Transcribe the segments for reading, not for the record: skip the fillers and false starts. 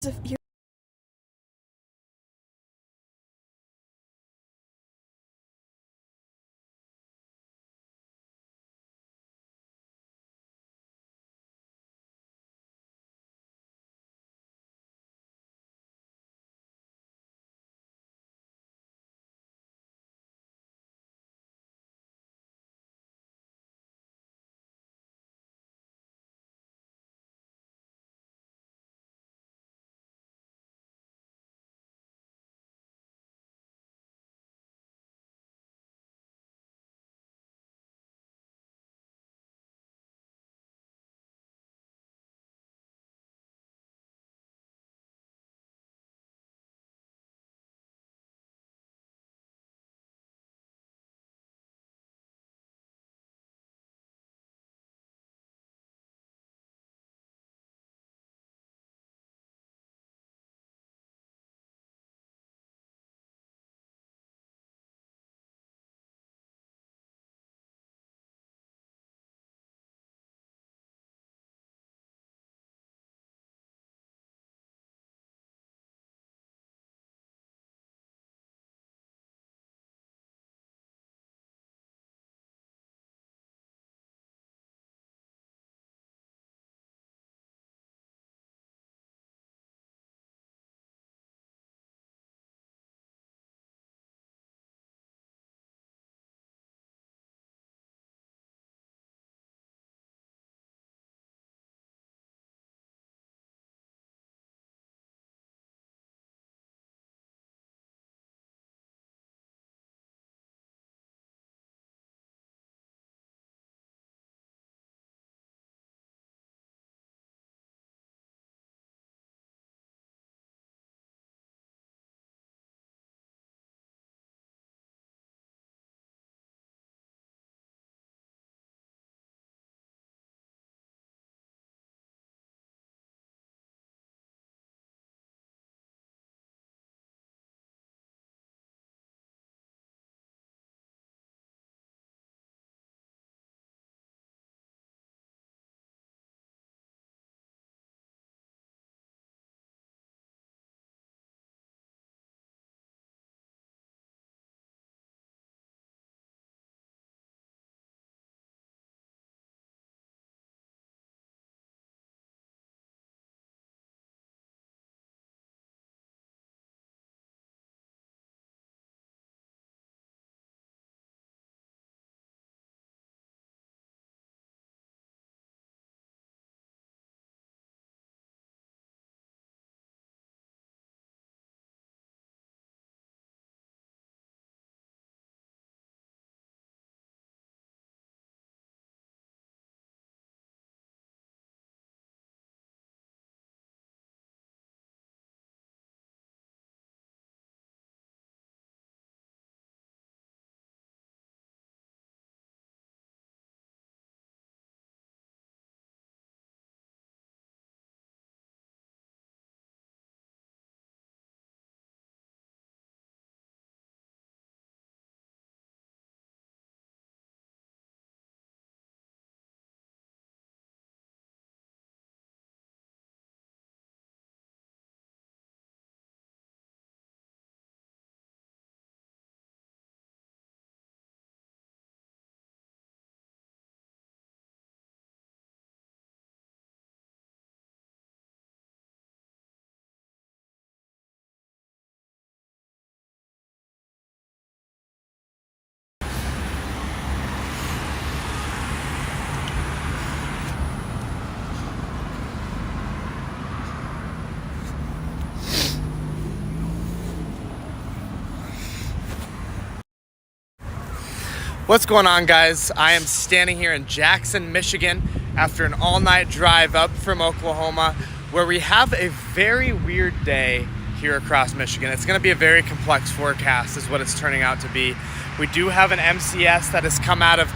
If What's going on, guys? I am standing here in Jackson, Michigan after an all-night drive up from Oklahoma, where we have a very weird day here across Michigan. It's going to be a very complex forecast is what it's turning out to be. We do have an MCS that has come out of,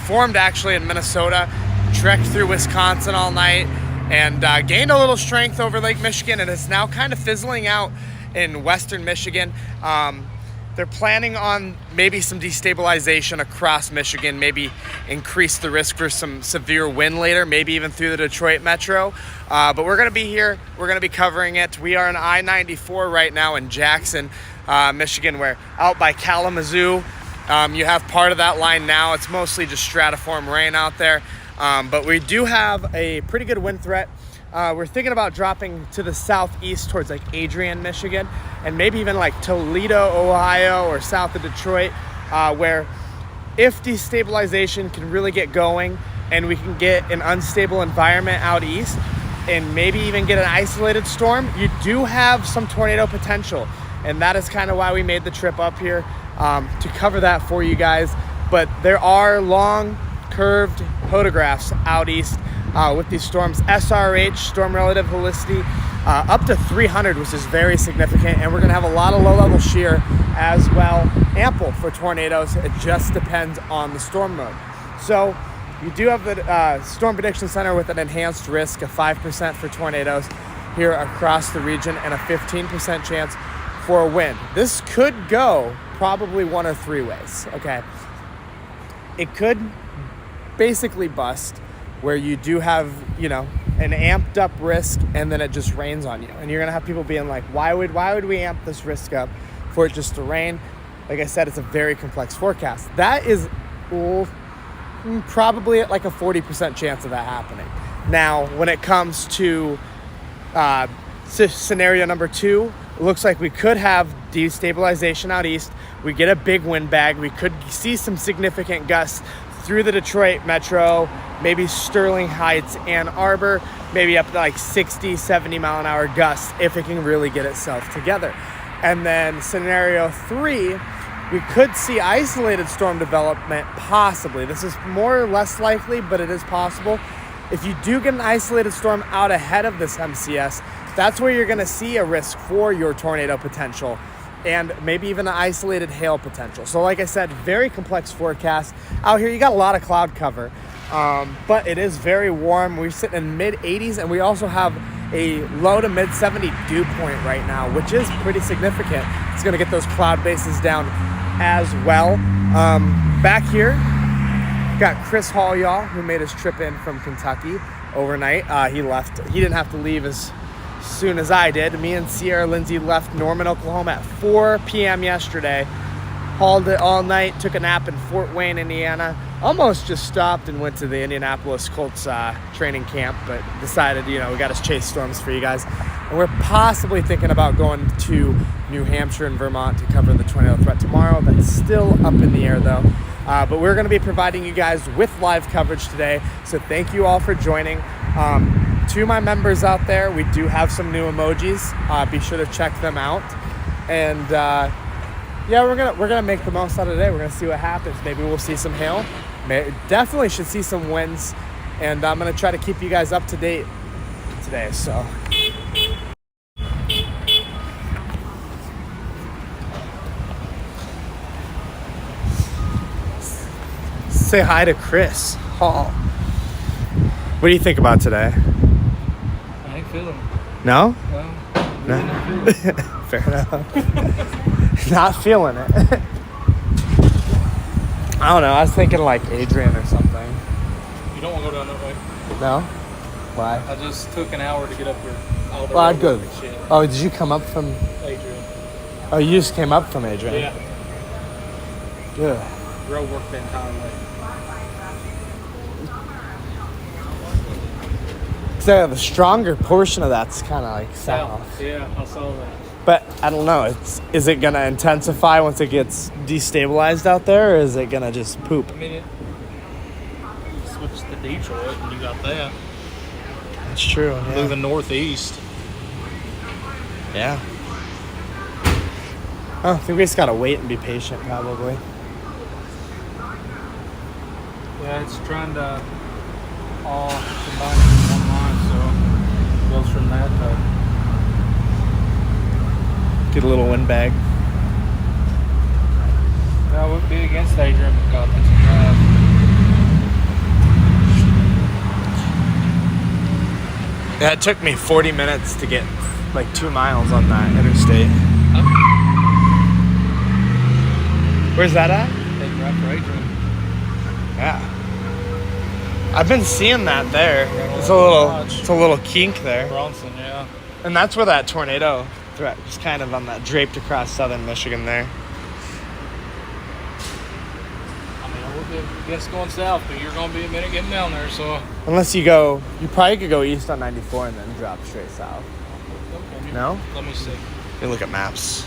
formed actually in Minnesota, trekked through Wisconsin all night, and gained a little strength over Lake Michigan, and is now kind of fizzling out in western Michigan. they're planning on maybe some destabilization across Michigan, maybe increase the risk for some severe wind later, maybe even through the Detroit metro. But we're going to be here. We're going to be covering it. We are on I-94 right now in Jackson, Michigan. We're out by Kalamazoo. You have part of that line now. It's mostly just stratiform rain out there. But we do have a pretty good wind threat. We're thinking about dropping to the southeast towards like Adrian, Michigan, and maybe even like Toledo, Ohio, or south of Detroit, where if destabilization can really get going and we can get an unstable environment out east and maybe even get an isolated storm, you do have some tornado potential. And that is kind of why we made the trip up here, to cover that for you guys. But there are long curved photographs out east with these storms. SRH, storm relative helicity, up to 300, which is very significant. And we're going to have a lot of low-level shear as well, ample for tornadoes. It just depends on the storm mode. So you do have the Storm Prediction Center with an enhanced risk of 5% for tornadoes here across the region and a 15% chance for a wind. This could go probably one of three ways, okay? It could basically bust where you do have, you know, an amped up risk and then it just rains on you. And you're gonna have people being like, why would we amp this risk up for it just to rain? Like I said, it's a very complex forecast. That is probably at like a 40% chance of that happening. Now, when it comes to scenario number two, it looks like we could have destabilization out east. We get a big wind bag. We could see some significant gusts through the Detroit metro, maybe Sterling Heights, Ann Arbor, maybe up to like 60, 70 mile an hour gusts if it can really get itself together. And then scenario three, we could see isolated storm development possibly. This is more or less likely, but it is possible. If you do get an isolated storm out ahead of this MCS, that's where you're gonna see a risk for your tornado potential and maybe even an isolated hail potential. So like I said, very complex forecast. Out here, you got a lot of cloud cover, but it is very warm. We're sitting in mid 80s and we also have a low to mid 70 dew point right now, which is pretty significant. It's gonna get those cloud bases down as well. Back here, got Chris Hall, y'all, who made his trip in from Kentucky overnight. He didn't have to leave as soon as I did. Me and Sierra Lindsey left Norman, Oklahoma at 4 p.m. yesterday. Hauled it all night, took a nap in Fort Wayne, Indiana. Almost just stopped and went to the Indianapolis Colts training camp, but decided, you know, we got to chase storms for you guys. And we're possibly thinking about going to New Hampshire and Vermont to cover the tornado threat tomorrow. That's still up in the air though. But we're going to be providing you guys with live coverage today. So thank you all for joining. To my members out there, we do have some new emojis. Be sure to check them out. And yeah, we're gonna make the most out of today. We're gonna see what happens. Maybe we'll see some hail. Definitely should see some winds. And I'm gonna try to keep you guys up to date today. So. Say hi to Chris Hall. What do you think about today? I ain't feeling it. No? No. Fair enough. Not feeling it. I don't know. I was thinking like Adrian or something. You don't want to go down that way. No? Why? I just took an hour to get up here. All the Well, I'd go. shit. Oh, did you come up from Adrian. Oh, you just came up from Adrian? Yeah. Yeah. Road work the entire way. So the stronger portion of that's kind of like south. Yeah, I saw that. But I don't know. Is it gonna intensify once it gets destabilized out there, or is it gonna just poop? I mean, it switched to Detroit, and you got that. That's true. Yeah. Moving northeast. Yeah. Oh, I think we just gotta wait and be patient, probably. Yeah, it's trying to all combine into one line, so it goes from that to Get a little wind bag. I wouldn't be against Adrian because it's a drive. Yeah, it took me 40 minutes to get like 2 miles on that interstate. Where's that at? Big rough right there. Yeah. I've been seeing that there. Yeah, It's Lodge. a little kink there. Bronson, yeah. And that's where that tornado threat is kind of on that draped across southern Michigan there. I mean, I would be against going south, but you're going to be a minute getting down there, so. Unless you probably could go east on 94 and then drop straight south. Okay. No? Let me see. You look at maps.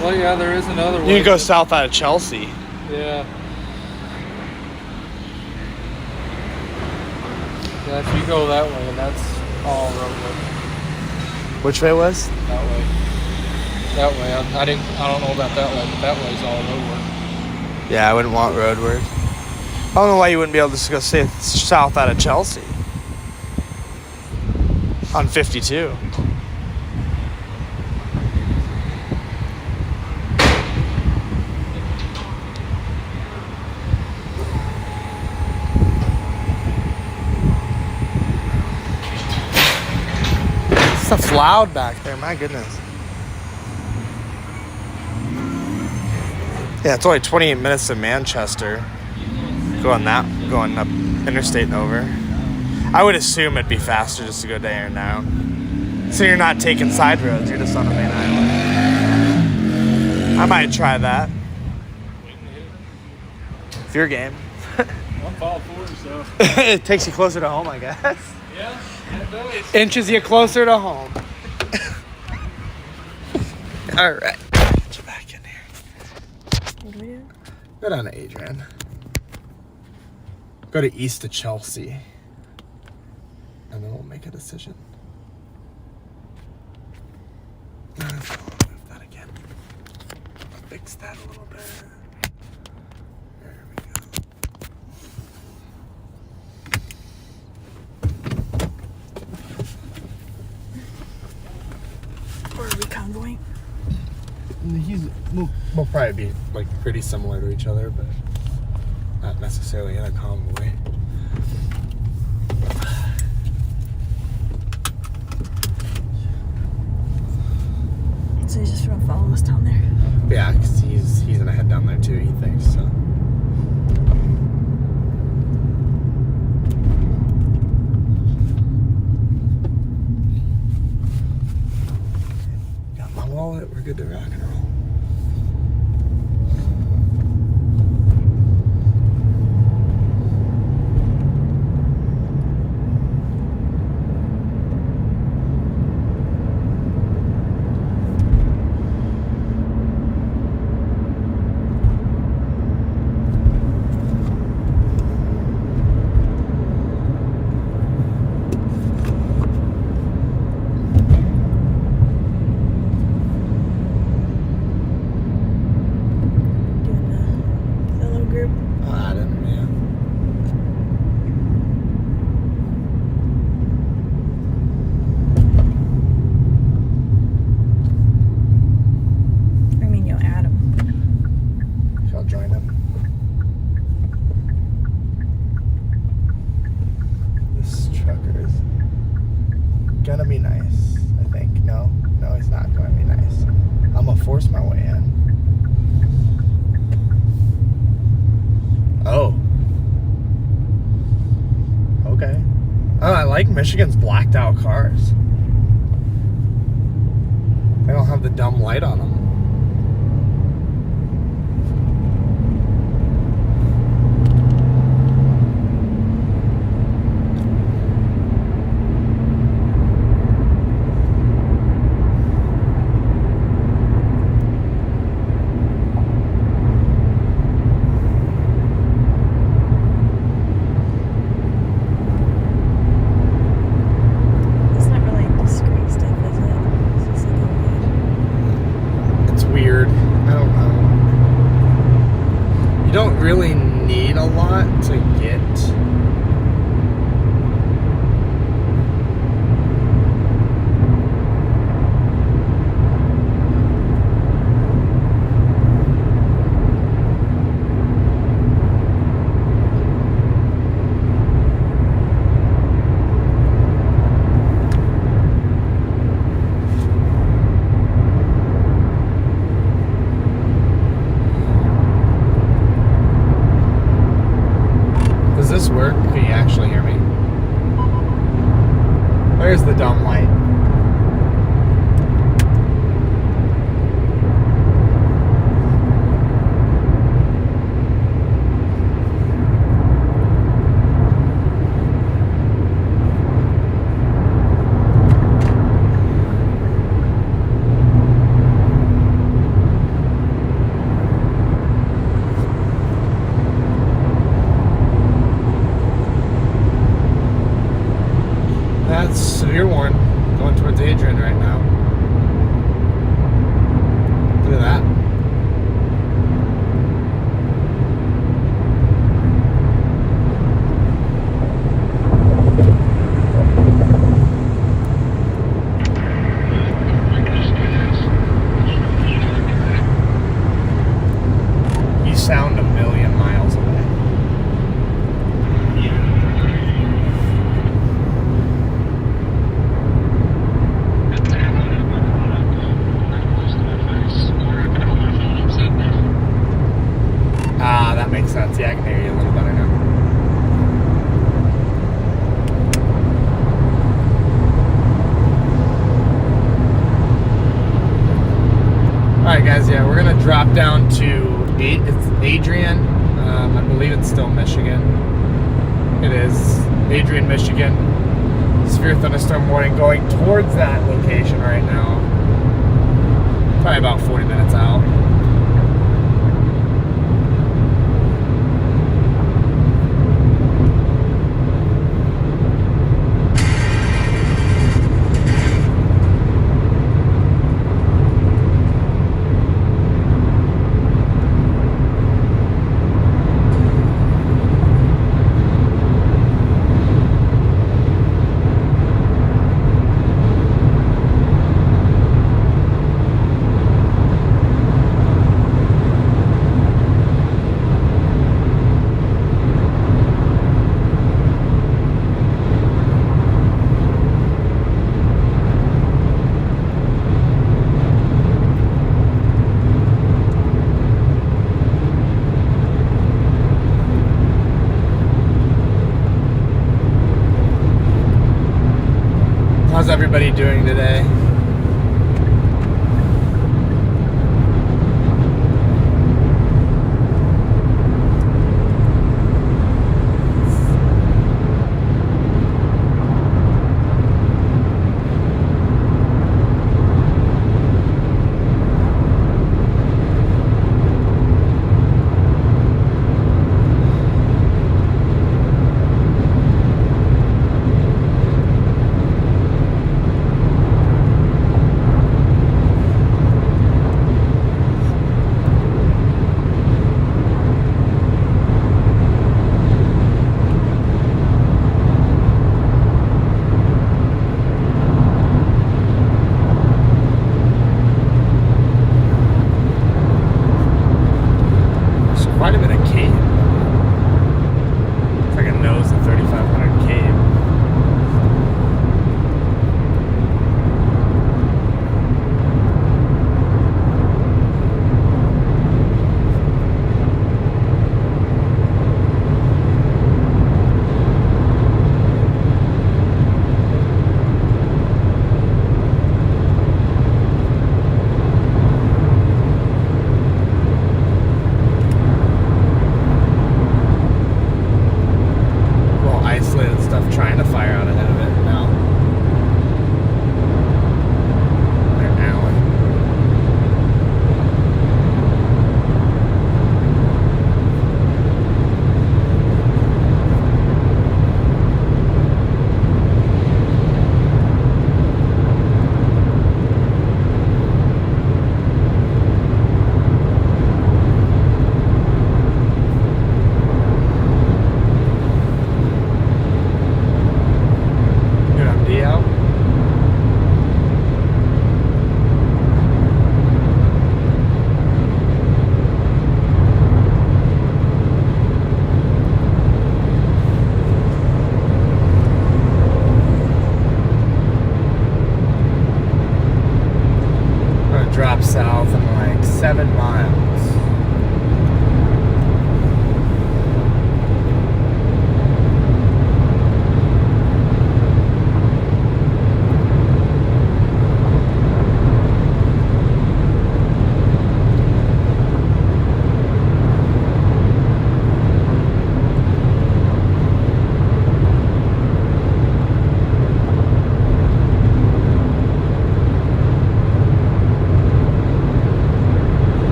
Well, yeah, there is another way. You can go south out of Chelsea. Yeah. Yeah, if you go that way, that's all roadway. Which way was? That way. That way. I don't know about that way, but that way's all roadway. Yeah, I wouldn't want roadward. I don't know why you wouldn't be able to just go south out of Chelsea. On 52. Stuff's loud back there, my goodness. Yeah, it's only 28 minutes to Manchester. Going up interstate and over. I would assume it'd be faster just to go there and down. So you're not taking side roads, you're just on the main island. I might try that. If you're game. I'm all for it, so. It takes you closer to home, I guess. Yeah, it does. Inches you closer to home. All right. Get you back in here. What do we do? Go down to Adrian. Go to east of Chelsea. And then we'll make a decision. Move that again. Fix that a little bit. There we go. Where are we convoying? We'll probably be like pretty similar to each other, but not necessarily in a convoy. So he's just gonna follow us down there. Yeah, because he's gonna head down there too, he thinks, so. Got my wallet, we're good to rock and roll. Doing the little group. I didn't, yeah. I mean, you'll add him. Shall I join him? This trucker is gonna be nice, I think. No, he's not gonna be nice. I'm gonna force my way in. Oh. Okay. Oh, I like Michigan's blacked out cars. They don't have the dumb light on them. It's not really discreet stuff, is it? It's just like a weed. It's weird. I don't know. You don't really need a lot to get. this work? Can you actually hear me? Where's the dumb light? That's severe warning going towards Adrian right now. Look at that. You sound a million miles away. That makes sense. Yeah, I can hear you a little better now. Alright guys, yeah, we're gonna drop down to it's Adrian. I believe it's still Michigan. It is Adrian, Michigan. Severe thunderstorm warning going towards that location right now. Probably about 40 minutes out. How's everybody doing today?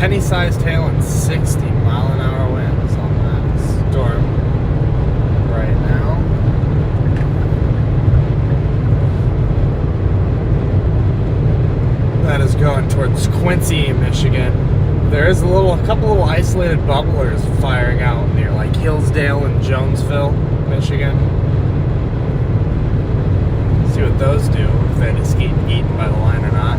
penny-sized hail and 60-mile-an-hour winds on that storm right now. That is going towards Quincy, Michigan. There is a couple little isolated bubblers firing out near like Hillsdale and Jonesville, Michigan. See what those do, if they just get eaten by the line or not.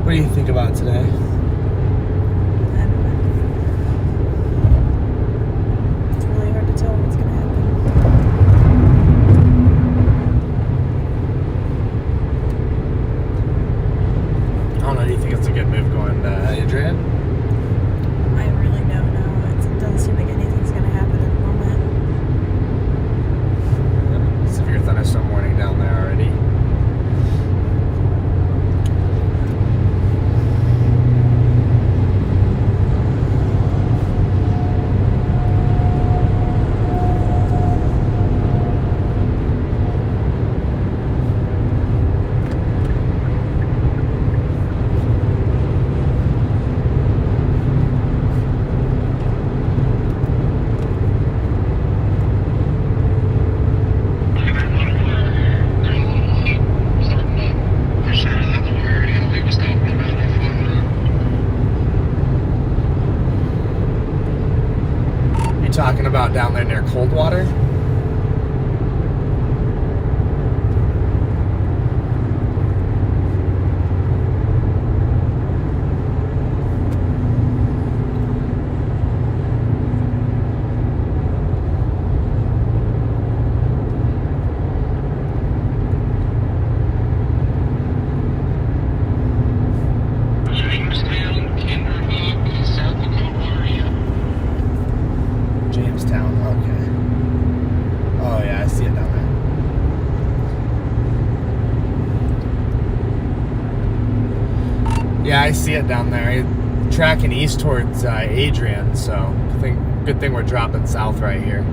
What do you think about today? I don't know. It's really hard to tell what's going to happen. I don't know, do you think it's a good move going to Adrian? I really don't know. It doesn't seem like anything's going to happen at the moment. Severe thunderstorm warning down there already. Talking about down there near Coldwater? Jamestown, okay. Oh yeah, I see it down there. Yeah, I see it down there. Tracking east towards Adrian, so good thing we're dropping south right here.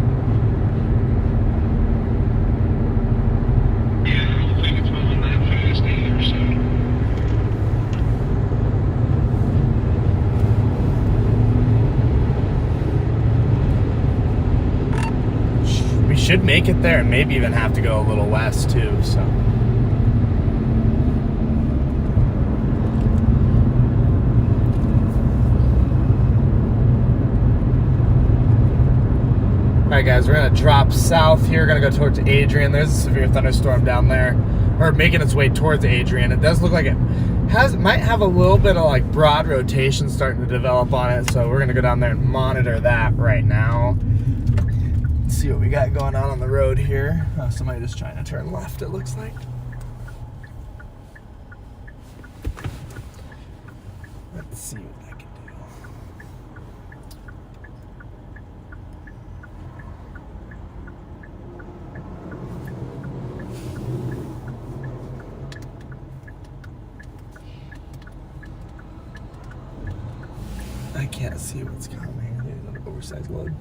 Yeah, I don't think it's moving that fast either, so. We should make it there and maybe even have to go a little west too, so. Alright guys, we're gonna drop south here, gonna go towards Adrian. There's a severe thunderstorm down there, or making its way towards Adrian. It does look like it might have a little bit of like broad rotation starting to develop on it, so we're gonna go down there and monitor that right now. Let's see what we got going on the road here. Oh, somebody just trying to turn left, it looks like. Let's see what I can do. I can't see what's coming. There's an oversized load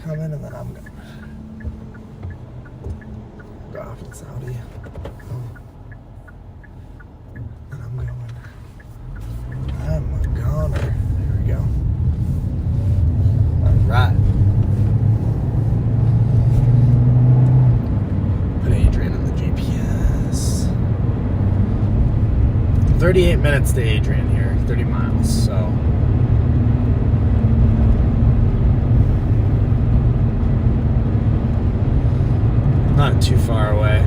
coming, and then I'm going. Go off in Saudi. Oh. And I'm going. I'm a goner. There we go. Alright. Put Adrian in the GPS. 38 minutes to Adrian here. 30 miles, so. Not too far away.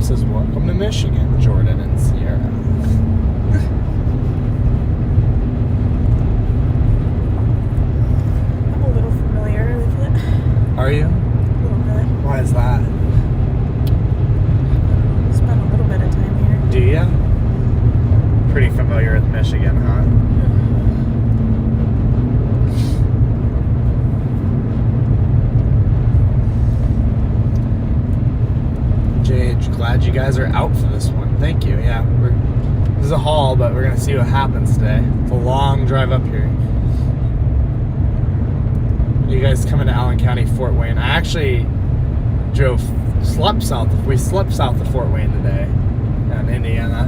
Says welcome to Michigan, Jordan and Sierra. I'm a little familiar with it. Are you? A little bit. Why is that? Spent a little bit of time here. Do you? Pretty familiar with Michigan, huh? Glad you guys are out for this one. Thank you. Yeah, this is a haul, but we're gonna see what happens today. It's a long drive up here. You guys coming to Allen County, Fort Wayne. I actually slept south of Fort Wayne today in Indiana.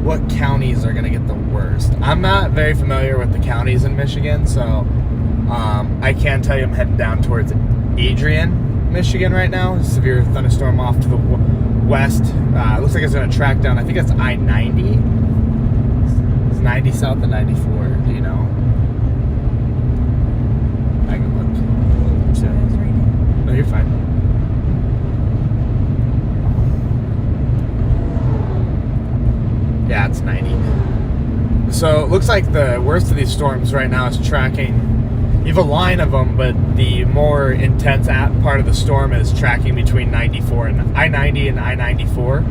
What counties are going to get the worst? I'm not very familiar with the counties in Michigan, so I can tell you I'm heading down towards Adrian, Michigan right now. Severe thunderstorm off to the west. Looks like it's going to track down, I think it's I-90. It's 90 south of 94. Do you know? I can look. Sorry, I was reading. No, you're fine. Yeah, it's 90. So it looks like the worst of these storms right now is tracking. You have a line of them, but the more intense part of the storm is tracking between 94 and I-90 and I-94,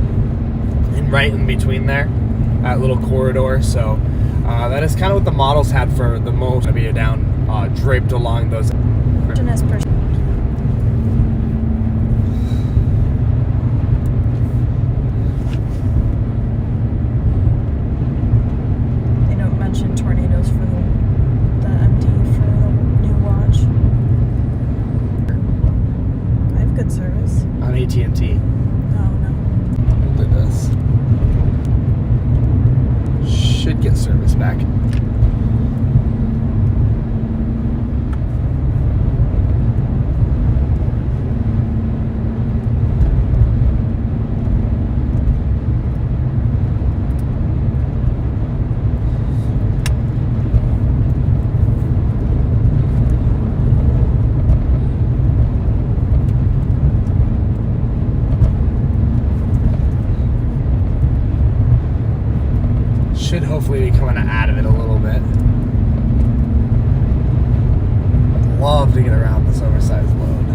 and right in between there, that little corridor. So that is kind of what the models had for the most. Maybe you're down draped along those. Tornadoes for the MD for the new watch. I have good service. On AT&T. Oh no. It does. Should get service back. Should hopefully be coming out of it a little bit. Love to get around this oversized load.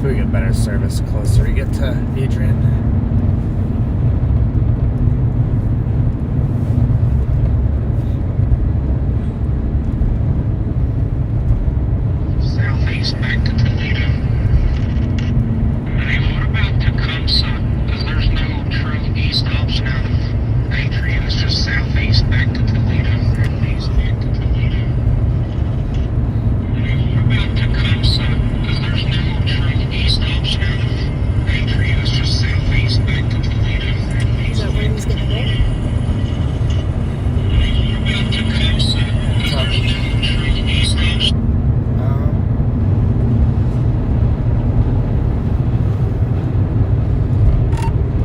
Hopefully we get better service closer we get to Adrian. Southeast back to Toledo. Hey, what about Tecumseh? Because there's no true east option out of Adrian. It's just southeast back to Toledo. Southeast back to Toledo. Hey, what about Tecumseh? Because there's no true east option out of Adrian. It's just southeast back to Toledo. Is that where he's gonna go? Hey, what about Tecumseh? Because there's no true east option.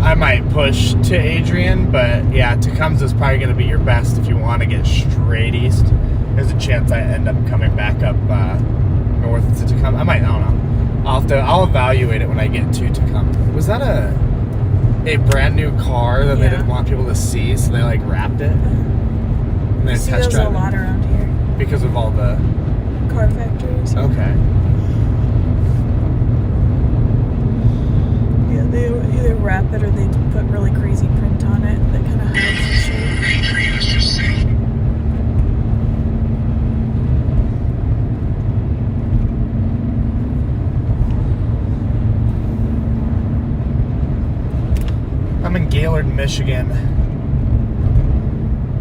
I might push to Adrian, but yeah, Tecumseh is probably going to be your best if you want to get straight east. There's a chance I end up coming back up north to Tecumseh. I don't know. I'll evaluate it when I get to Tecumseh. Was that a brand new car that they Yeah. didn't want people to see, so they like wrapped it? And I then see test those a drive lot around here. it because of all the. Car factories. Okay. Yeah, they either wrap it or they put really crazy print on it that kind of hides the shape. Adrian is just south. I'm in Gaylord, Michigan.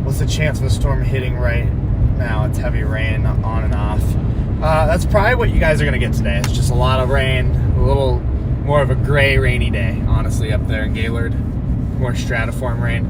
What's the chance of the storm hitting right now? It's heavy rain on and off. That's probably what you guys are going to get today. It's just a lot of rain, a little more of a gray, rainy day, honestly, up there in Gaylord. More stratiform rain.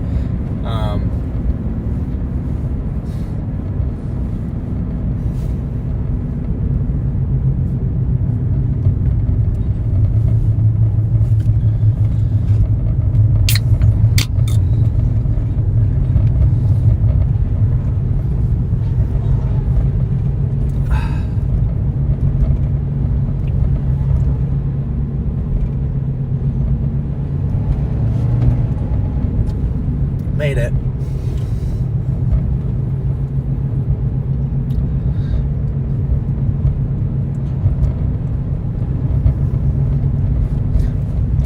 Made it.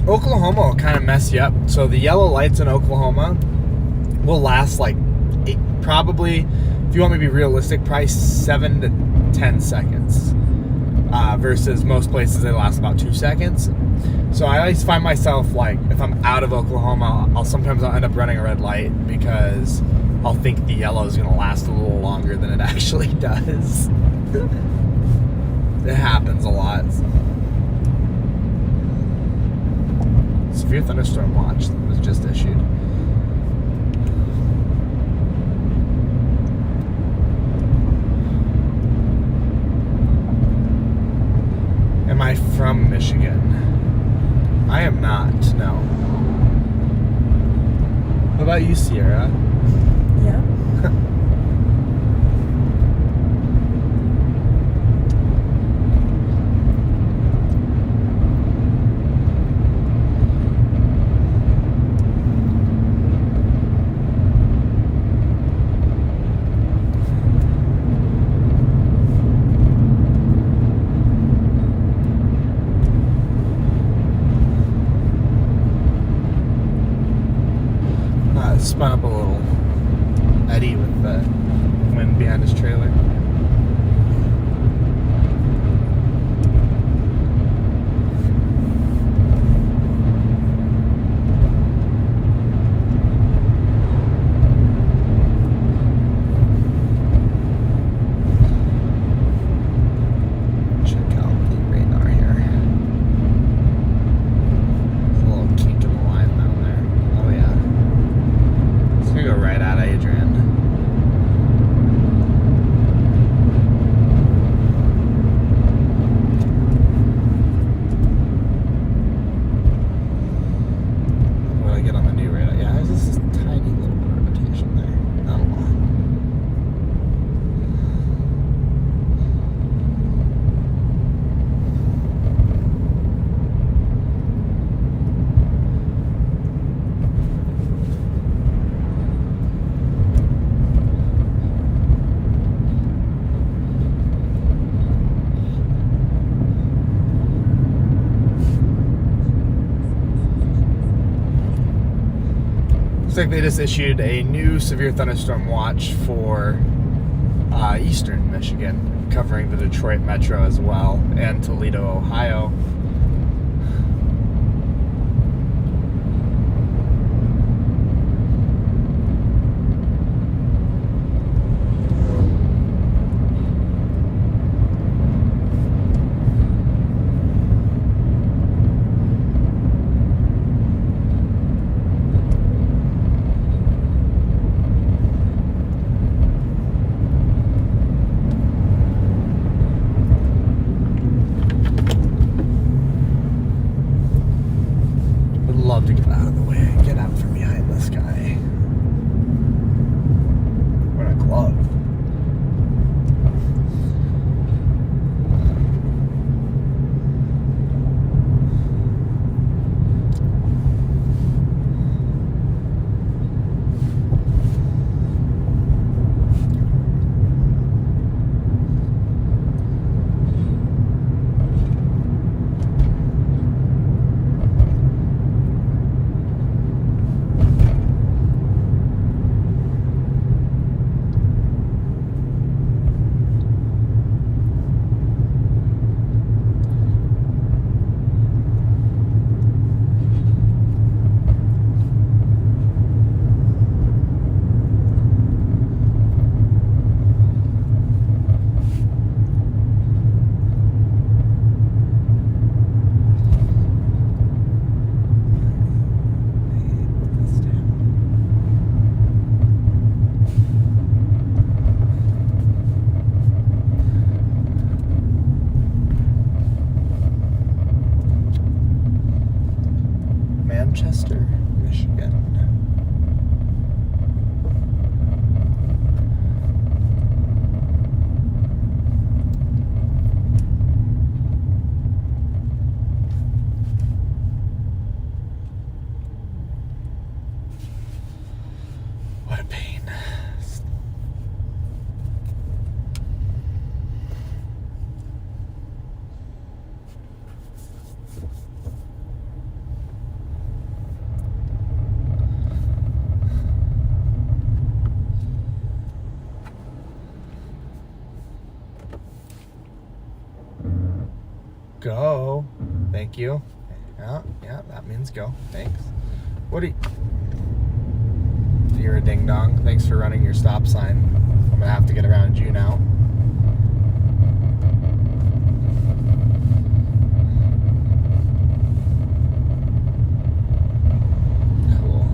Oklahoma will kind of mess you up. So the yellow lights in Oklahoma will last like probably, if you want me to be realistic, probably 7 to 10 seconds. Versus most places they last about 2 seconds. So I always find myself, like, if I'm out of Oklahoma, I'll end up running a red light because I'll think the yellow is going to last a little longer than it actually does. It happens a lot. Severe thunderstorm watch was just issued. Am I from Michigan? I am not, no. What about you, Sierra? Yeah. Spun up a little eddy with the wind behind his trailer. Check out the radar here. There's a little kink in the line down there. Oh yeah. It's gonna go right at Adrian. Looks like they just issued a new severe thunderstorm watch for eastern Michigan, covering the Detroit metro as well, and Toledo, Ohio. Love to get out of the way and get out from behind this guy. What a glove. Manchester, Michigan. What a pain. Go. Thank you. Yeah, that means go. Thanks. What are you? You're a ding dong. Thanks for running your stop sign. I'm gonna have to get around you now. Cool.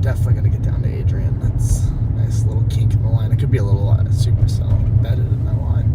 Definitely got to get down to Adrian. That's a nice little kink in the line. It could be a little supercell embedded in that line.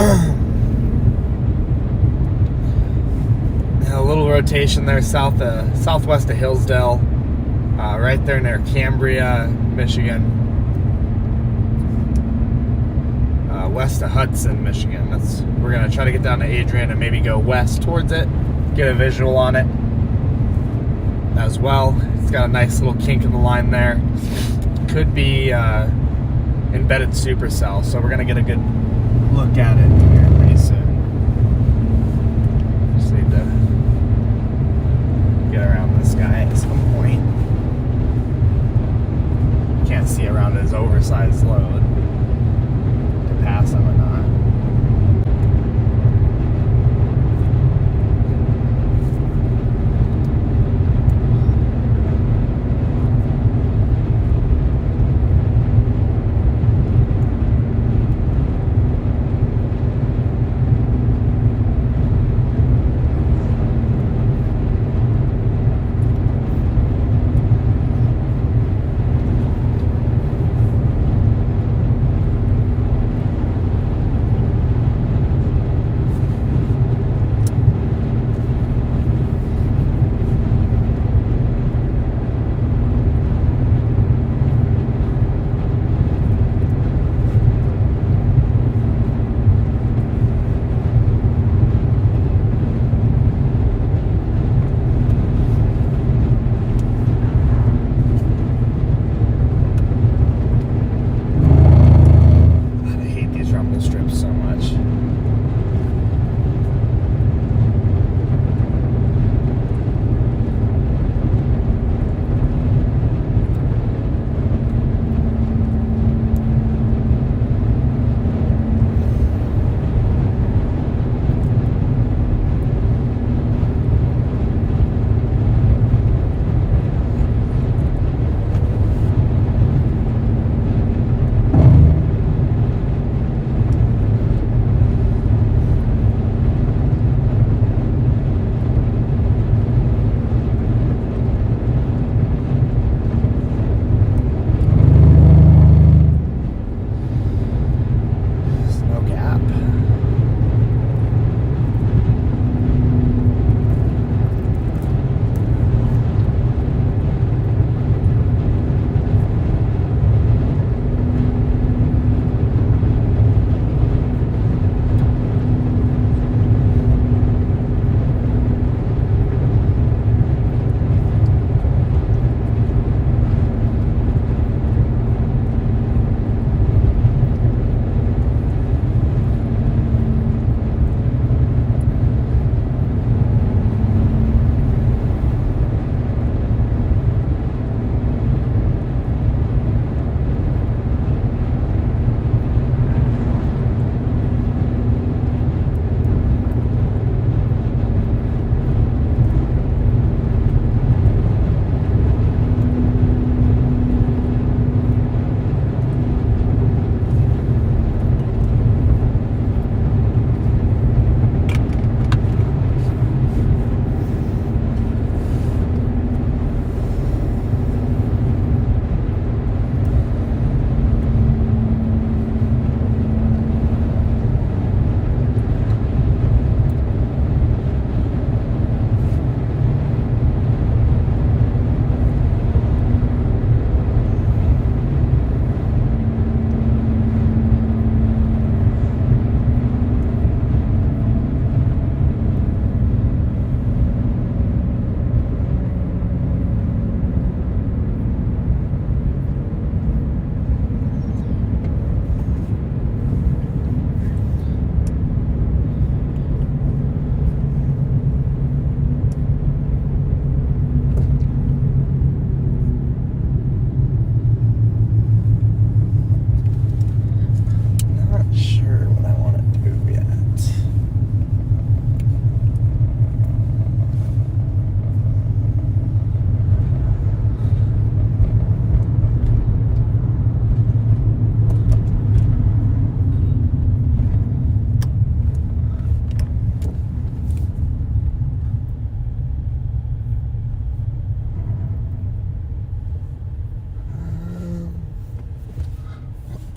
A little rotation there southwest of Hillsdale, right there near Cambria, Michigan. West of Hudson, Michigan. We're gonna try to get down to Adrian and maybe go west towards it, get a visual on it as well. It's got a nice little kink in the line there. Could be embedded supercell, so we're gonna get a good look at it here pretty soon. Just need to get around this guy at some point. Can't see around his oversized load to pass him or not.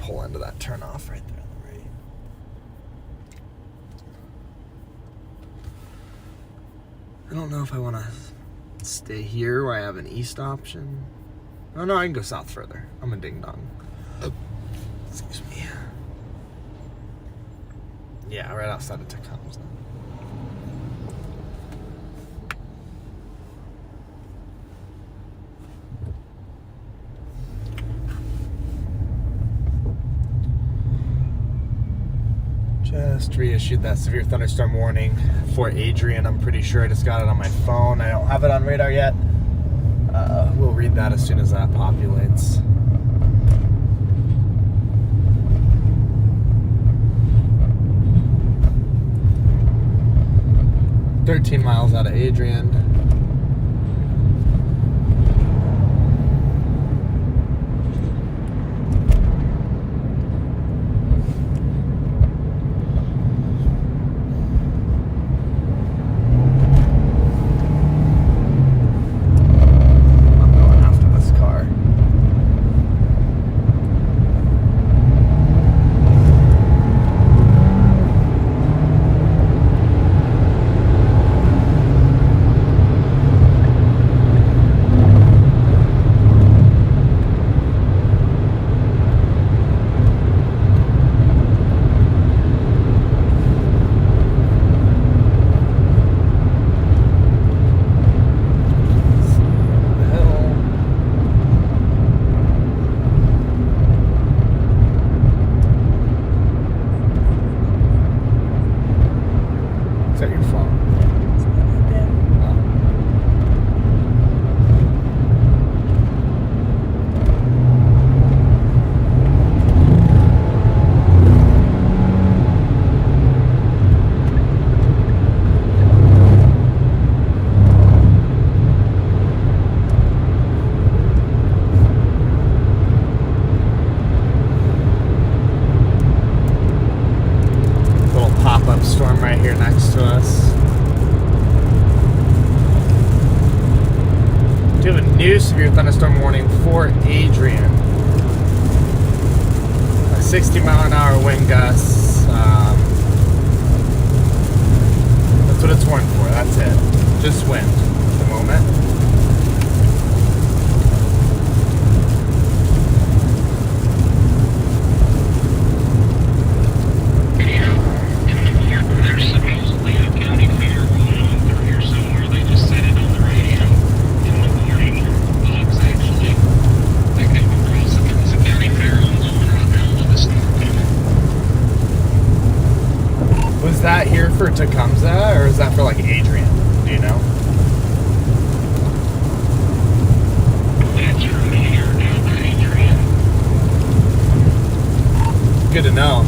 pull into that turnoff right there on the right. I don't know if I want to stay here where I have an east option. Oh no, I can go south further. I'm a ding dong. Excuse me. Yeah, right outside of Tecumseh. Just reissued that severe thunderstorm warning for Adrian. I'm pretty sure I just got it on my phone. I don't have it on radar yet. We'll read that as soon as that populates. $13 miles out of Adrian. Storm right here next to us. Do have a new severe thunderstorm warning for Adrian. A 60-mile-an-hour wind gusts. That's what it's warned for. That's it. Just wind at the moment. Was that here for Tecumseh, or is that for like Adrian? Do you know? That's from here down to Adrian. Good to know.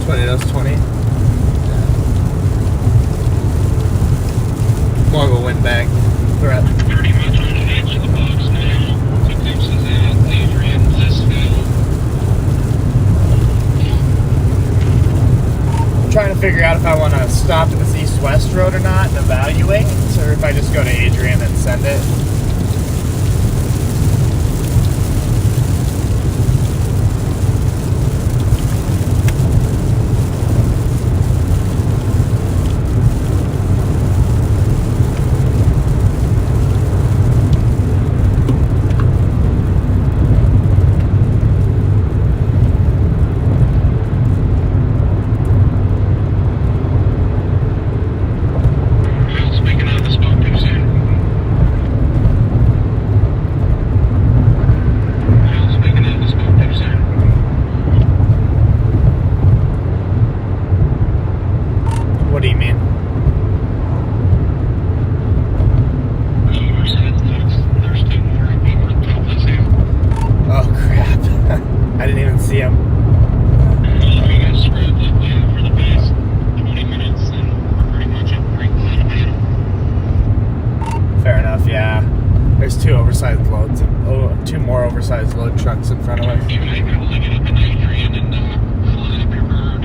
20, that's 20. More of a windbag threat. Pretty much on the edge of the box now. Tecumseh's out, Adrian, Blissville. Trying to figure out if I want to stop at this east-west road or not and evaluate, or if I just go to Adrian and send it. Two more oversized load trucks in front of us. You might be able to get up in Adrian and line up your bird.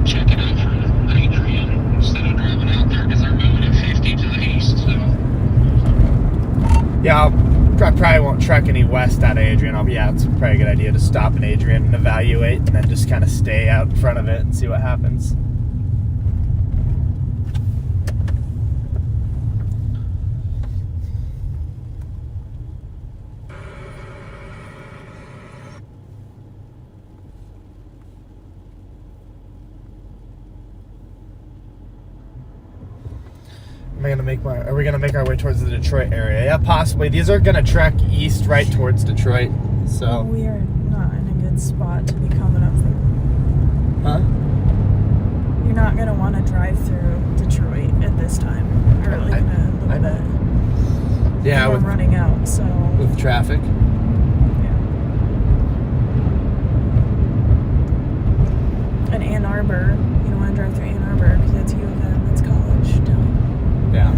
Check it out for Adrian instead of driving out there because they're moving at 50 to the east. So. Yeah, I probably won't trek any west out of Adrian. It's probably a good idea to stop in Adrian and evaluate and then just kind of stay out in front of it and see what happens. Are we gonna make our way towards the Detroit area? Yeah, possibly. These are gonna trek east right towards Detroit. So We are not in a good spot to be coming up from. huh? You're not gonna want to drive through Detroit at this time. Or like in a I little know. bit. Yeah, We're with running out, so traffic. in Ann Arbor, you don't want to drive through Ann Arbor because it's U of M, it's college town. Yeah.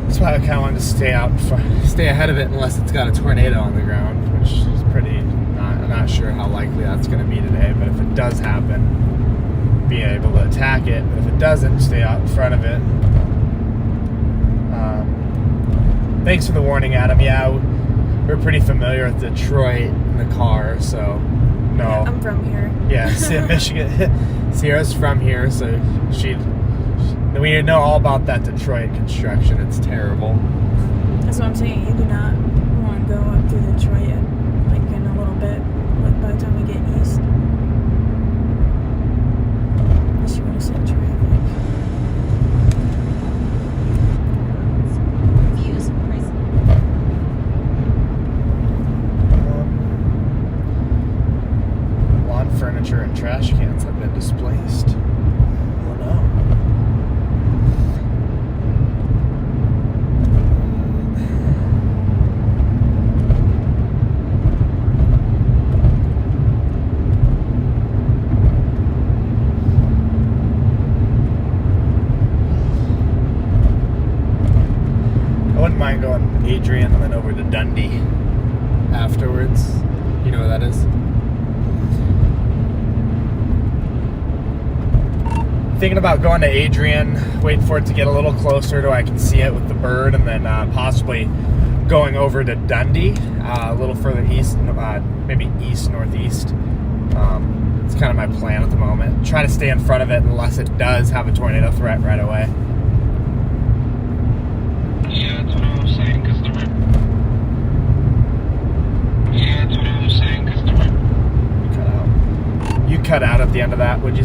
That's why I kind of wanted to stay ahead of it unless it's got a tornado on the ground, which is I'm not sure how likely that's going to be today, but if it does happen, be able to attack it. But if it doesn't, stay out in front of it. Thanks for the warning, Adam. Yeah, we're pretty familiar with Detroit in the car, so no. Yeah, I'm from here. Yeah, Michigan. Sierra's from here, so we know all about that Detroit construction. It's terrible. That's what I'm saying. You do not want to go up through Detroit like in a little bit, like by the time we get east. Unless you want to sit in traffic. Lawn furniture and trash cans have been displaced. Oh no. I wouldn't mind going Adrian and then over to Dundee afterwards. You know where that is? Thinking about going to Adrian, waiting for it to get a little closer to I can see it with the bird, and then possibly going over to Dundee, a little further east, maybe east-northeast. It's kind of my plan at the moment. Try to stay in front of it unless it does have a tornado threat right away. Yeah, that's what I was saying, because the Cut out. You cut out at the end of that, would you?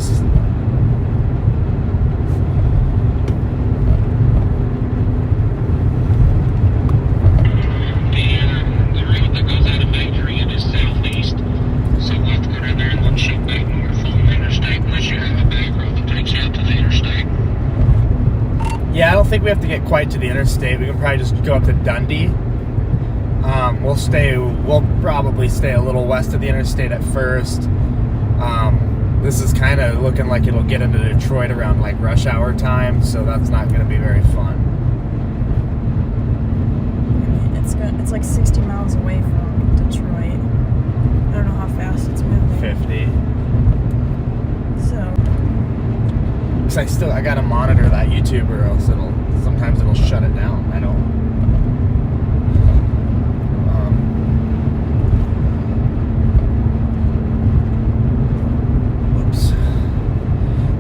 The road that goes out of Adrian is southeast, so we'll have to go down there and then shoot back north on the interstate unless you have a back road that takes you out to the interstate. Yeah, I don't think we have to get quite to the interstate. We can probably just go up to Dundee. We'll probably stay a little west of the interstate at first. This is kind of looking like it'll get into Detroit around like rush hour time, so that's not going to be very fun. It's like 60 miles away from Detroit. I don't know how fast it's moving. 50. So, Because I gotta monitor that YouTube, or else sometimes it'll shut it down. I don't. Whoops.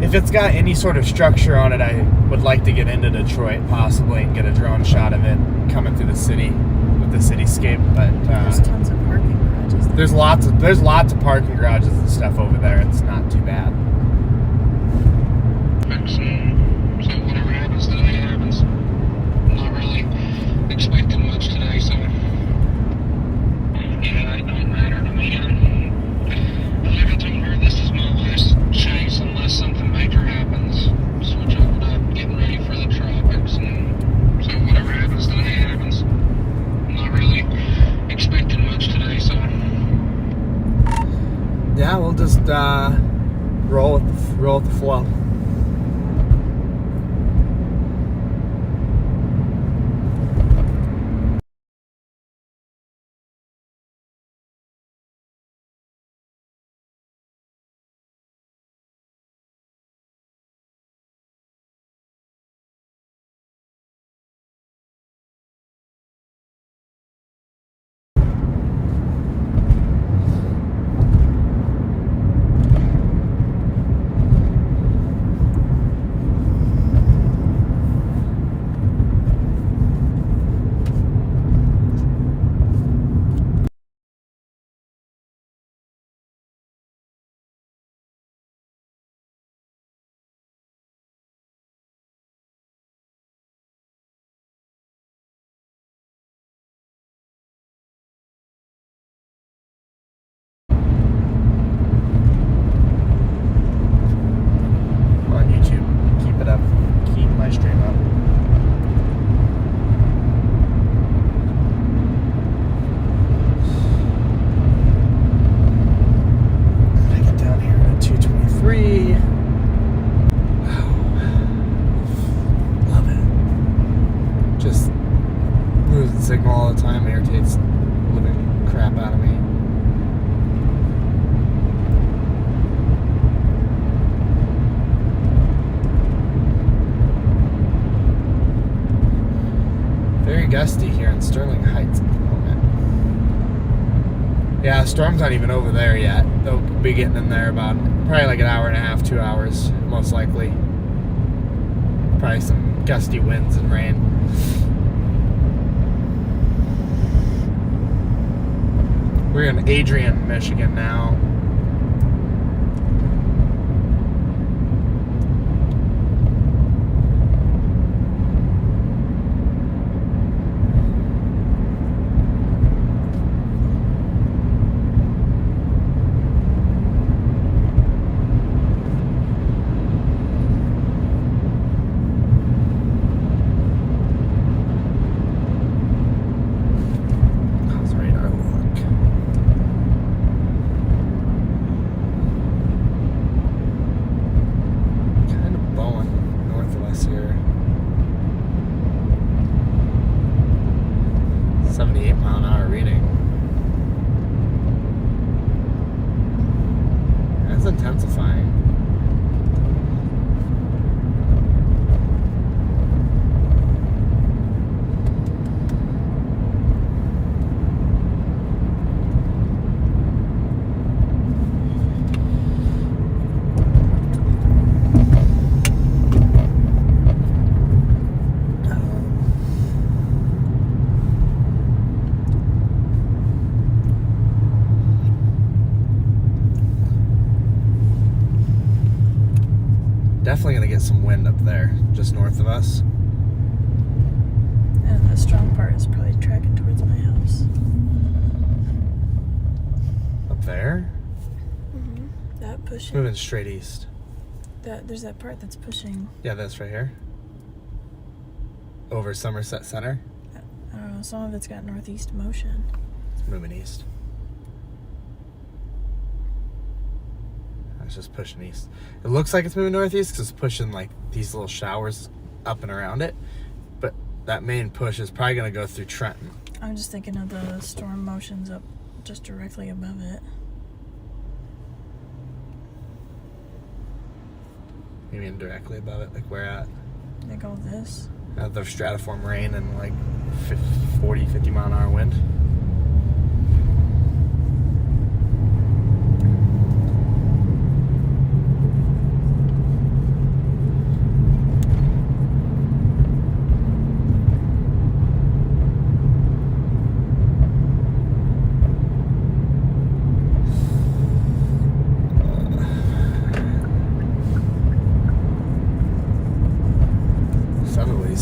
If it's got any sort of structure on it, I would like to get into Detroit possibly and get a drone shot of it coming through the city with the cityscape. But there's tons of parking garages there. there's lots of parking garages and stuff over there. It's not too bad. So whatever happens today happens. I'm not really expecting much today, so yeah, it don't matter to me. Like I told her, this is my last chase unless something major happens. Switch over to getting ready for the tropics, and so whatever happens today happens. I'm not really expecting much today, so Yeah, we'll just roll with the flow. gusty here in Sterling Heights at the moment. Yeah, the storm's not even over there yet. They'll be getting in there about probably like an hour and a half, 2 hours, most likely. Probably some gusty winds and rain. We're in Adrian, Michigan now. Intensifying. Definitely gonna get some wind up there, just north of us. And the strong part is probably tracking towards my house. Up there? Mm-hmm. That pushing. Moving straight east. There's that part that's pushing. Yeah, that's right here. Over Somerset Center. I don't know. Some of it's got northeast motion. It's moving east. It's just pushing east. It looks like it's moving northeast because it's pushing like these little showers up and around it. But that main push is probably going to go through Trenton. I'm just thinking of the storm motions up just directly above it. You mean directly above it? Like where at? Like all this. The stratiform rain and like 40, 50 mile an hour wind.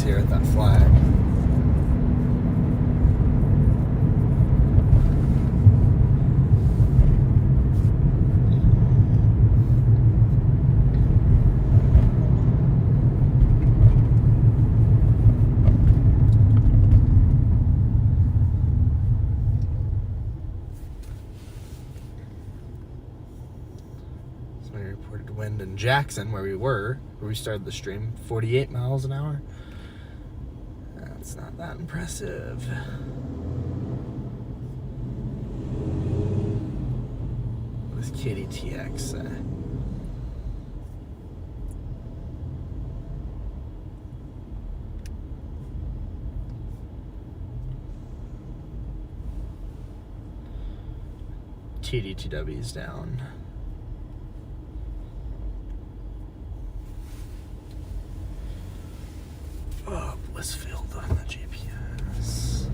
Here at that flag. So we reported wind in Jackson, where we started the stream, 48 miles an hour. It's not that impressive. What does KDTX say? TDTW is down. Oh, Blissfield on the GPS.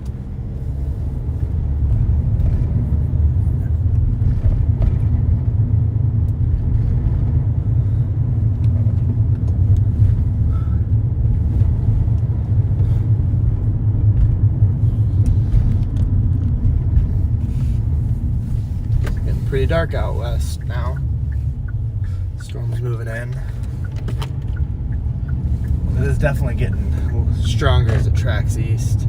Getting pretty dark out west now. Storm's moving in. It is definitely getting stronger as it tracks east.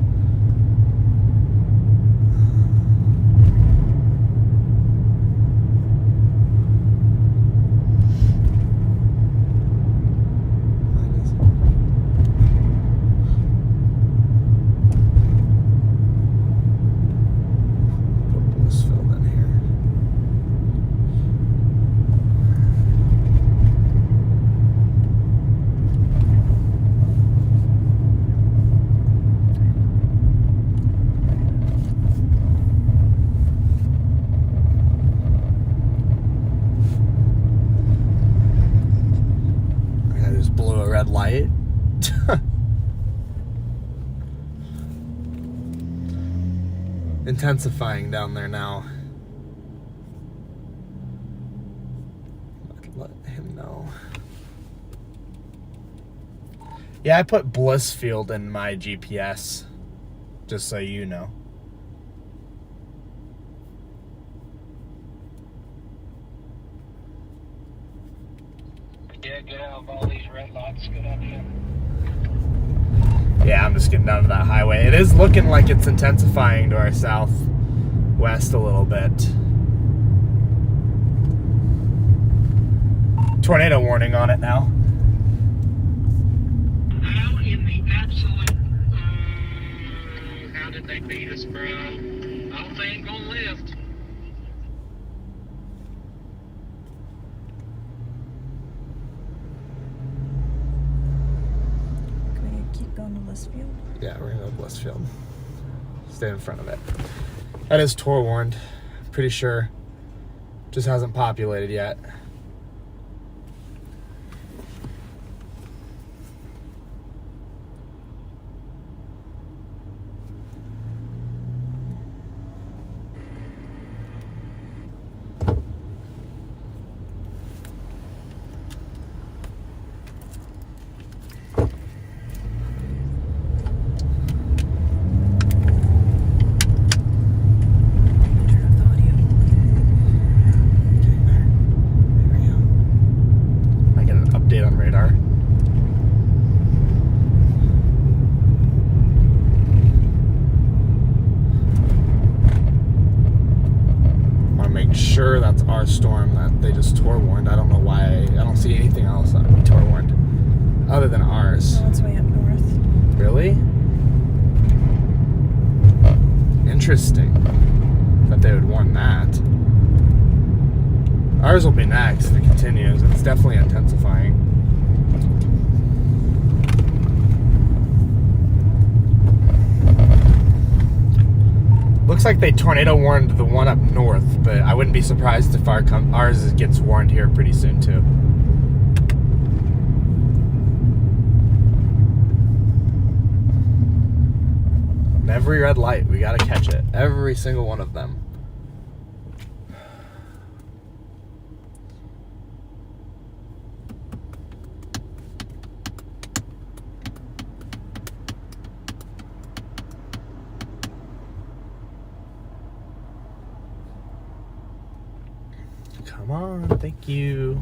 intensifying down there now. Let him know. Yeah, I put Blissfield in my GPS, just so you know. Yeah, get out of all these red lights. Good idea. Yeah, I'm just getting down to that highway. It is looking like it's intensifying to our southwest a little bit. Tornado warning on it now. How in the absolute... how did they beat us, bro? I hope they ain't gonna lift. Can we keep going to Blissfield? Yeah, we're gonna go to Blissfield. Stay in front of it. That is Tor warned. Pretty sure. Just hasn't populated yet. Turn off the audio. I get an update on radar. Want to make sure that's our storm that they just Tor warned. I don't know why. I don't see anything else that would be Tor warned other than ours. No, it's way up north. Really? Interesting that they would warn that. Ours will be next if it continues. It's definitely intensifying. Looks like they tornado warned the one up north, but I wouldn't be surprised if ours gets warned here pretty soon too. Every red light, we gotta catch it. Every single one of them. Come on, thank you.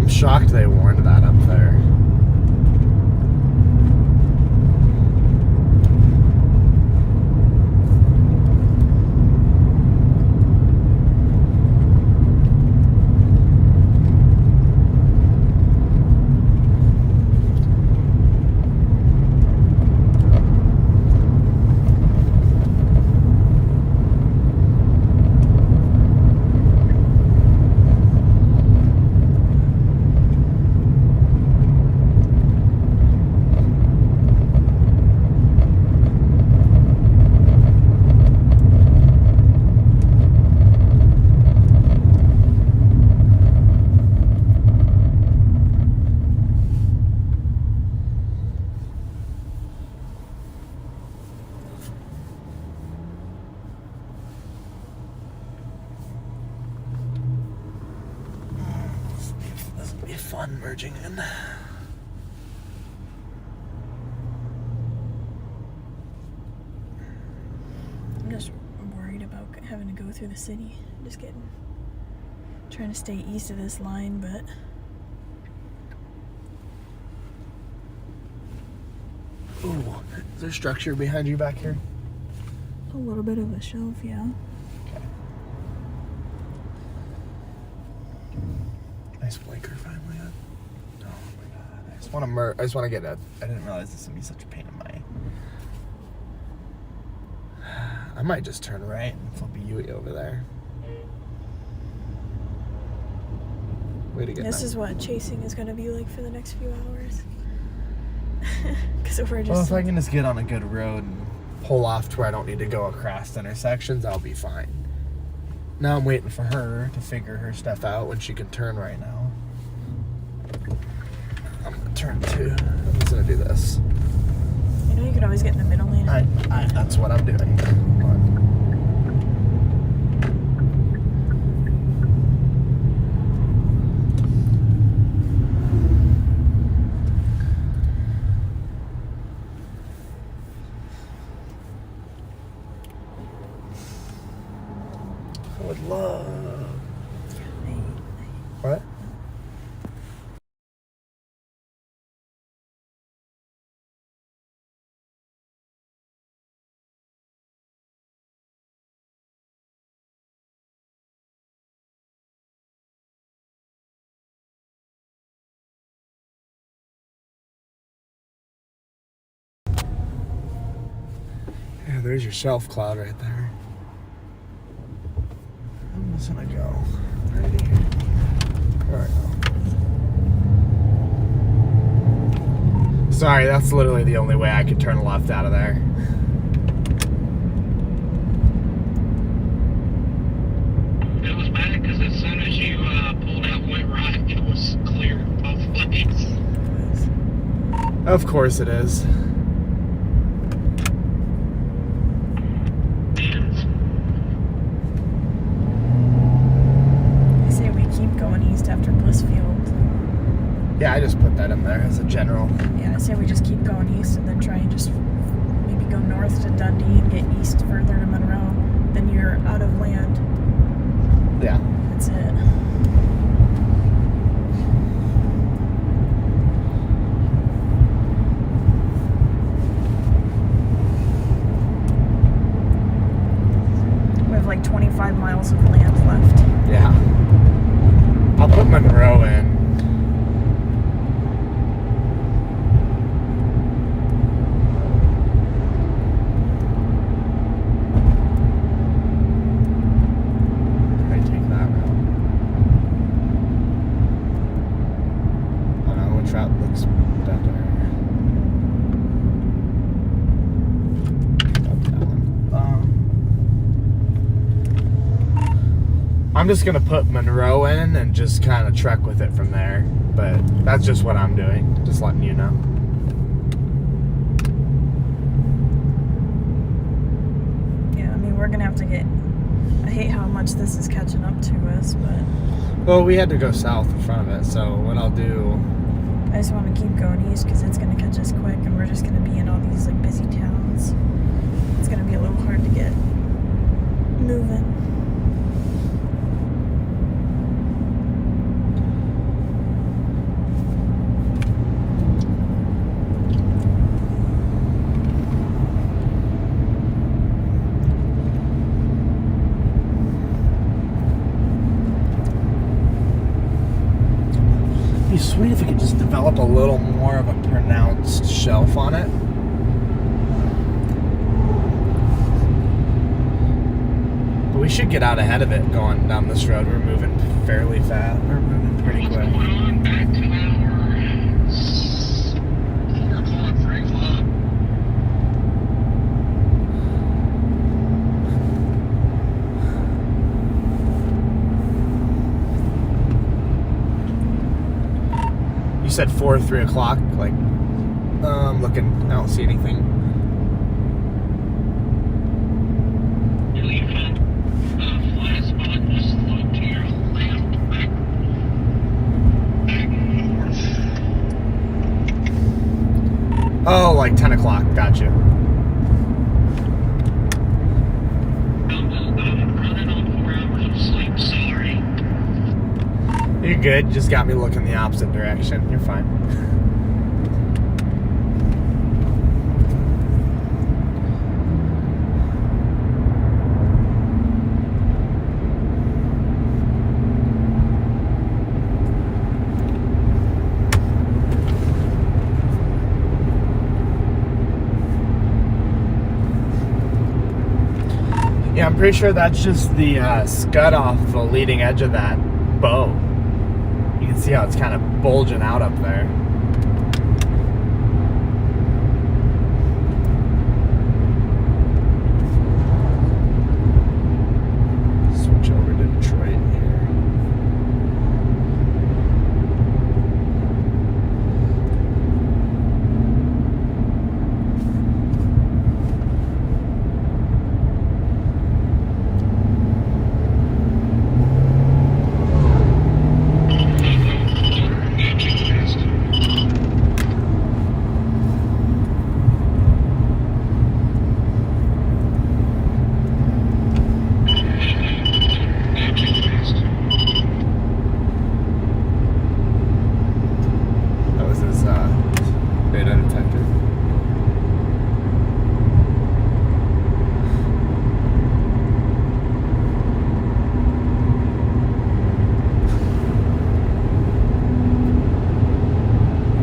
Shocked they warned that up there. one merging in. I'm just worried about having to go through the city. Just trying to stay east of this line, but Ooh, is there structure behind you back here? a little bit of a shelf, yeah. Okay. Nice blinker finally. Oh my god. I just want to get a. I didn't realize this would be such a pain in my. I might just turn right and flip a Yui over there. Way to get This that. is what chasing is going to be like for the next few hours. Because we're just. Well, if I can just get on a good road and pull off to where I don't need to go across intersections, I'll be fine. Now I'm waiting for her to figure her stuff out when she can turn right now. I'm gonna turn too. I'm just gonna do this. You know, you could always get in the middle lane. That's what I'm doing. Come on. I would love. What? Yeah, there's your shelf cloud right there. I'm just gonna go right here. Alright. Sorry, that's literally the only way I could turn left out of there. It was bad because as soon as you pulled out and went right, it was clear both ways. Of course it is. I say we keep going east after Blissfield. Yeah, I just put that in there as a general. Yeah, I say we just keep going east and then try and just maybe go north to Dundee and get east further to Monroe. Then you're out of land. Yeah. That's it. We have like 25 miles of land left. Yeah. I'll put Monroe in. I take that route. I don't know which route looks better. That one. I'm just gonna put Monroe in and just kind of trek with it from there. But that's just what I'm doing. Just letting you know. Yeah, I mean, we're gonna have to get. I hate how much this is catching up to us, but Well, we had to go south in front of it, so what I'll do. I just want to keep going east because it's gonna catch us quick, and we're just gonna be in all these like busy towns. It's gonna be a little hard to get moving. It'd be sweet if we could just develop a little more of a pronounced shelf on it. But we should get out ahead of it going down this road. We're moving fairly fast. We're moving pretty What's quick. going on? Back to our 4 o'clock, 3 o'clock. You said 4 or 3 o'clock. Like, looking. I don't see anything. You found a flat spot, just look to your left, back Oh, like 10 o'clock. Got you. I'm running on 4 hours of sleep. Sorry. You're good. Just got me looking the opposite direction. You're fine. Yeah, I'm pretty sure that's just the scud off the leading edge of that bow. You can see how it's kind of bulging out up there. Switch over to Detroit here. That was his beta detector.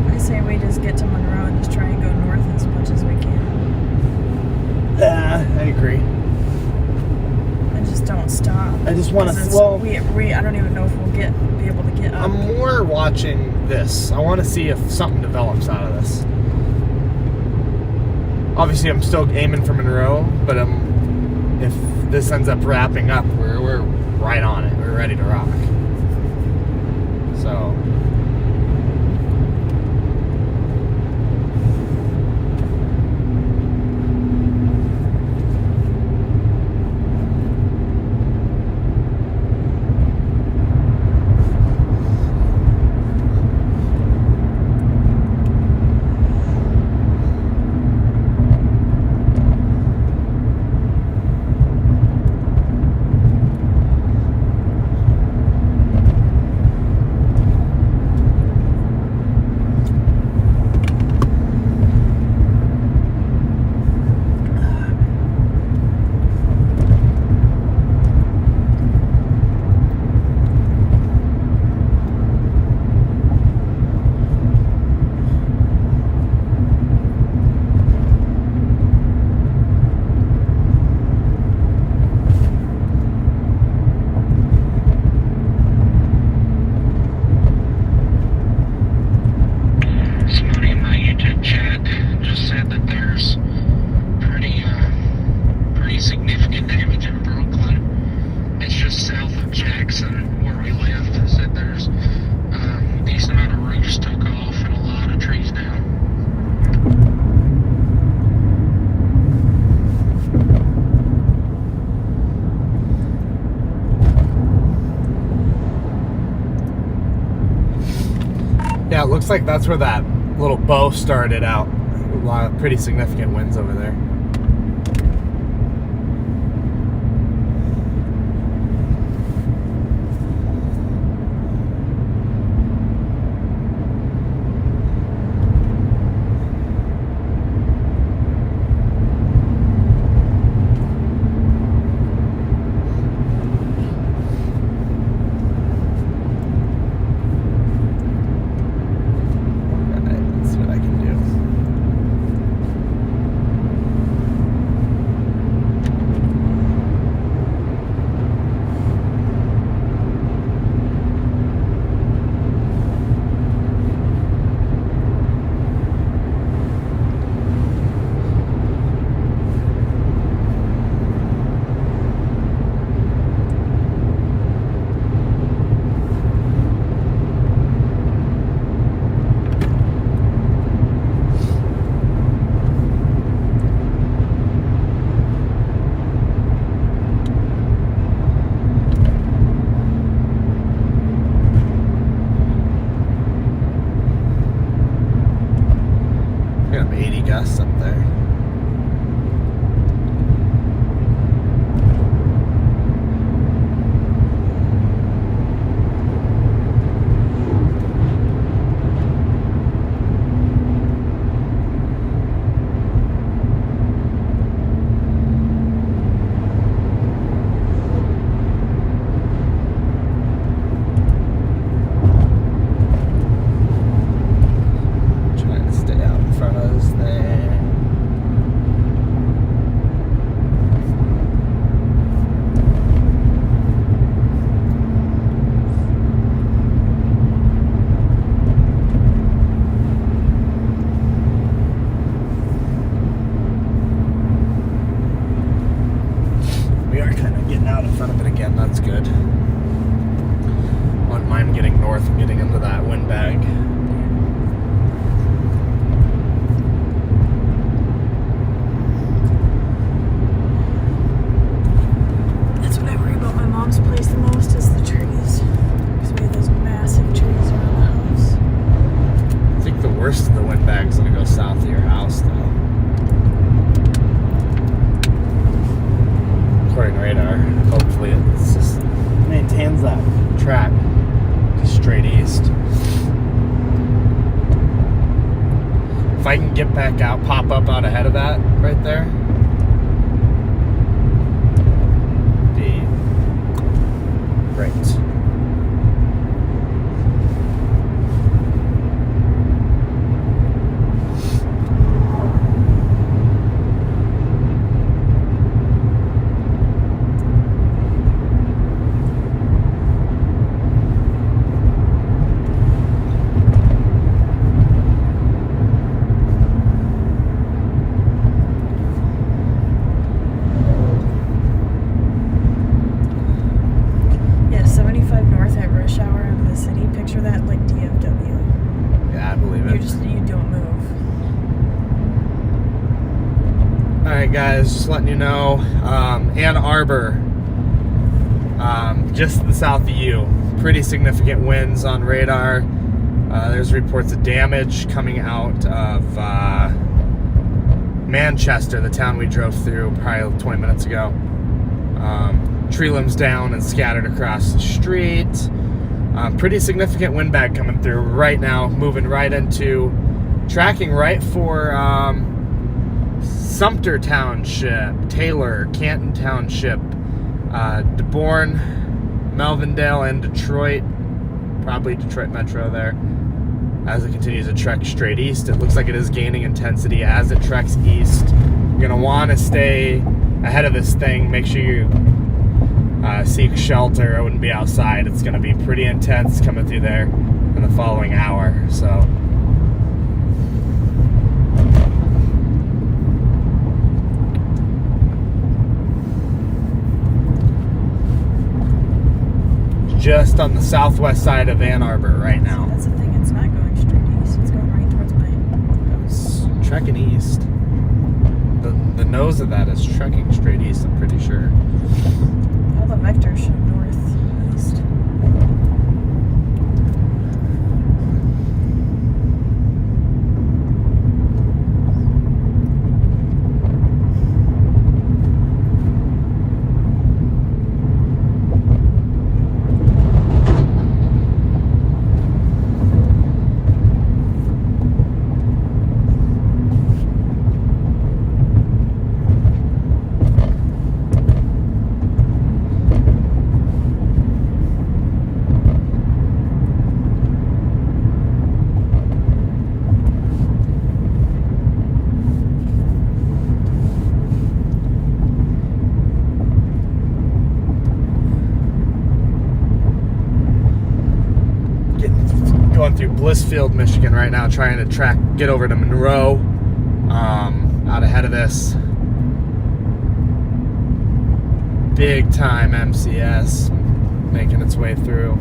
I say we just get to Monroe and just try and go north as much as we can. Yeah, I agree. And just don't stop. I just want to. 'Cause it's- Well, we I don't even know if we'll be able to get up. I'm more watching this. I want to see if something develops out of this. Obviously, I'm still aiming for Monroe, but if this ends up wrapping up, we're right on it. We're ready to rock. So. Somebody in my YouTube chat just said that there's pretty significant damage in Brooklyn. It's just south of Jackson where we live. They said there's a decent amount of roofs took off and a lot of trees down. Yeah, it looks like that's where that little bow started out. A lot of pretty significant winds over there. Alright, let's see what I can do. 80 gusts up there. If I can get back out, pop up out ahead of that right there. Be great. Guys, just letting you know, Ann Arbor, just to the south of you, pretty significant winds on radar. There's reports of damage coming out of Manchester, the town we drove through probably 20 minutes ago. Tree limbs down and scattered across the street. Pretty significant windbag coming through right now, moving right into, tracking right for Sumter Township, Taylor, Canton Township, DeBorn, Melvindale, and Detroit. Probably Detroit Metro there. As it continues to trek straight east, it looks like it is gaining intensity as it treks east. You're going to want to stay ahead of this thing. Make sure you seek shelter. I wouldn't be outside. It's going to be pretty intense coming through there in the following hour. So. Just on the southwest side of Ann Arbor right now. That's the thing, it's not going straight east, it's going right towards my house. It's trekking east. The nose of that is trekking straight east, I'm pretty sure. All the vectors show northeast. Going through Blissfield, Michigan right now, trying to get over to Monroe, out ahead of this. Big time MCS making its way through.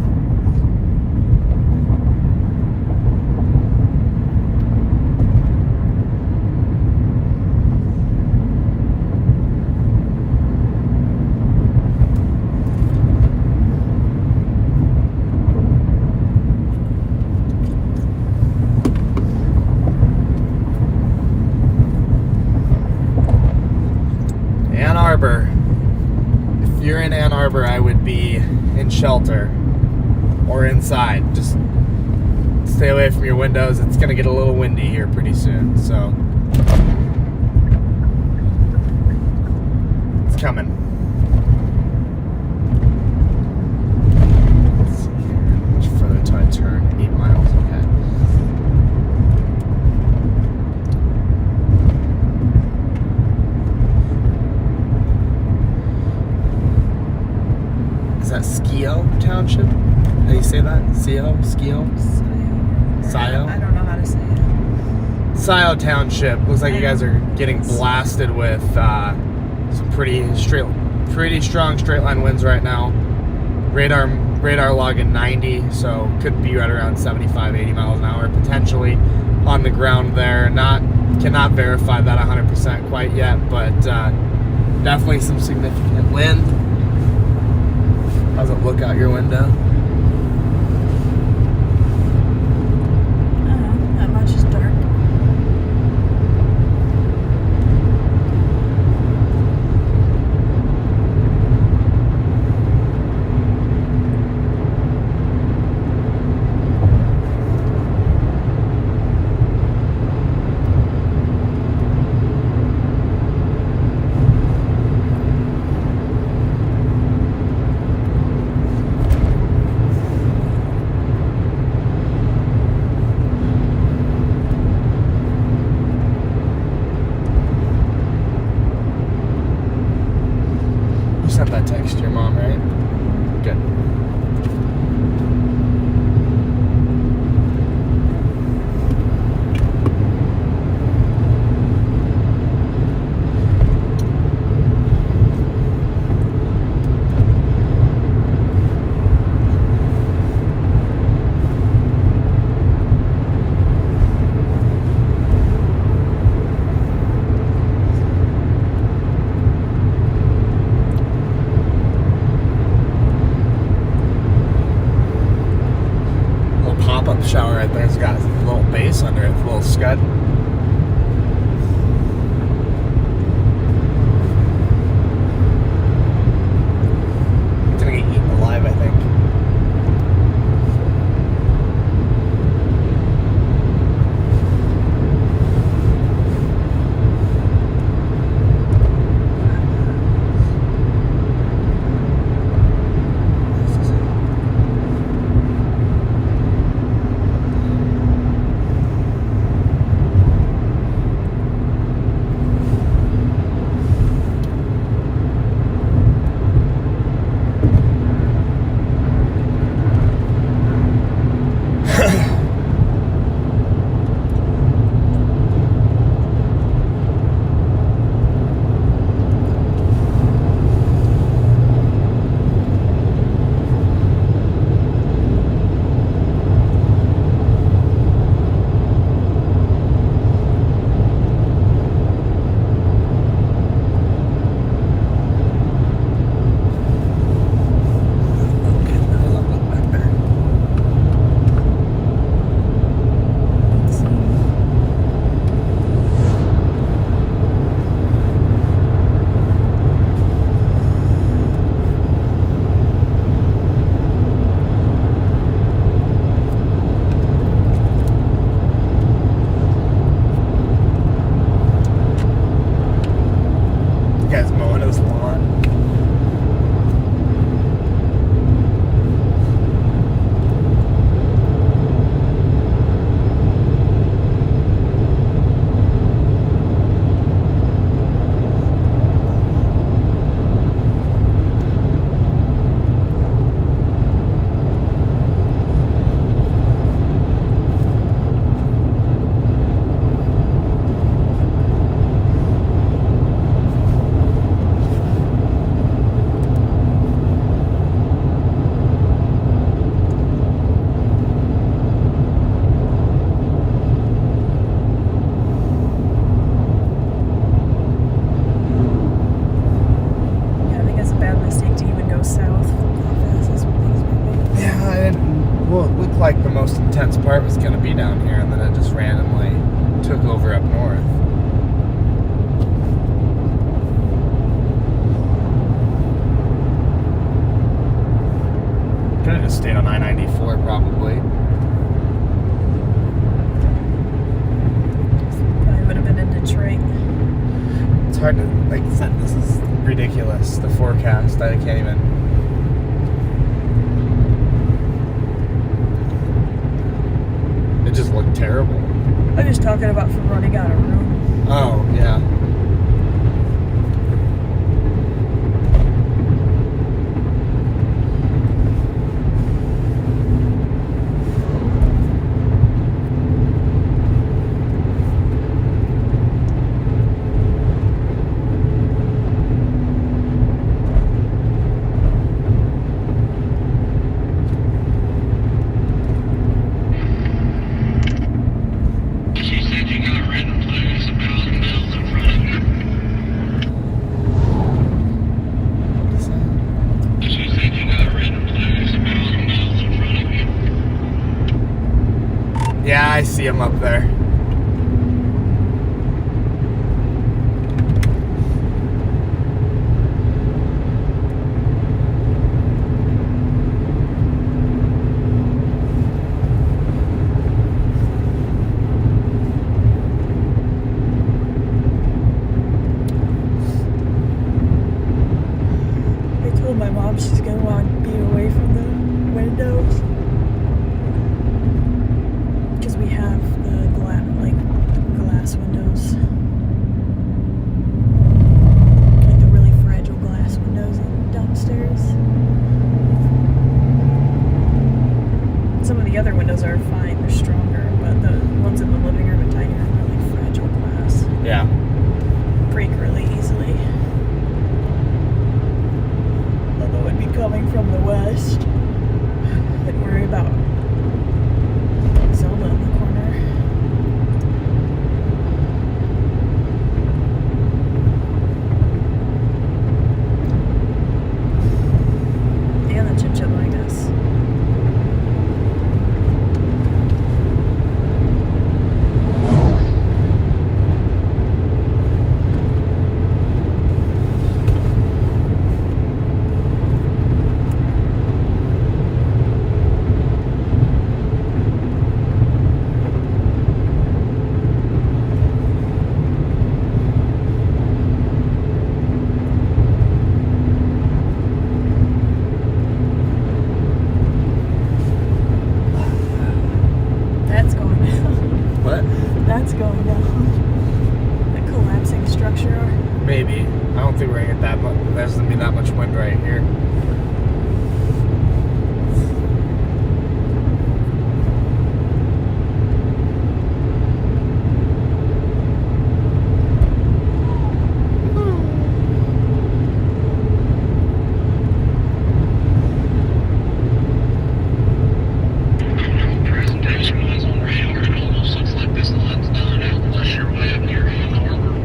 Arbor, if you're in Ann Arbor, I would be in shelter or inside. Just stay away from your windows. It's going to get a little windy here pretty soon, so it's coming. Let's see here. How much further till I turn? 8 miles, okay. Is that Skio Township? How do you say that? Skio? Scio? I don't know how to say it. Scio Township. Looks like you guys are getting blasted with some pretty strong straight line winds right now. Radar logging 90, so could be right around 75, 80 miles an hour potentially on the ground there. Cannot verify that 100% quite yet, but definitely some significant wind. How's it look out your window? Not much, is dark. You sent that text to your mom, right? Good. Pop-up shower right there. It's got a little base under it, a little scud. It's gonna get eaten alive, I think. like the most intense part was going to be down here, and then it just randomly took over up north. Could have just stayed on I-94 probably. Probably would have been in Detroit. It's hard to, like I said, this is ridiculous. The forecast, I can't even. It just looked terrible. I'm just talking about for running out of room. Oh, yeah. She said you got red and blues about a mile in front of you. She said you got red and blues about a mile in front of you. Yeah, I see him up there. I told my mom she's gonna want to be away from the windows because we have the glass windows, like the really fragile glass windows downstairs. Some of the other windows are fine; they're stronger, but the ones in the living room and dining room are like fragile glass, Yeah. break really easily. Although it'd be coming from the west, I'd worry about Zelda in the corner. And the chinchilla, I guess. That's going down. What? That's going down. The collapsing structure. Maybe. I don't think we're gonna get that much. There's gonna be that much wind right here. Presentation-wise on radar, it almost looks like this line's done out unless you're way up near Ann Arbor.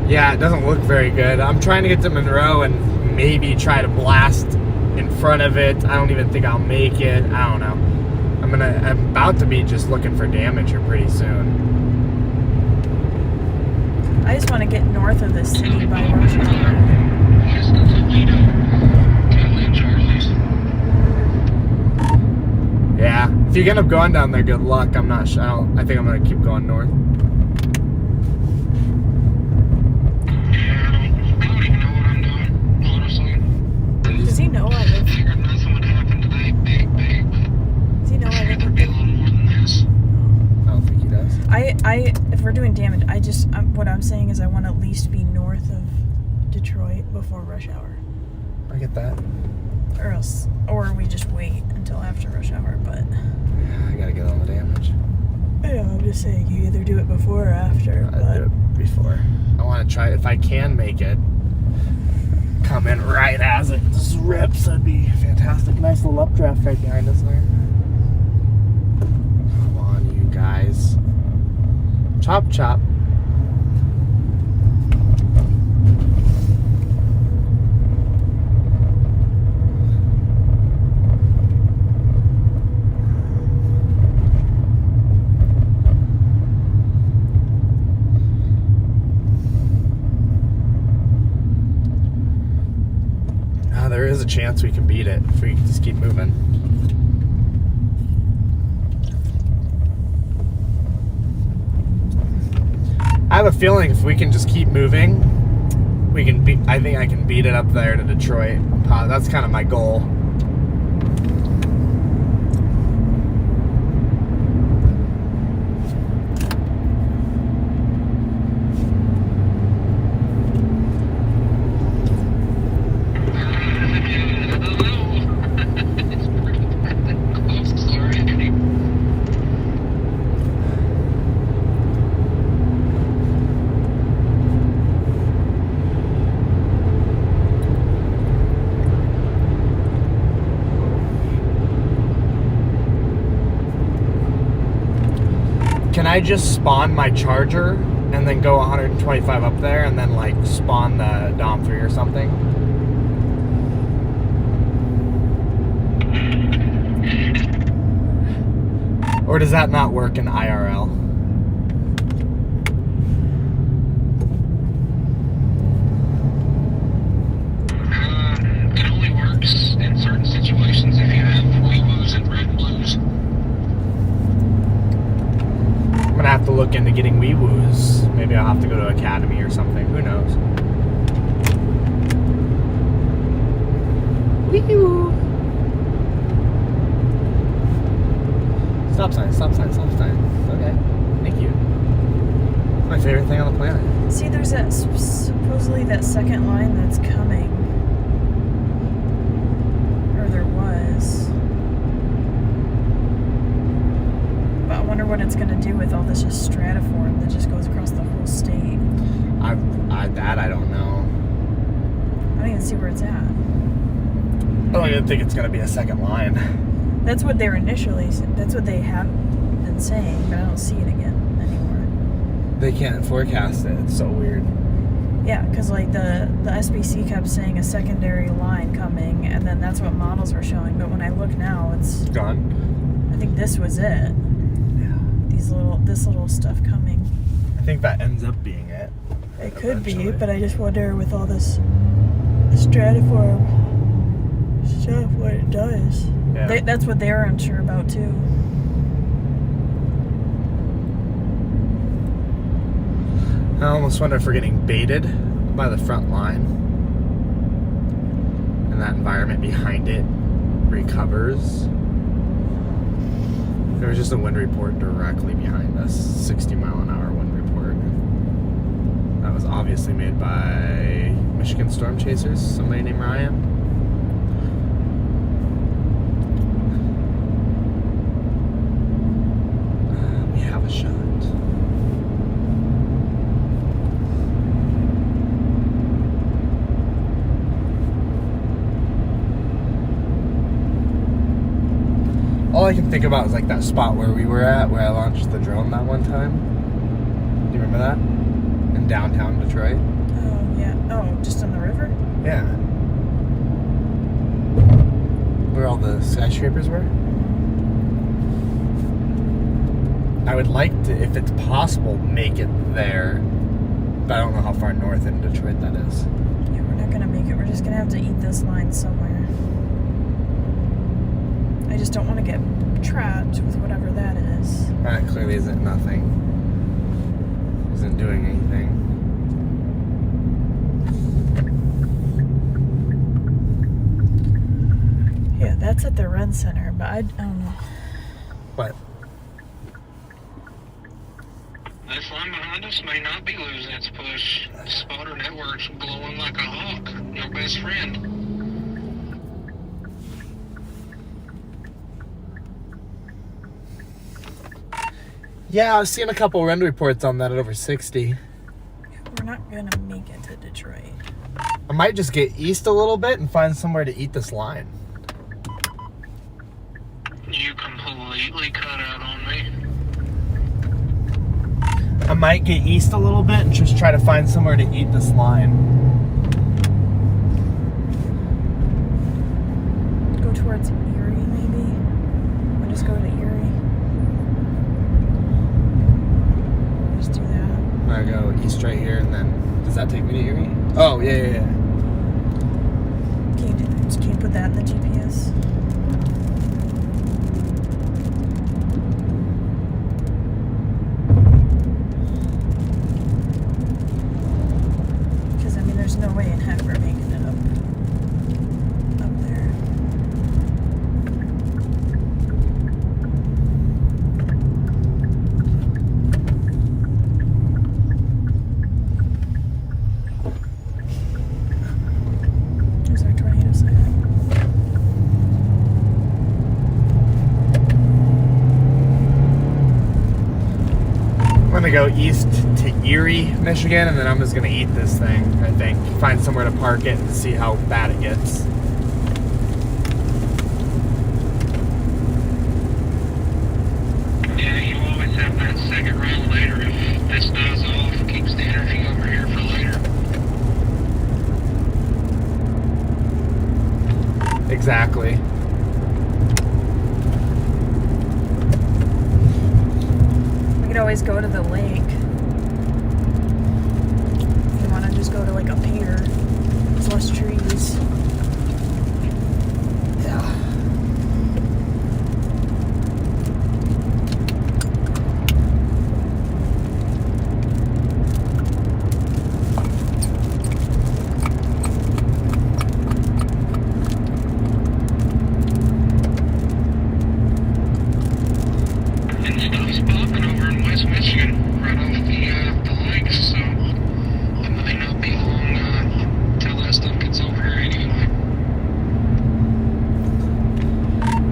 Yeah, it doesn't look very good. I'm trying to get to Monroe and maybe try to blast in front of it. I don't even think I'll make it. I don't know. I'm about to be just looking for damage here pretty soon. I just want to get north of the city by rush hour. West of Toledo, Kelly and Charlie's. Yeah. If you end up going down there, good luck. I'm not sure. I think I'm gonna keep going north. Yeah, I don't even know what I'm doing, honestly. Does he know I I live? figured nothing would happen today, big. Does he know I Figured live? there'd be a little more than this. I don't think he does. If we're doing damage, what I'm saying is I want to at least be north of Detroit before rush hour, I get that. or we just wait until after rush hour. But I gotta get on the damage. yeah, I'm just saying you either do it before or after. I'd do it before. I want to try, if I can make it, come in right as it just rips. That'd be fantastic. Nice little updraft right behind us there. Come on, you guys. Chop, chop. There's a chance we can beat it if we just keep moving. I have a feeling if we can just keep moving, we can beat. I think I can beat it up there to Detroit. That's kind of my goal. Can I just spawn my charger and then go 125 up there and then like spawn the Dom 3 or something? Or does that not work in IRL? It only works in certain situations if you have Weewoos and Red Blues. I'm gonna have to look into getting Weewoos. Maybe I'll have to go to Academy or something. Who knows? Weewoo! Stop sign, stop sign, stop sign. Okay, thank you. It's my favorite thing on the planet. See, there's that supposedly that second line that's coming. Or there was. But I wonder what it's going to do with all this just stratiform that just goes across the whole state. That I don't know. I don't even see where it's at. I don't even think it's gonna be a second line. That's what they were initially, that's what they have been saying, but I don't see it again anymore. They can't forecast it. It's so weird. Yeah, because like the SBC kept saying a secondary line coming, and then that's what models were showing. But when I look now, it's Gone. I think this was it. This little stuff coming. I think that ends up being it. It could be, Eventually. but I just wonder with all this stratiform stuff what it does. Yeah. That's what they're unsure about too. I almost wonder if we're getting baited by the front line. And that environment behind it recovers. There was just a wind report directly behind us. 60-mile-an-hour wind report. That was obviously made by Michigan Storm Chasers, somebody named Ryan. We have a shot. All I can think about is like that spot where we were at, where I launched the drone that one time. Do you remember that? In downtown Detroit? Oh yeah. Oh, just on the river? Yeah. Where all the skyscrapers were? I would like to, if it's possible, make it there. But I don't know how far north in Detroit that is. Yeah, we're not gonna make it. We're just gonna have to eat this line somewhere. I just don't want to get trapped with whatever that is. That clearly isn't nothing. Isn't doing anything. Yeah, that's at the Ren Center, but I don't know. What? This line behind us may not be losing its push. Spotter network's glowing like a hawk. Your best friend. Yeah, I was seeing a couple wind reports on that at over 60. We're not gonna make it to Detroit. I might just get east a little bit and find somewhere to eat this line. You completely cut out on me. I might get east a little bit and just try to find somewhere to eat this line. Go towards Erie, maybe? We'll just go to Erie. Just do that. I'm gonna go east right here and then, does that take me to Erie? Oh, yeah. Can't do that. So can you put that in the GPS? Because I mean, there's no way in heck we're making it up there. There's our tornado siren. I'm gonna go east to Erie, Michigan, and then I'm just gonna eat this thing, I think. Find somewhere to park it and see how bad it gets. Yeah, you always have that second round later if this dies off. Keeps the energy over here for later. Exactly. We could always go to the lake. If you want to just go to like a pier. There's less trees. Yeah. And stuff's popping over in West Michigan, right off the lakes, so it might not be long till that stuff gets over here anyway.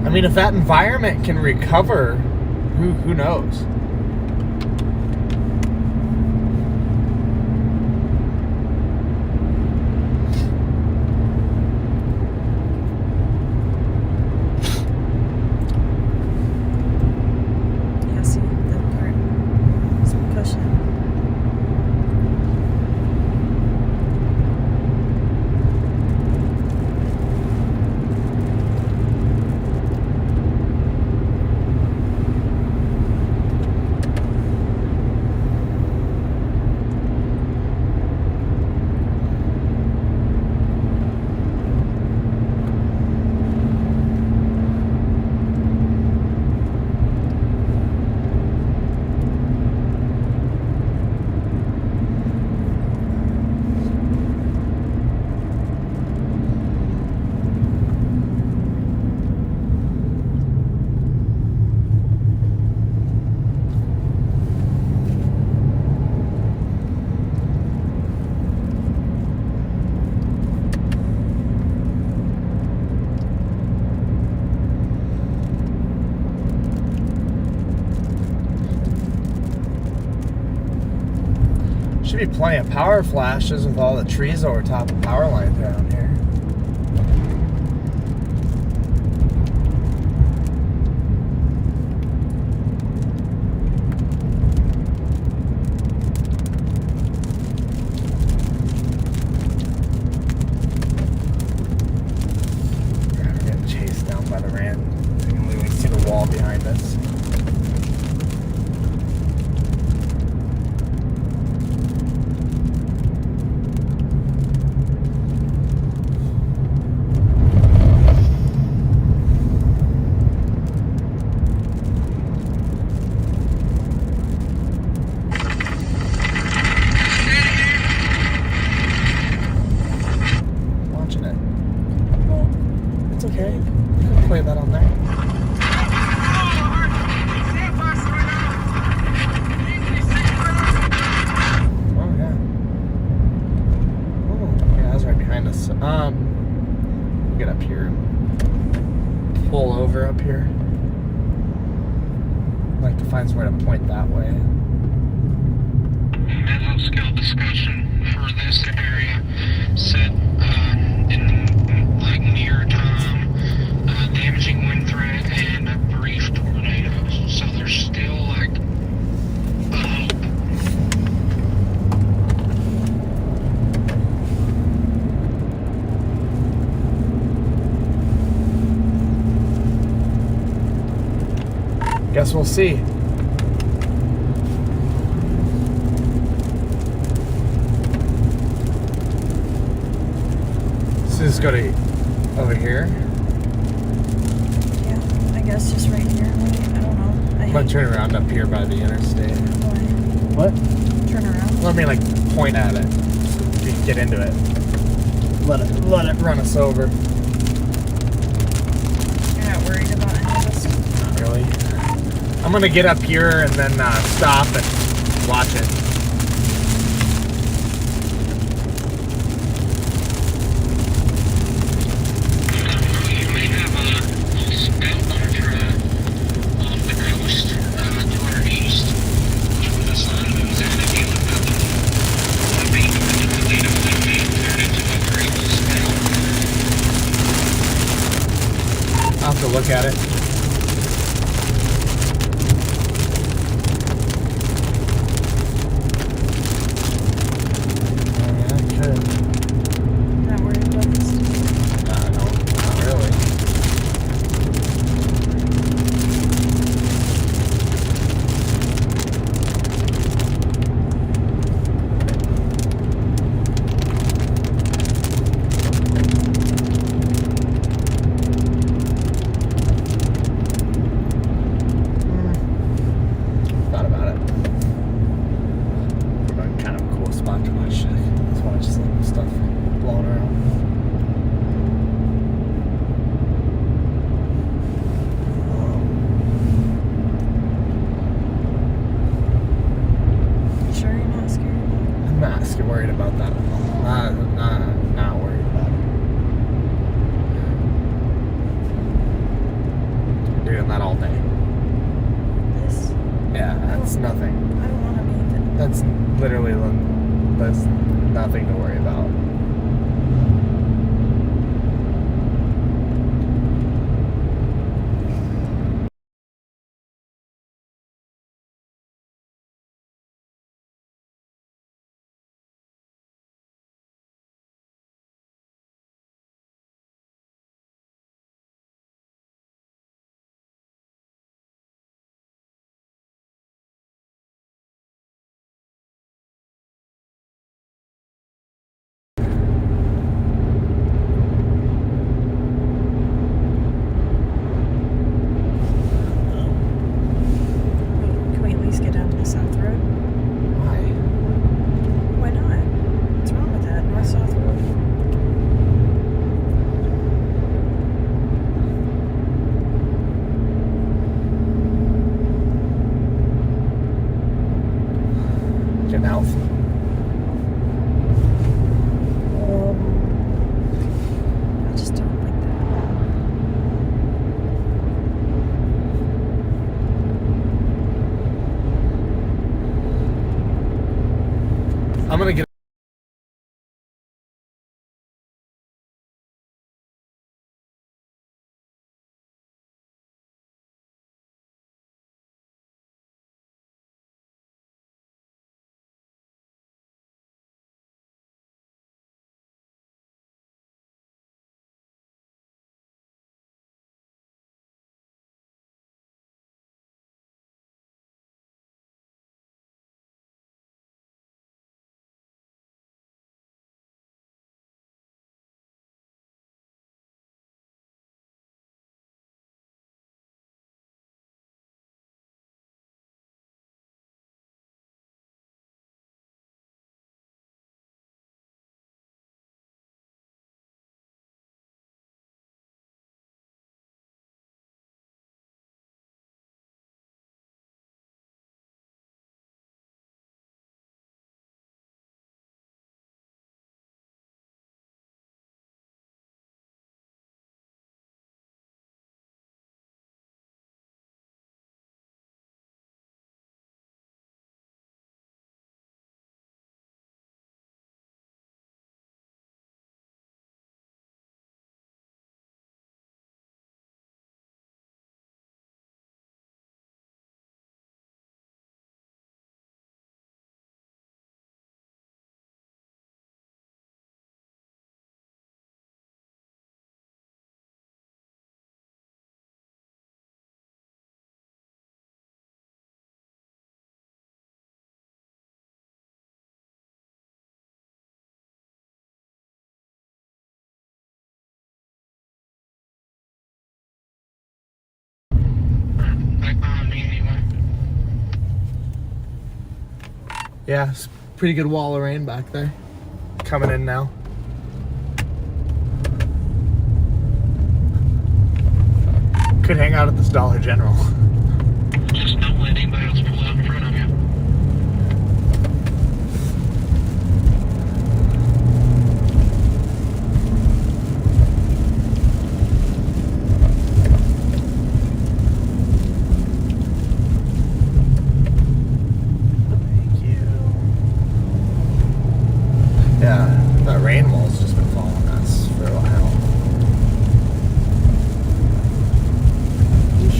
I mean, if that environment can recover, who knows? Yeah, see that part. Some cushion. Should be plenty of power flashes with all the trees over top of power lines around here. We're getting chased down by the ram. You can literally see the wall behind us. Watching it. Well, it's okay. You can play that on there. Oh yeah. Oh yeah, that's right behind us. Get up here and pull over up here. I'd like to find somewhere to point that way. Meadow scale discussion for this area said in like near time, damaging wind threat and a brief tornado. So there's still like a hope. Guess we'll see. Let's just go to Over here? Yeah, I guess just right here. Maybe. I don't know. I'm gonna turn around up here by the interstate. Why? What? Turn around. Let me like point at it so we can get into it. Let it run us over. You're not worried about any of this? Not really. I'm gonna get up here and then stop and watch it. You may have a spout water off the coast to our east. The sun moves in if you look up. One beam immediately to one beam turned into a variable spout. I'll have to look at it. Not worried about this? No, not really. Thought about it. Kind of a cool spot to watch. Just watch some stuff blowing around. You sure you're not scared about it? I'm not worried about that at all. Not worried about it. I'm doing that all day. This? Yeah, that's nothing. I don't want to be there. That's literally that's nothing to worry about. Can we at least get down to the South Road? Why? Why not? What's wrong with that? North-South Road? Get out. I just don't like that. I'm gonna get Yeah, it's a pretty good wall of rain back there. Coming in now. Could hang out at this Dollar General. Just don't let anybody else pull out in front of you. Thank you. Yeah, that rain wall's just been following us for a while. I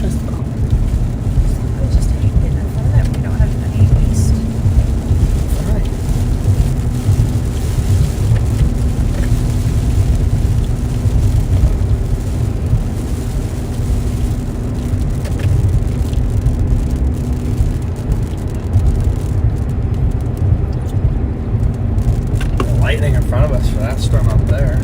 just hate getting in front of that when you don't have any east. Alright. Lightning in front of us for that storm up there.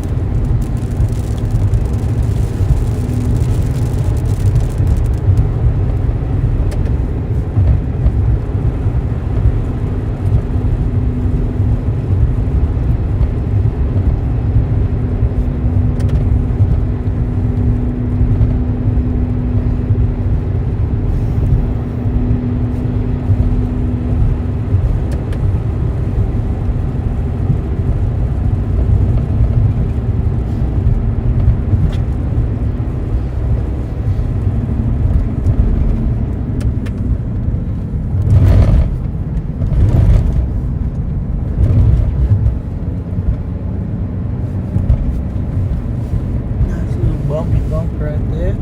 Nice little bumpy bump right there.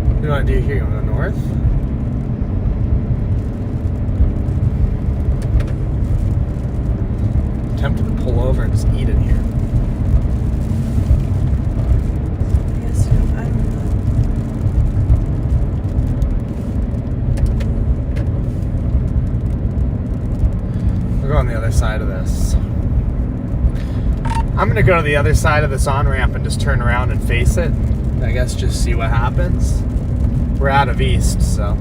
What do you want to do here? You want to go north? Tempted to pull over and just eat it here. I guess I don't know. We'll go on the other side of this. I'm gonna go to the other side of this on-ramp and just turn around and face it. I guess just see what happens. We're out of east, so.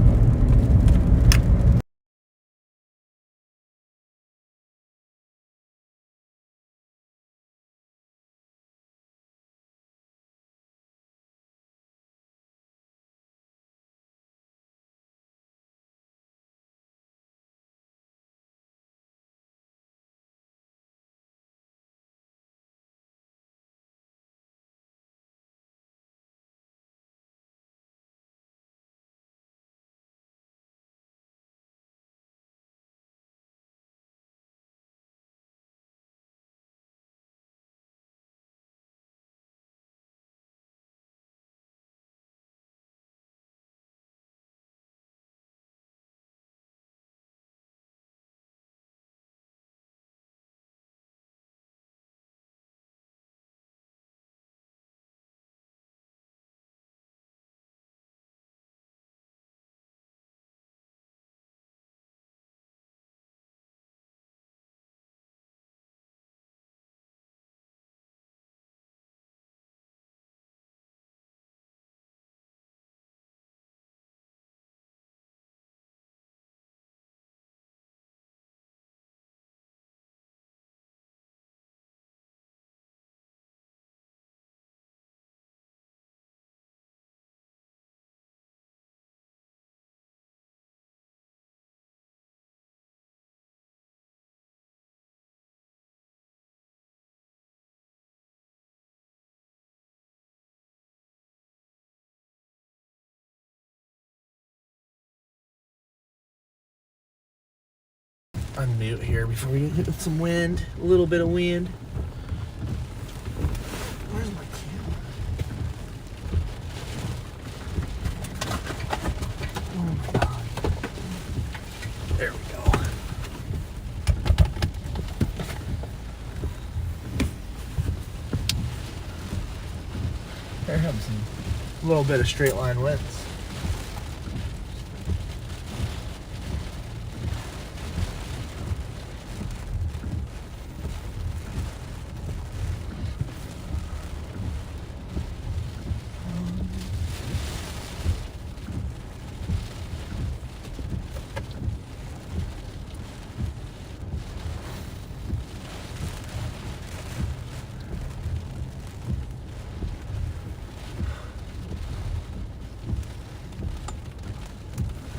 Unmute here before we get hit with some wind. A little bit of wind. Where's my camera? Oh my god. There we go. There comes some little bit of straight line winds.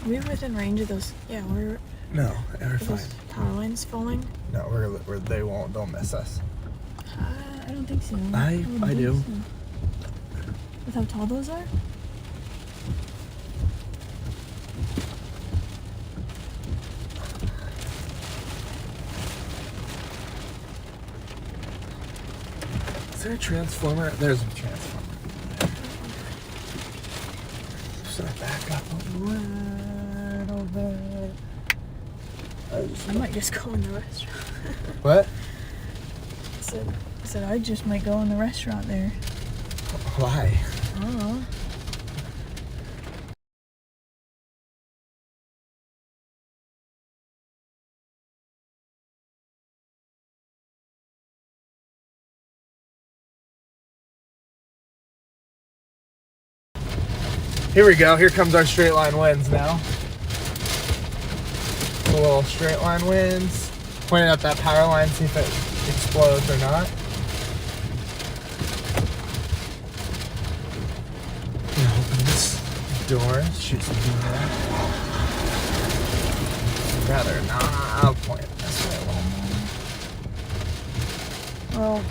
we within range of those? Yeah, we're. No, we're Are fine. those power lines falling? No, they'll miss us. I don't think so. I wouldn't do. think so. With how tall those are? Is there a transformer? There's a transformer. Should I back up a little bit? I might just go in the restaurant. What? I said I just might go in the restaurant there. Why? I don't know. Here we go. Here comes our straight line winds now. A little straight line winds. Pointing out that power line, see if it explodes or not. Gonna open this door, shoot some heat there. Rather not. I'll point it this way a little more. Well,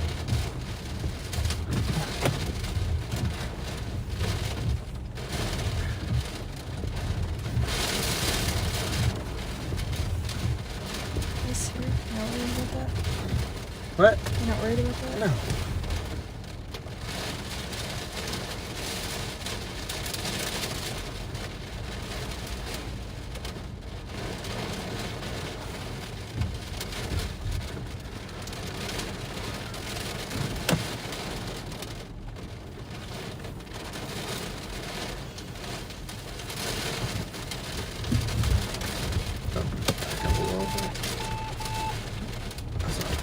this here. You're not worried about that? What? You're not worried about that? No.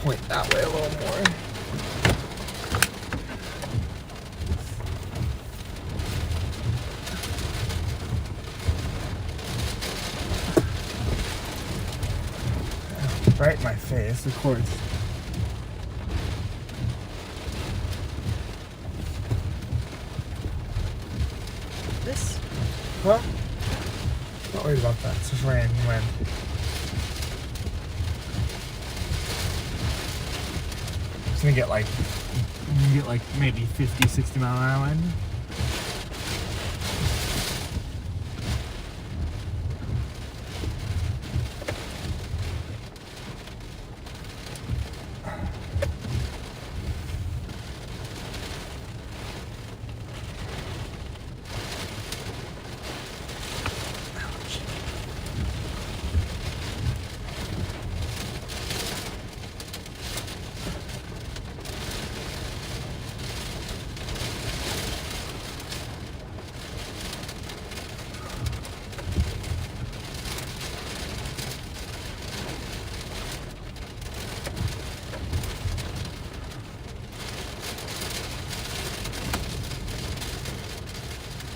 Point that way a little more. Right in my face, of course. This? Huh? Not worried about that. It's just rain and wind. It's gonna get like, you can get like maybe 50, 60 mile an hour wind.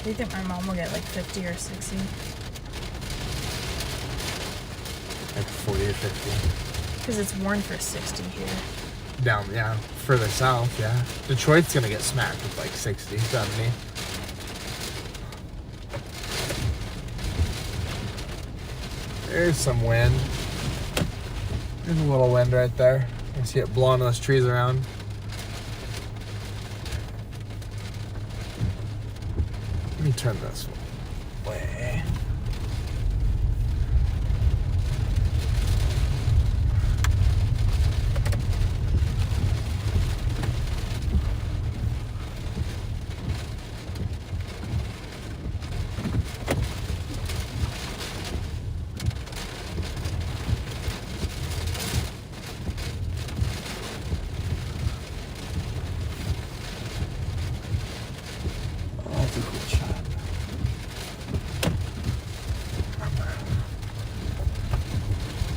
Do you think my mom will get like 50 or 60? Like 40 or 50. Because it's warned for 60 here. Down, yeah, further south, yeah. Detroit's gonna get smacked with like 60, 70. There's some wind. There's a little wind right there. You see it blowing those trees around. Let me turn this way. Oh, that's a cool shot.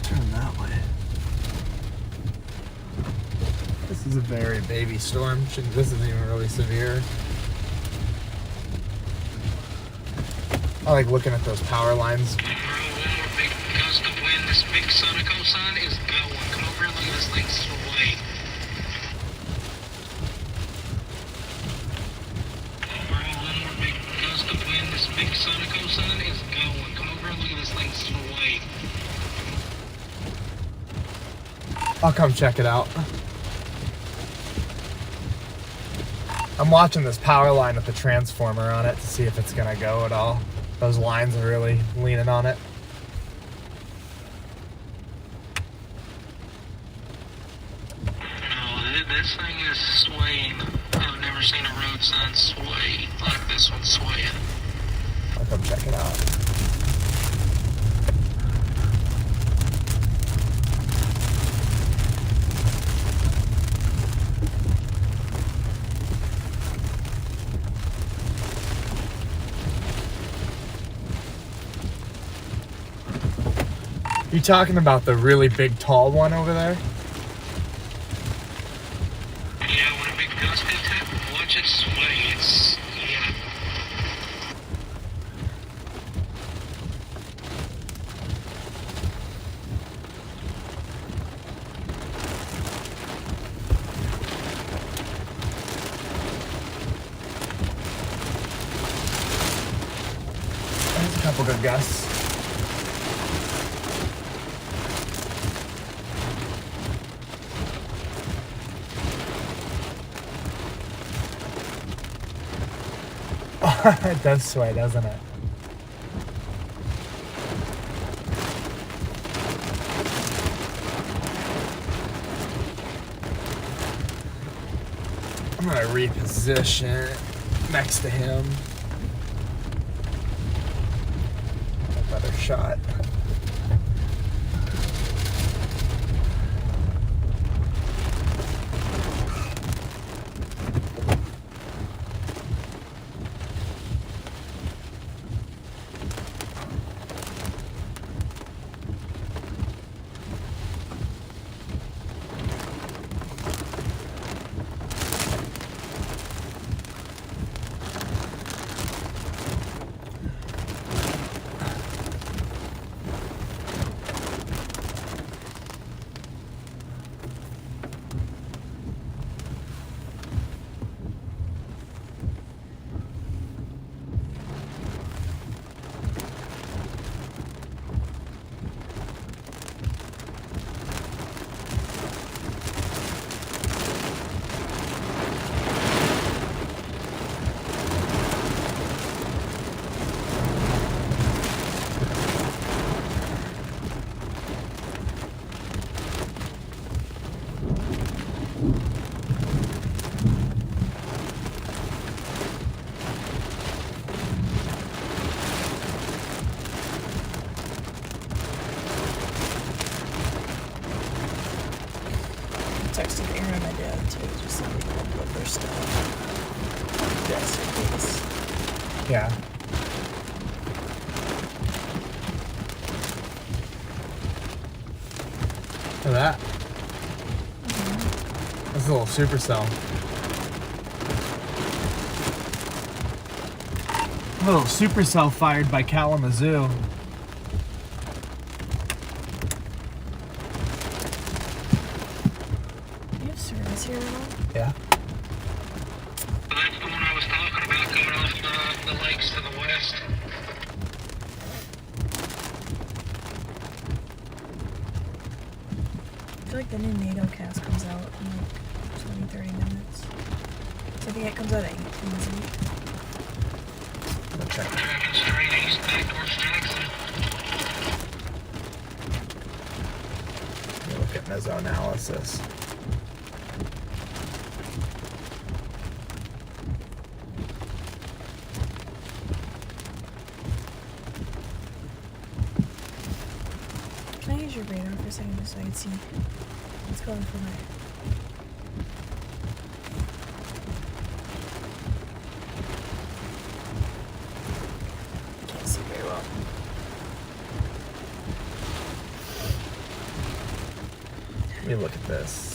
Turn that way. This is a very baby storm. This isn't even really severe. I like looking at those power lines. One more big gust of wind. This big Sonico sun is going. Come over and look at this thing sway. One more big gust of wind. This big Sonico sun is going. Come over and look at I'll come check it out. I'm watching this power line with the transformer on it to see if it's gonna go at all. Those lines are really leaning on it. No, this thing is swaying. I've never seen a road sign sway like this one's swaying. I'll come check it out. You talking about the really big tall one over there? Yeah, when a big gust hits it, watch it sway. It's, yeah. There's a couple good gusts. It does sway, doesn't it? I'm gonna reposition it next to him. A better shot. Texted Aaron and my dad too, just so we can look their stuff. Just in case. Yeah. Look at that. That's a little supercell. A little supercell fired by Kalamazoo. You have service here at all? Yeah. That's the one I was talking about coming off the lakes to the west. I feel like the new NATO cast comes out in like 20-30 minutes. So I think it comes out at 18. Go check. Tracking straight east back towards Jackson. Look at mesoanalysis. Can I use your radar for a second just so I can see what's going for my... Can't see very well. Let me look at this.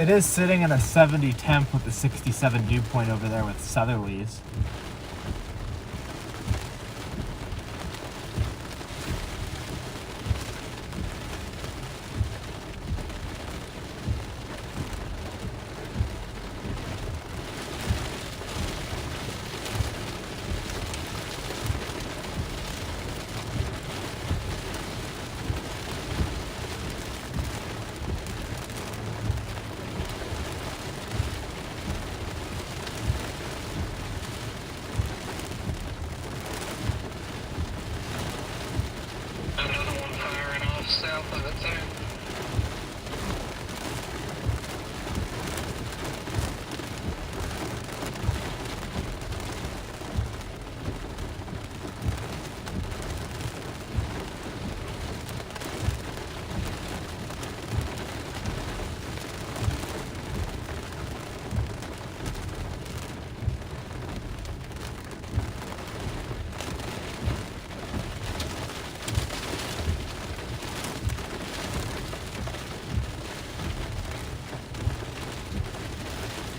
It is sitting in a 70 temp with the 67 dew point over there with southerlies. Another one firing off south of it too.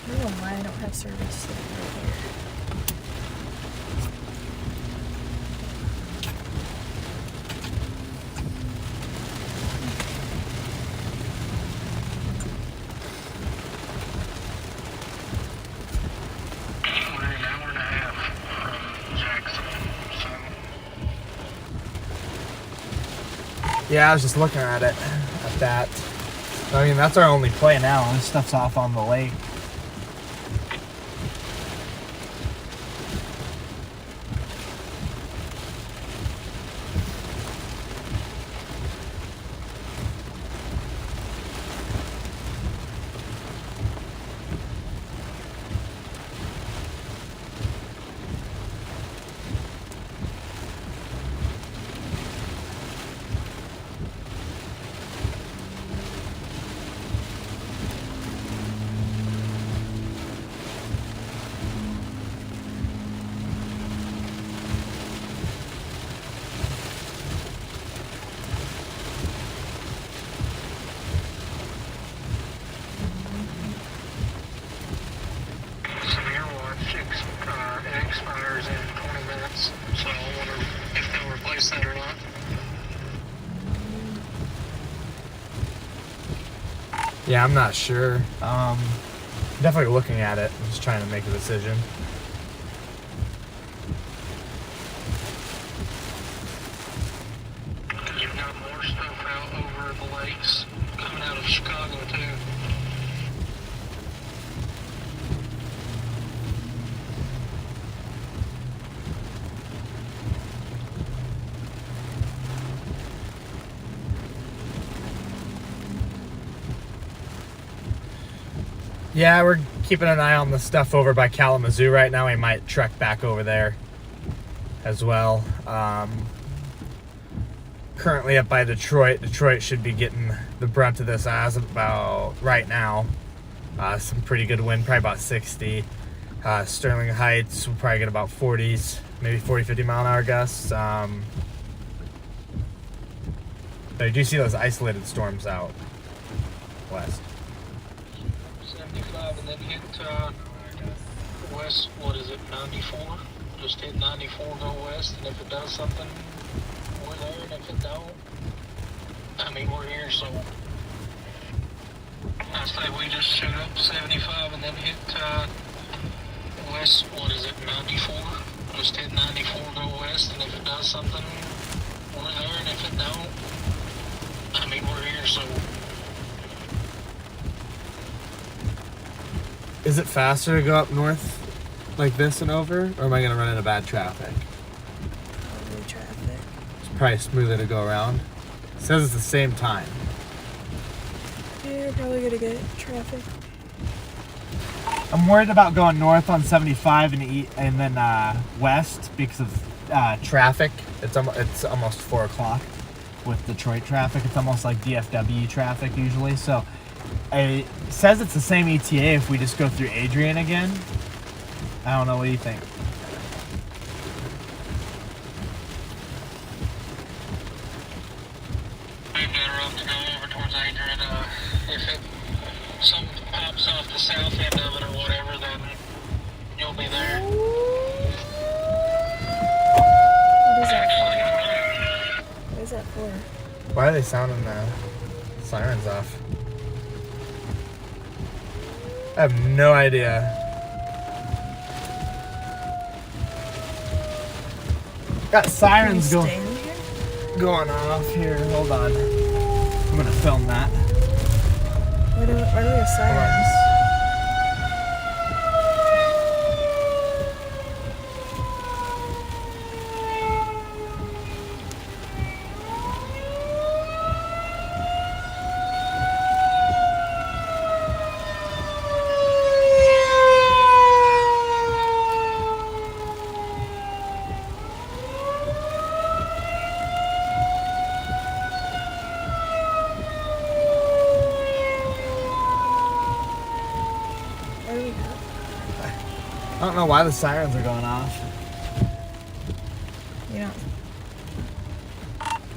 I don't know why I don't have service right here. We're an hour and a half from Jackson, so Yeah, I was just looking at it, at that. I mean, that's our only play now. This stuff's off on the lake. severe watch expires in 20 minutes, so I wonder if they'll replace that or not. Yeah, I'm not sure. Definitely looking at it. I'm just trying to make a decision. Because you've got more stuff out over the lakes coming out of Chicago too. Yeah, we're keeping an eye on the stuff over by Kalamazoo right now. We might trek back over there as well. Currently up by Detroit. Detroit should be getting the brunt of this as of about right now. Some pretty good wind, probably about 60. Sterling Heights will probably get about 40s, maybe 40, 50 mile an hour gusts. But I do see those isolated storms out west. 75 and then hit west, what is it, 94? Just hit 94, go west, and if it does something, we're there, and if it don't, I mean, we're here, so I say we just shoot up 75 and then hit west, what is it, 94? Just hit 94, go west, and if it does something, we're there, and if it don't, I mean, we're here, so Is it faster to go up north like this and over, or am I gonna run into bad traffic? Probably traffic. It's probably smoother to go around. It says it's the same time. Yeah, you're probably gonna get traffic. I'm worried about going north on 75 and then west because of traffic. It's almost 4 o'clock with Detroit traffic. It's almost like DFW traffic usually. So it says it's the same ETA if we just go through Adrian again. I don't know. What do you think? we'd better off to go over towards Adrian, if it something pops off the south end of it or whatever, then you'll be there. What is that for? What is that for? Why are they sounding the sirens off? I have no idea. Got sirens Can you stay in here? going off here. Hold on. I'm gonna film that. Why do we have sirens? I don't know why the sirens are going off. You know.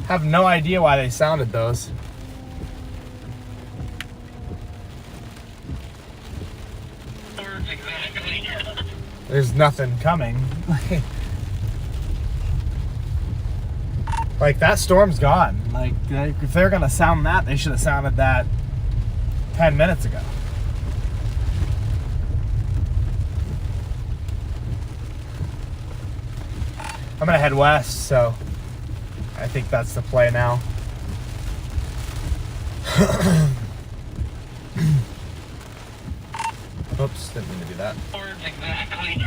Have no idea why they sounded those. Exactly. There's nothing coming. Like, that storm's gone. Like, if they're gonna sound that, they should have sounded that 10 minutes ago. I'm gonna head west, so I think that's the play now. Oops, didn't mean to do that. Exactly.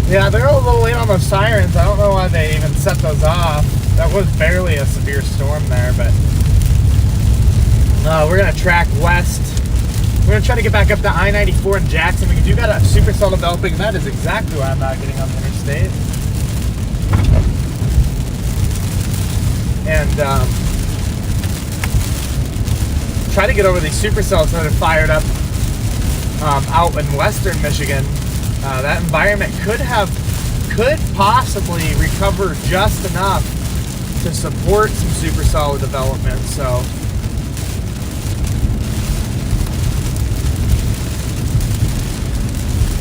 Yeah, they're a little late on those sirens. I don't know why they even set those off. That was barely a severe storm there, but we're gonna track west. We're gonna try to get back up to I-94 in Jackson because you got a supercell developing. That is exactly why I'm not getting on the interstate. And try to get over these supercells that are fired up out in western Michigan. That environment could possibly recover just enough to support some supercell development. So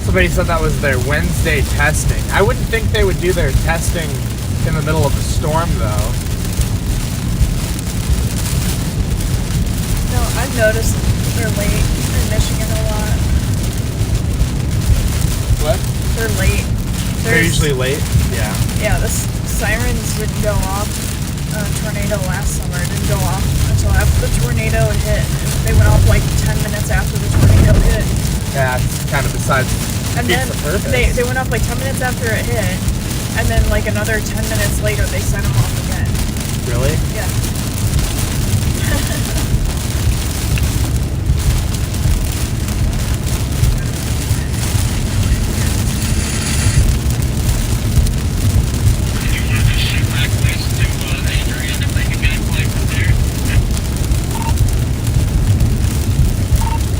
somebody said that was their Wednesday testing. I wouldn't think they would do their testing in the middle of a storm, though. No, I've noticed they're late in Michigan a lot. What? They're late. They're usually late? Yeah. Yeah, the sirens didn't go off on a tornado last summer. It didn't go off until after the tornado had hit. They went off like 10 minutes after the tornado hit. Yeah, it's kind of besides And then the purpose. they went off like 10 minutes after it hit. And then like another 10 minutes later, they sent them off again. Really? Yeah.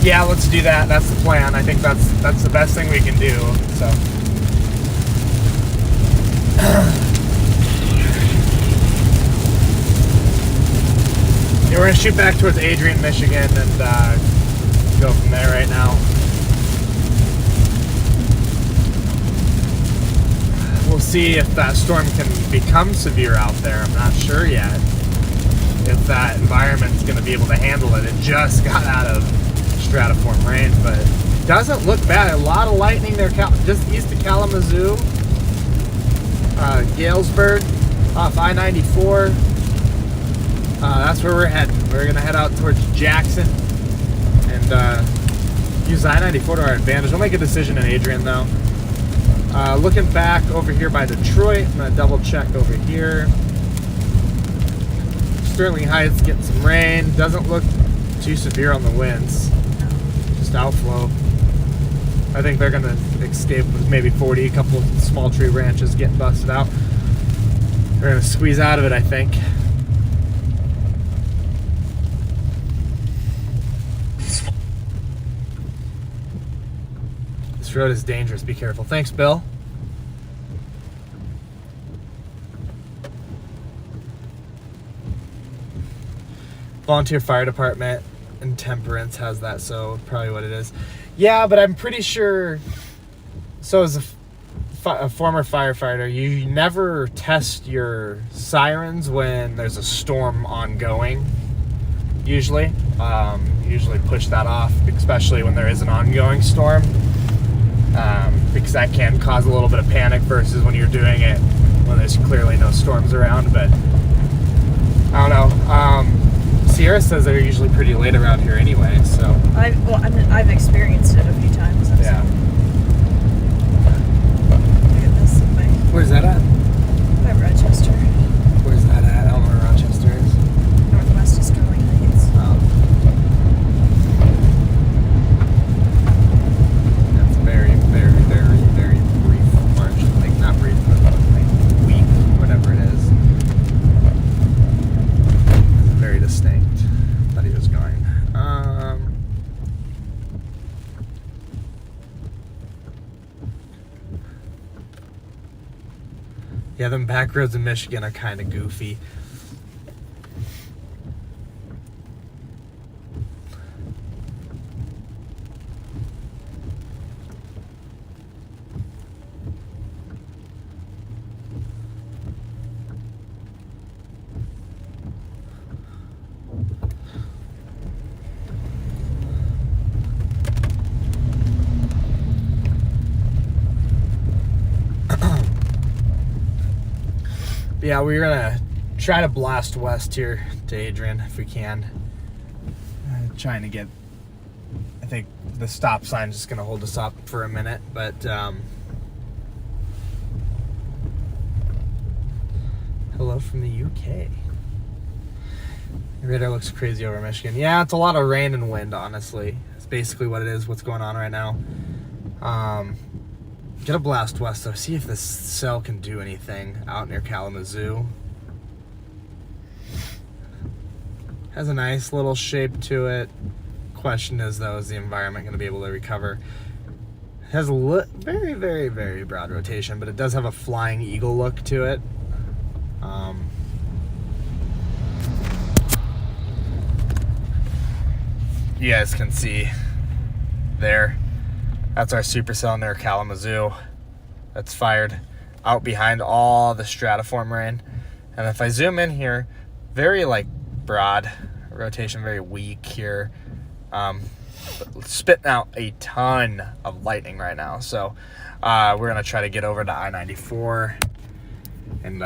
Yeah, let's do that. That's the plan. I think that's the best thing we can do. So. Yeah, we're gonna shoot back towards Adrian, Michigan, and go from there right now. We'll see if that storm can become severe out there. I'm not sure yet if that environment's gonna be able to handle it. It just got out of stratiform rain, but it doesn't look bad. A lot of lightning there, just east of Kalamazoo, Galesburg, off I-94. That's where we're heading. We're gonna head out towards Jackson and use I-94 to our advantage. We'll make a decision in Adrian, though. Looking back over here by Detroit, I'm gonna double check over here. Sterling Heights getting some rain. Doesn't look too severe on the winds. Just outflow. I think they're gonna escape with maybe 40. A couple of small tree branches getting busted out. They're gonna squeeze out of it, I think. This road is dangerous. Be careful. Thanks, Bill. Volunteer Fire Department in Temperance has that, so probably what it is. Yeah, but I'm pretty sure. So as a former firefighter, you never test your sirens when there's a storm ongoing. Usually push that off, especially when there is an ongoing storm, because that can cause a little bit of panic versus when you're doing it when there's clearly no storms around. But I don't know. Sierra says they're usually pretty late around here anyway, so. I've experienced it a few times. Yeah. Look at this. Where's that at? By Rochester. Where's that at? I don't know where Rochester is. Northwest of Sterling Heights. That's very, very, very, very brief margin. Like, not brief, but like weak, whatever it is. It's very distinct. Thought he was going. Yeah, them back roads in Michigan are kind of goofy. Yeah, we're gonna try to blast west here to Adrian if we can. Trying to get, I think the stop sign is just gonna hold us up for a minute, but hello from the UK. The radar looks crazy over Michigan. Yeah, it's a lot of rain and wind, honestly. It's basically what it is, what's going on right now. Get a blast west though. See if this cell can do anything out near Kalamazoo. Has a nice little shape to it. Question is though, is the environment going to be able to recover? It has a very, very, very broad rotation, but it does have a flying eagle look to it. You guys can see there. That's our supercell near Kalamazoo. That's fired out behind all the stratiform rain. And if I zoom in here, very like broad rotation, very weak here. Spitting out a ton of lightning right now. So we're gonna try to get over to I-94 and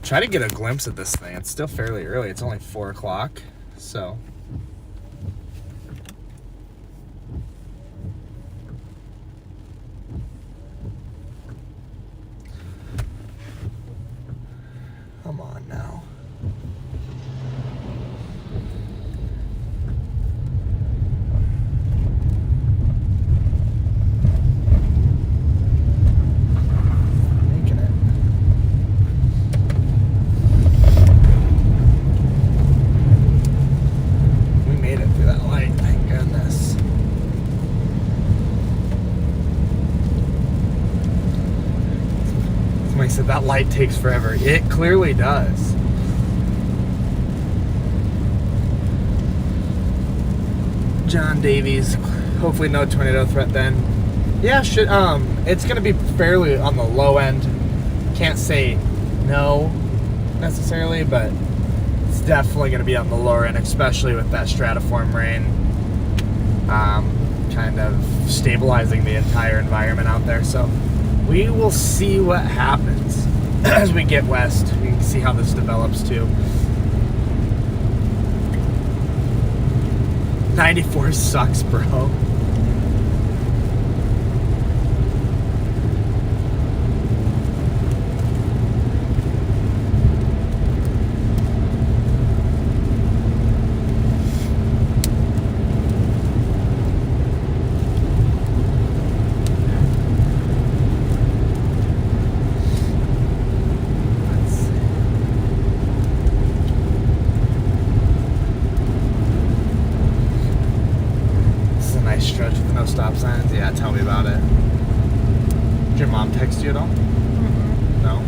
try to get a glimpse at this thing. It's still fairly early. It's only 4 o'clock. So come on now. Making it. We made it through that light, thank goodness. Somebody said that light takes forever. It clearly does. John Davies, hopefully no tornado threat then. Yeah, it's gonna be fairly on the low end. Can't say no necessarily, but it's definitely gonna be on the lower end, especially with that stratiform rain kind of stabilizing the entire environment out there. So we will see what happens as we get west. We can see how this develops too. 94 sucks, bro. mom text you at all? Mm-mm. No.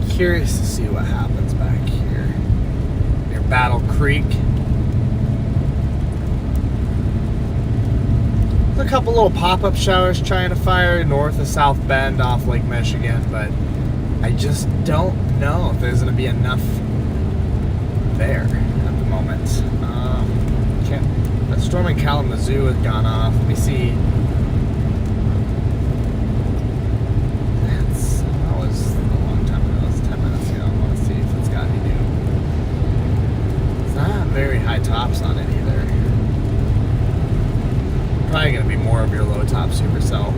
Curious to see what happens back here near Battle Creek. There's a couple little pop-up showers trying to fire north of South Bend off Lake Michigan, but I just don't know if there's going to be enough there at the moment. That storm in Kalamazoo has gone off. Let me see. That was a long time ago. It was 10 minutes ago. I want to see if it's got any new. It's not very high tops on it either. Probably going to be more of your low top supercell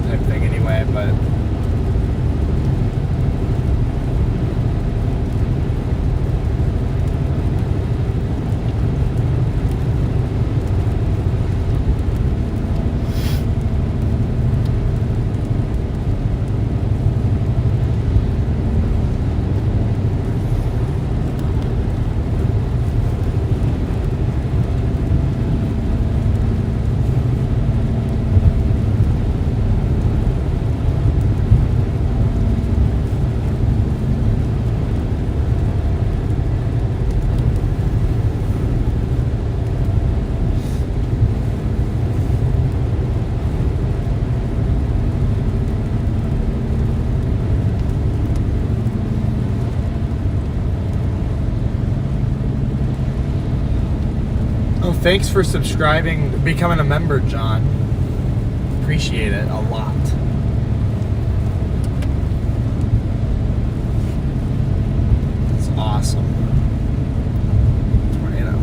type thing anyway, but thanks for subscribing, becoming a member, John. Appreciate it a lot. That's awesome. Tornado.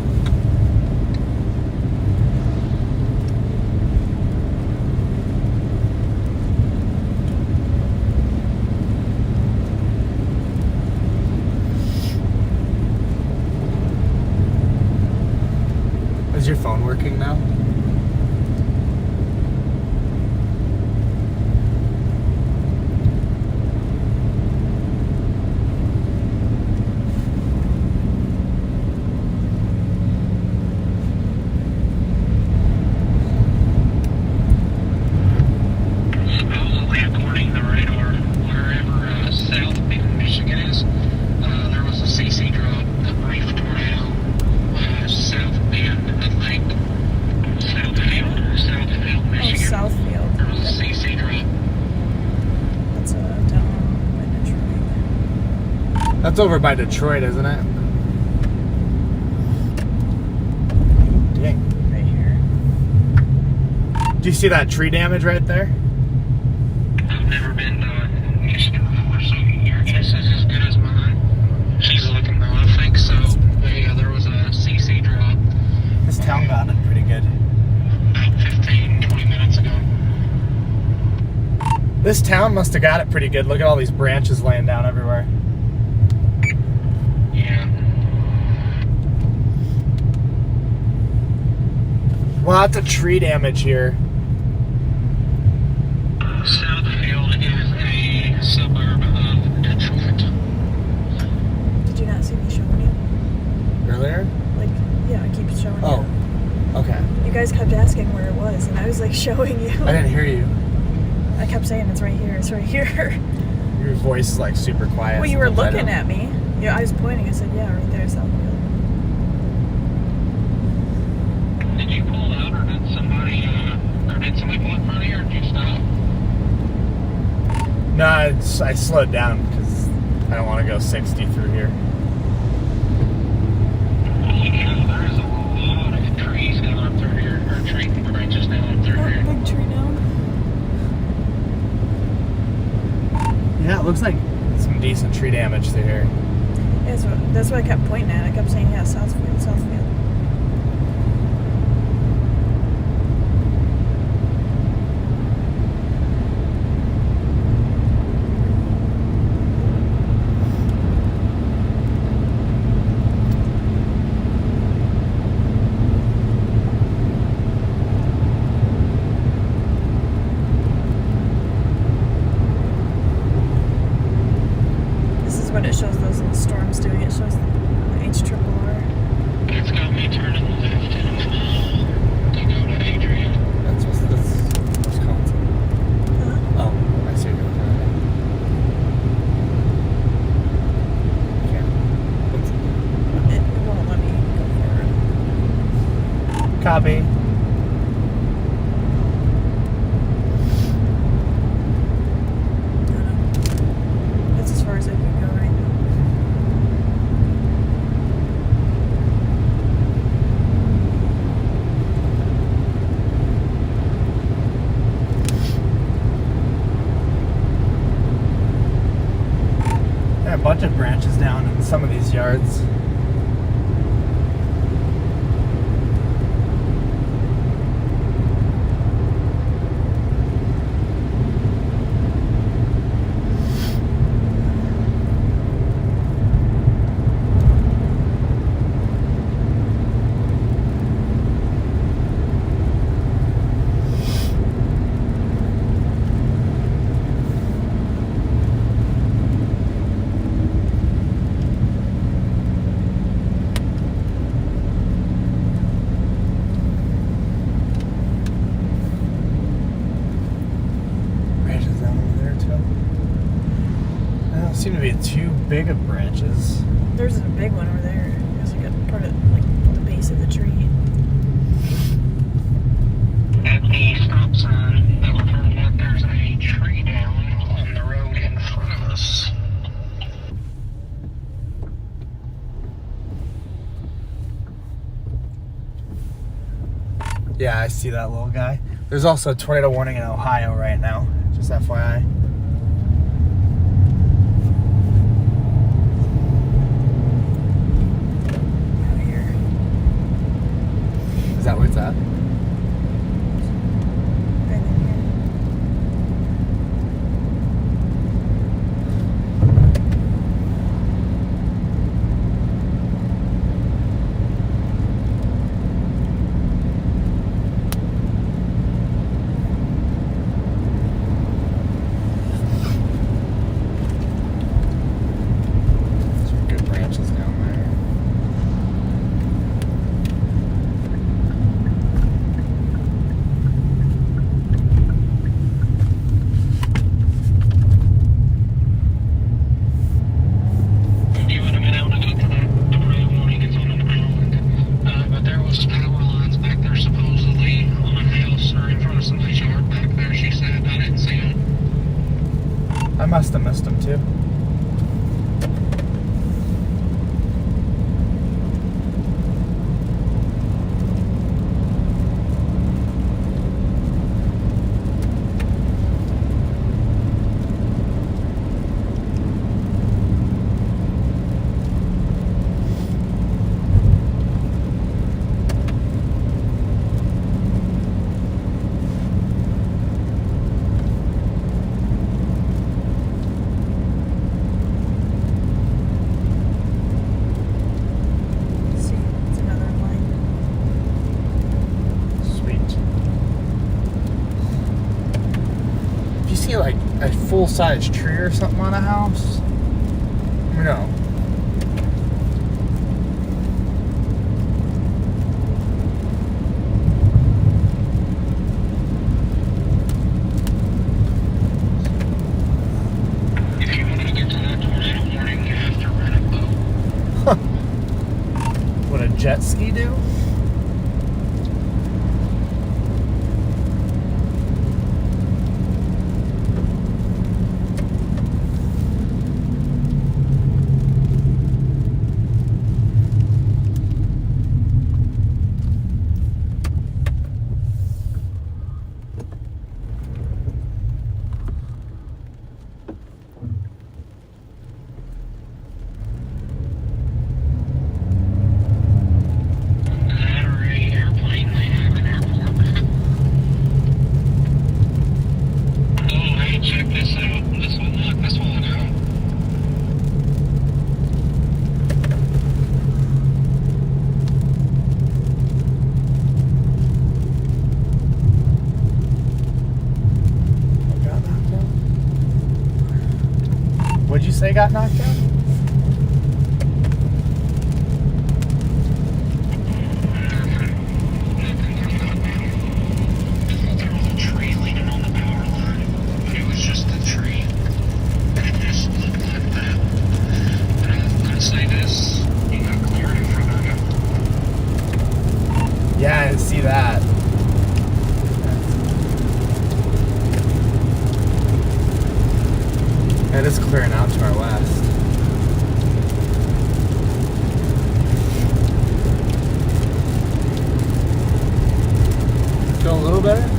Is your phone working now? Supposedly, according to the radar, wherever South Bend, Michigan is, there was a CC drop, a brief tornado. South Bend, I think. Southfield, Michigan. Oh, Southfield. There was a CC drop. That's down by Detroit. That's over by Detroit, isn't it? Dang. Right here. Do you see that tree damage right there? I've never been to Michigan before, so your guess is as good as mine. She's looking though, I think so. Yeah, there was a CC drop This town got it pretty good. about 15, 20 minutes ago. This town must have got it pretty good. Look at all these branches laying down everywhere. Yeah. Lots of tree damage here. Southfield is a suburb of Detroit. Did you not see me showing you? Earlier? Like, yeah, I keep showing you. Oh, okay. You guys kept asking where it was, and I was like showing you. I didn't hear you. I kept saying it's right here, it's right here. Your voice is like super quiet. Well, you were I looking don't- at me. Yeah, I was pointing. I said, yeah, right there, Southfield. Did you pull out, or did somebody pull in front of you, or did you stop? No, I slowed down because I don't want to go 60 through here. Holy cow, there's a lot of trees down up through here, or tree branches down up through Oh, here. big tree down. Yeah, it looks like some decent tree damage through here. Yeah, that's what I kept pointing at. I kept saying, yeah, Southfield, Southfield. bunch of branches down in some of these yards. Seem to be too big of branches. There's a big one over there. There's like a part of like the base of the tree. At the stop sign that we're turning at, there's a tree down on the road in front of us. Yeah, I see that little guy. There's also a tornado warning in Ohio right now, just FYI. Is that where it's at? Some good branches down there. I must have missed them too. See like a full-size tree or something on a house? No. If you want to get to that tornado warning, you have to rent a boat. What a jet ski do? What'd you say got knocked down? Yeah, I see that. It is clearing out to our west. Feel a little better?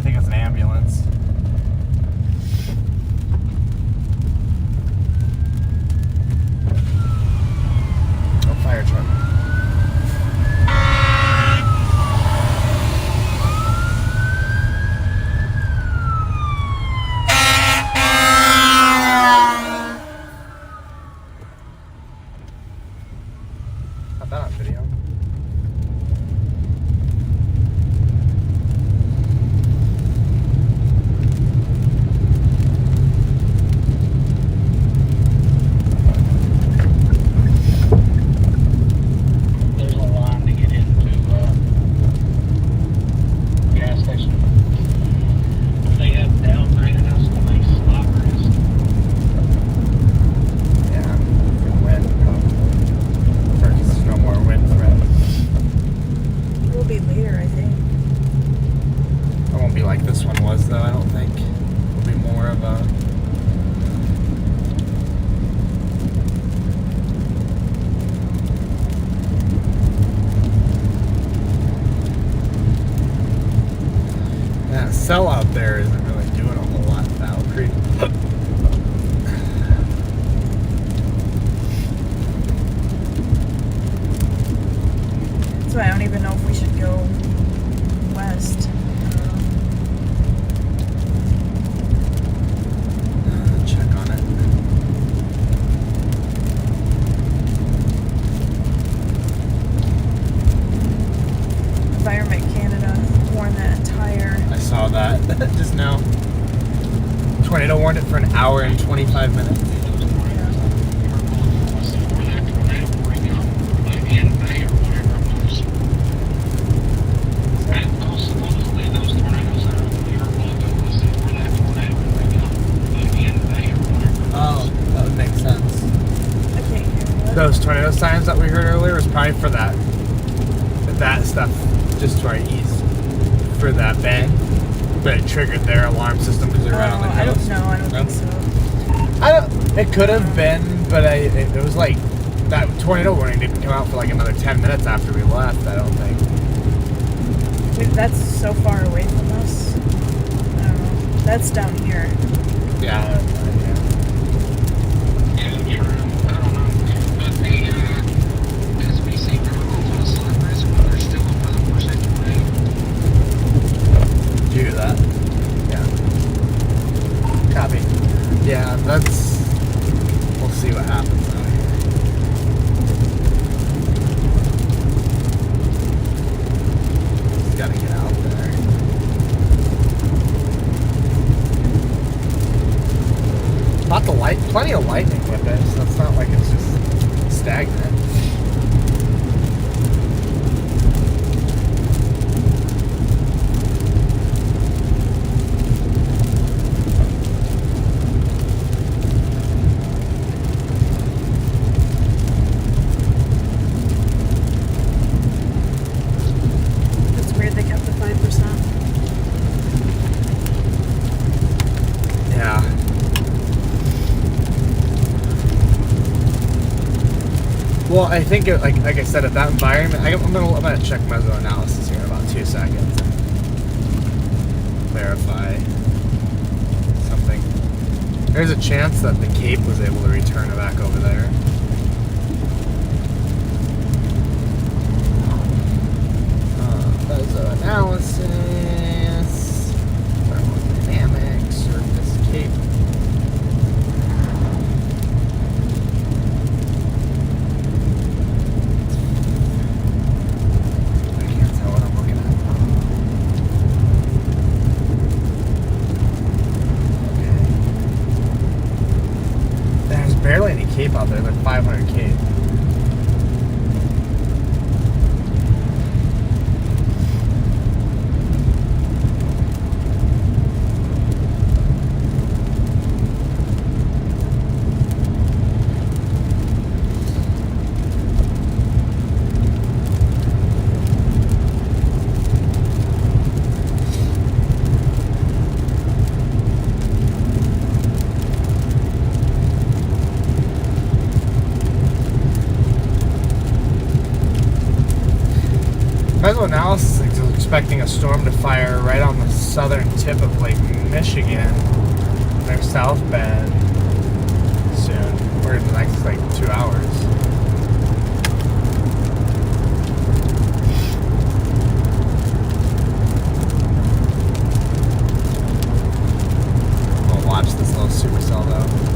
I think it's an ambulance. Oh, fire truck. Got that on video. There's a line to get into gas station. They have downgraded us to make sloppers. Yeah, for wind, probably. There's no more wind threat. It will be later, I think. It won't be like this one was, though, I don't think. It'll be more of a... That cell out there isn't really doing a whole lot, Valkyrie. So I don't even know if we should go west. Check on it. Environment Canada warned that entire. I saw that just now. Tornado warned it for an hour and 25 minutes. Oh, that would make sense. I can't hear what. Those tornado signs that we heard earlier was probably for that stuff just to our east for that bang, but it triggered their alarm system because they're right on the I don't coast. know. I don't No? think so. It could have been, but it was like that tornado warning didn't come out for like another 10 minutes after we left. I don't think. Dude, that's so far away from us. I don't know. That's down here. Yeah. Yeah, true. I don't know. But the SBC verticals on the slip risk, they're still up by the percentage rate. Did you hear that? Yeah. Copy. Yeah, that's. We'll see what happens out here. Gotta get out there. Not the light, plenty of lightning with it, so it's not like it's just stagnant. It's weird they kept the 5%. Yeah. Well, I think like I said, at that environment, I'm gonna check meso analysis here in about 2 seconds and verify something. There's a chance that the Cape was able to return it back over there. Meso analysis, thermodynamics, surface Cape. I can't tell what I'm looking at. Okay. There's barely any Cape out there, like 500 Cape. Meso analysis looks expecting a storm to fire right on the southern tip of Lake Michigan, their south bend soon, or in the next like 2 hours. We'll watch this little supercell though.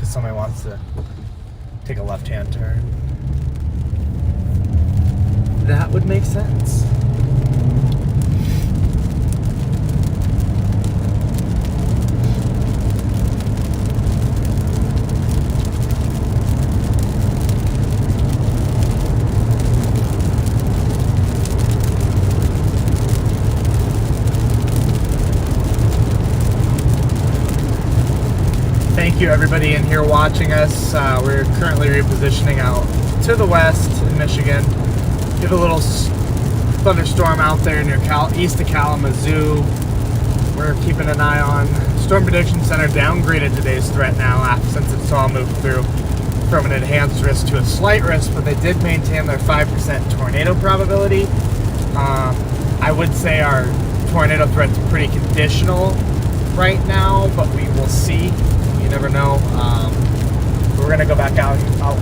Somebody wants to take a left-hand turn. That would make sense. Thank you everybody in here watching us. We're currently repositioning out to the west in Michigan. We have a little thunderstorm out there near east of Kalamazoo. We're keeping an eye on. Storm Prediction Center downgraded today's threat now since it's all moved through from an enhanced risk to a slight risk, but they did maintain their 5% tornado probability. I would say our tornado threat's pretty conditional right now, but we will see. You never know. We're going to go back out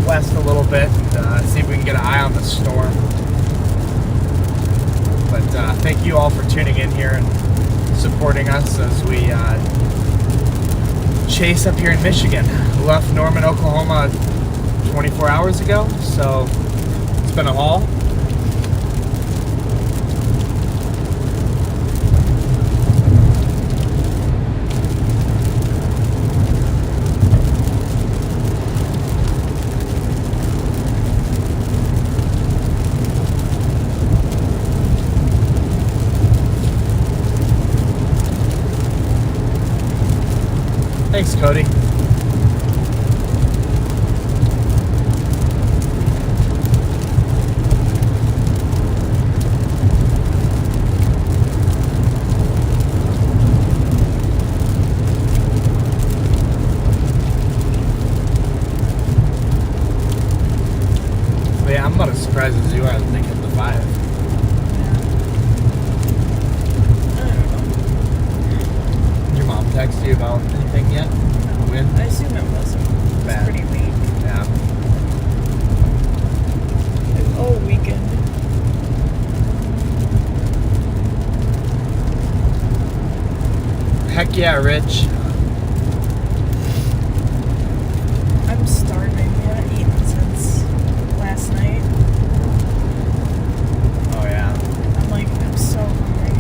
west a little bit and see if we can get an eye on the storm. But thank you all for tuning in here and supporting us as we chase up here in Michigan. We left Norman, Oklahoma 24 hours ago, so it's been a haul. Thanks, Cody. Yeah, I'm not as surprised as you are. I think hit the 5. Did your mom text you about anything yet? No, Wind? I assume it wasn't. It was Bad. pretty weak. Yeah. Oh, weekend. Heck yeah, Rich. I'm starving. I haven't eaten since last night. Oh yeah. I'm so hungry.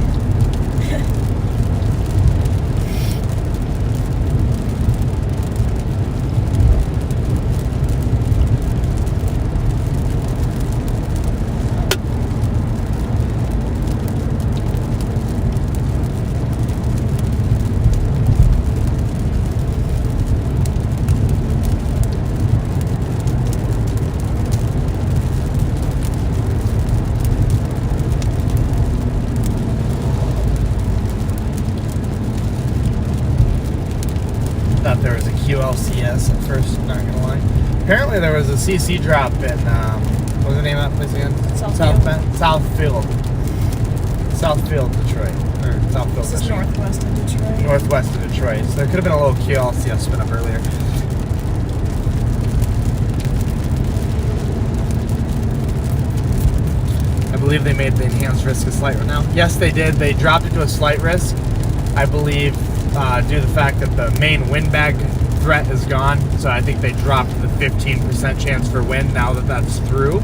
Thought there was a QLCS at first, not gonna lie. Apparently there was a CC drop in, what was the name of that place again? Southfield. Southfield, Detroit. Or Southfield, This is Michigan. northwest of Detroit. Northwest of Detroit. So there could have been a little QLCS spin up earlier. I believe they made the enhanced risk a slight risk now. Yes, they did. They dropped it to a slight risk. I believe due to the fact that the main windbag threat is gone. So I think they dropped the 15% chance for wind now that that's through.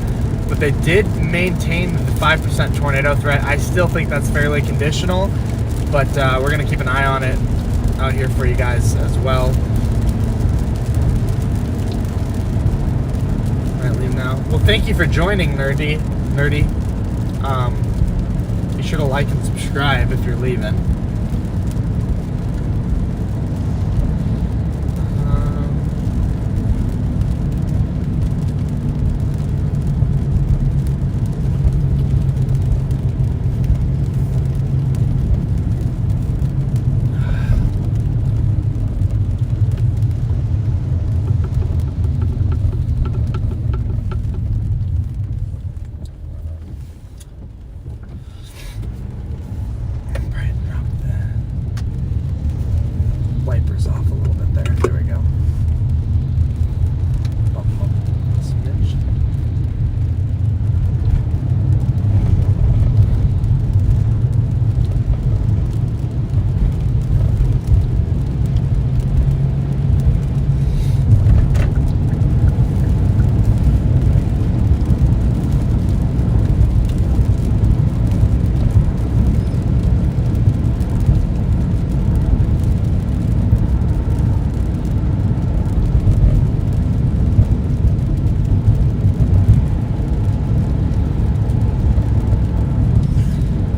but they did maintain the 5% tornado threat. I still think that's fairly conditional, but we're gonna keep an eye on it out here for you guys as well. All right, leave now. Well, thank you for joining, Nerdy. Be sure to like and subscribe if you're leaving. Wipers off a little bit there. There we go. Bump them up a smidge.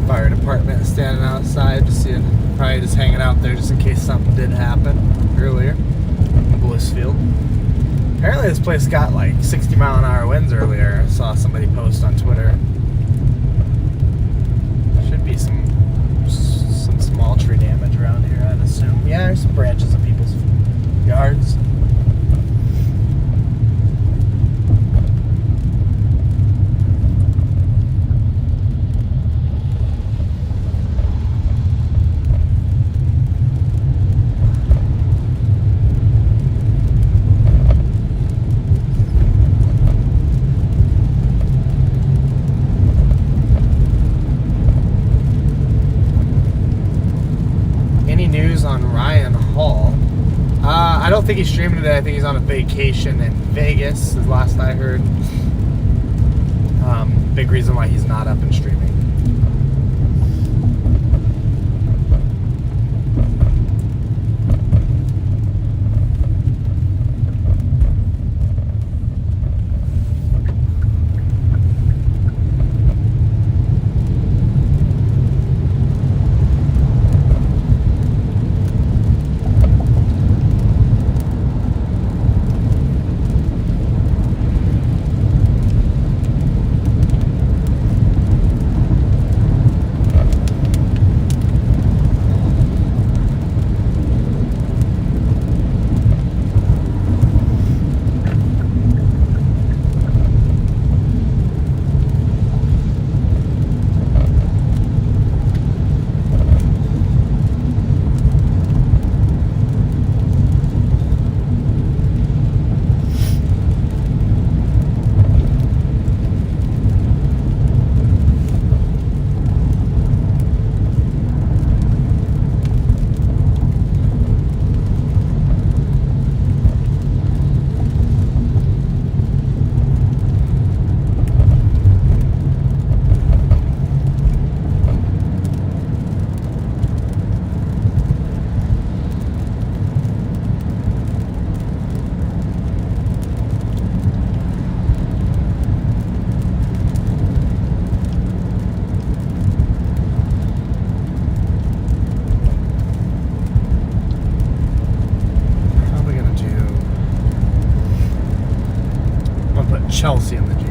Fire department standing outside, probably just hanging out there just in case something did happen earlier in Blissfield. Apparently this place got like 60-mile-an-hour winds earlier. I saw somebody post on Twitter. Should be some small tree damage around here, I'd assume. Yeah, there's some branches in people's yards. On Ryan Hall. I don't think he's streaming today. I think he's on a vacation in Vegas, is last I heard. Big reason why he's not up and streaming. Chelsea in the GPS.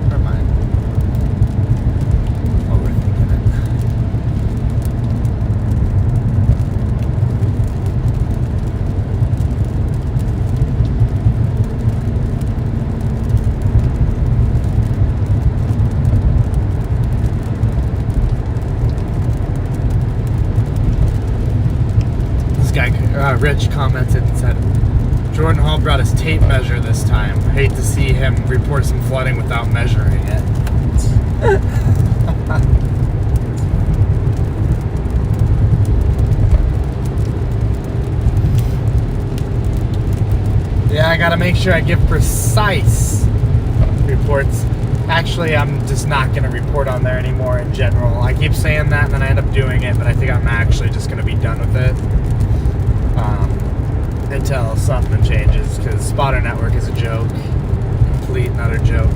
Never mind. Overthinking it. Rich commented and said, Jordan Hall brought his tape measure this time. Hate to see him report some flooding without measuring it. gotta make sure I give precise reports. Actually, I'm just not gonna report on there anymore in general. I keep saying that and then I end up doing it, but I think I'm actually just gonna be done with it until something changes, because Spotter Network is a joke. Complete and utter joke.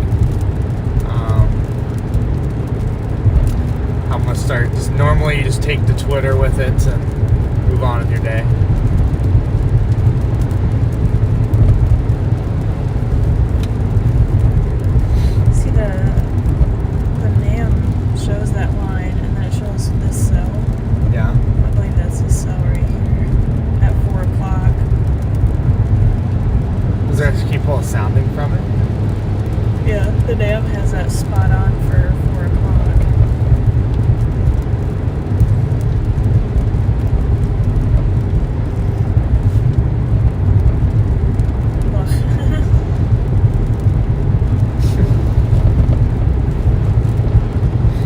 I'm gonna start just normally you just take to Twitter with it and move on with your day. See the NAM shows that line and then it shows this cell. Yeah. I believe that's this cell right here at 4 o'clock. Was there can you pull a sounding from it? Yeah, the NAM has that spot on for 4 o'clock.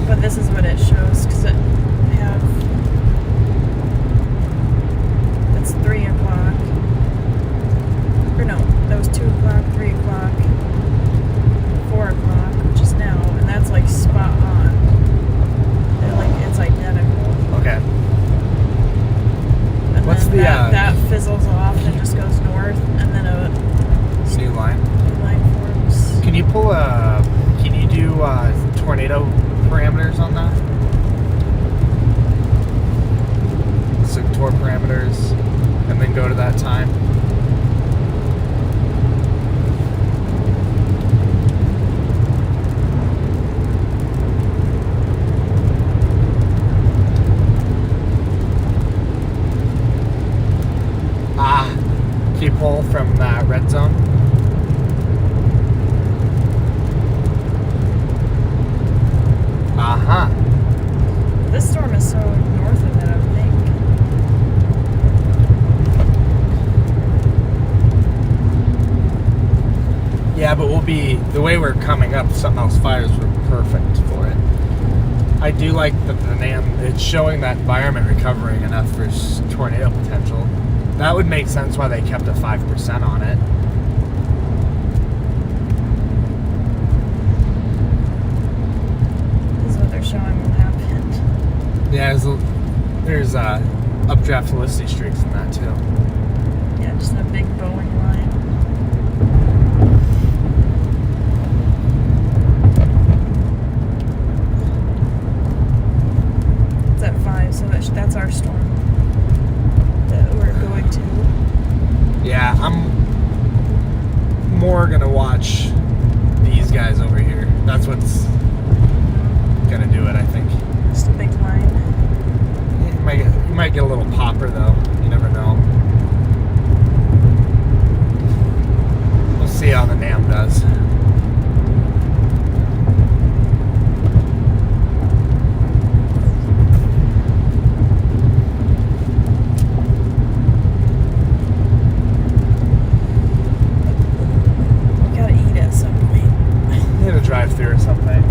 But this is what it shows because it have it's 3 o'clock. Or no, that was 2 o'clock, 3 o'clock, 4 o'clock, which is now, and that's like spot on. They're like it's identical. Okay. And What's then the, that fizzles off and just goes north, and then a New line. new line forms. Can you pull a? Can you do tornado parameters on that? So tor parameters, and then go to that time. Can you pull from that red zone? This storm is so north of it, I would think. Yeah, but we'll be the way we're coming up. Something else fires were perfect for it. I do like the NAM. It's showing that environment recovering enough for tornado potential. That would make sense why they kept a 5% on it. This is what they're showing will happen. Yeah, there's updraft felicity streaks in that too. Yeah, just a big Boeing line. It's at 5, so that's our storm that we're going to. Yeah, I'm more gonna watch these guys over here. That's what's gonna do it, I think. Just a big line. You might get a little popper though. You never know. We'll see how the NAM does. We gotta eat at some point. Need a drive-through or something.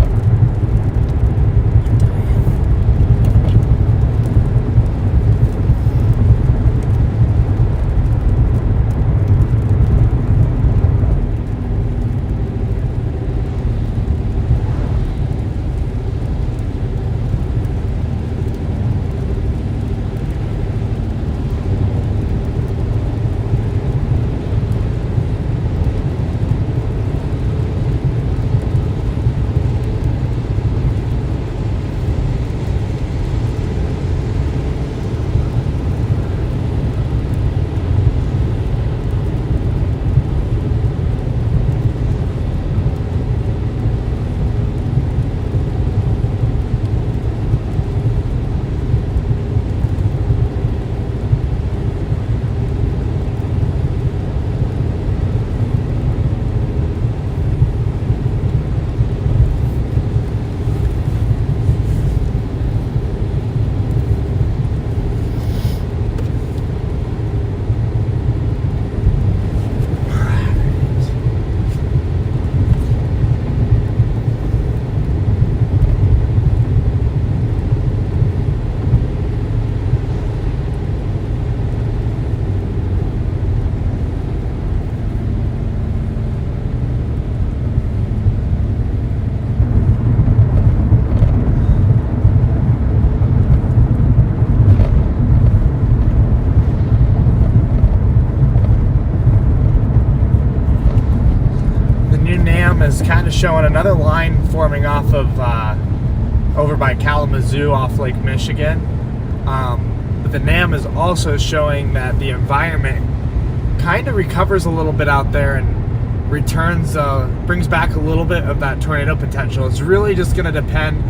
is showing another line forming off of over by Kalamazoo off Lake Michigan. But the NAM is also showing that the environment kind of recovers a little bit out there and returns, brings back a little bit of that tornado potential. It's really just going to depend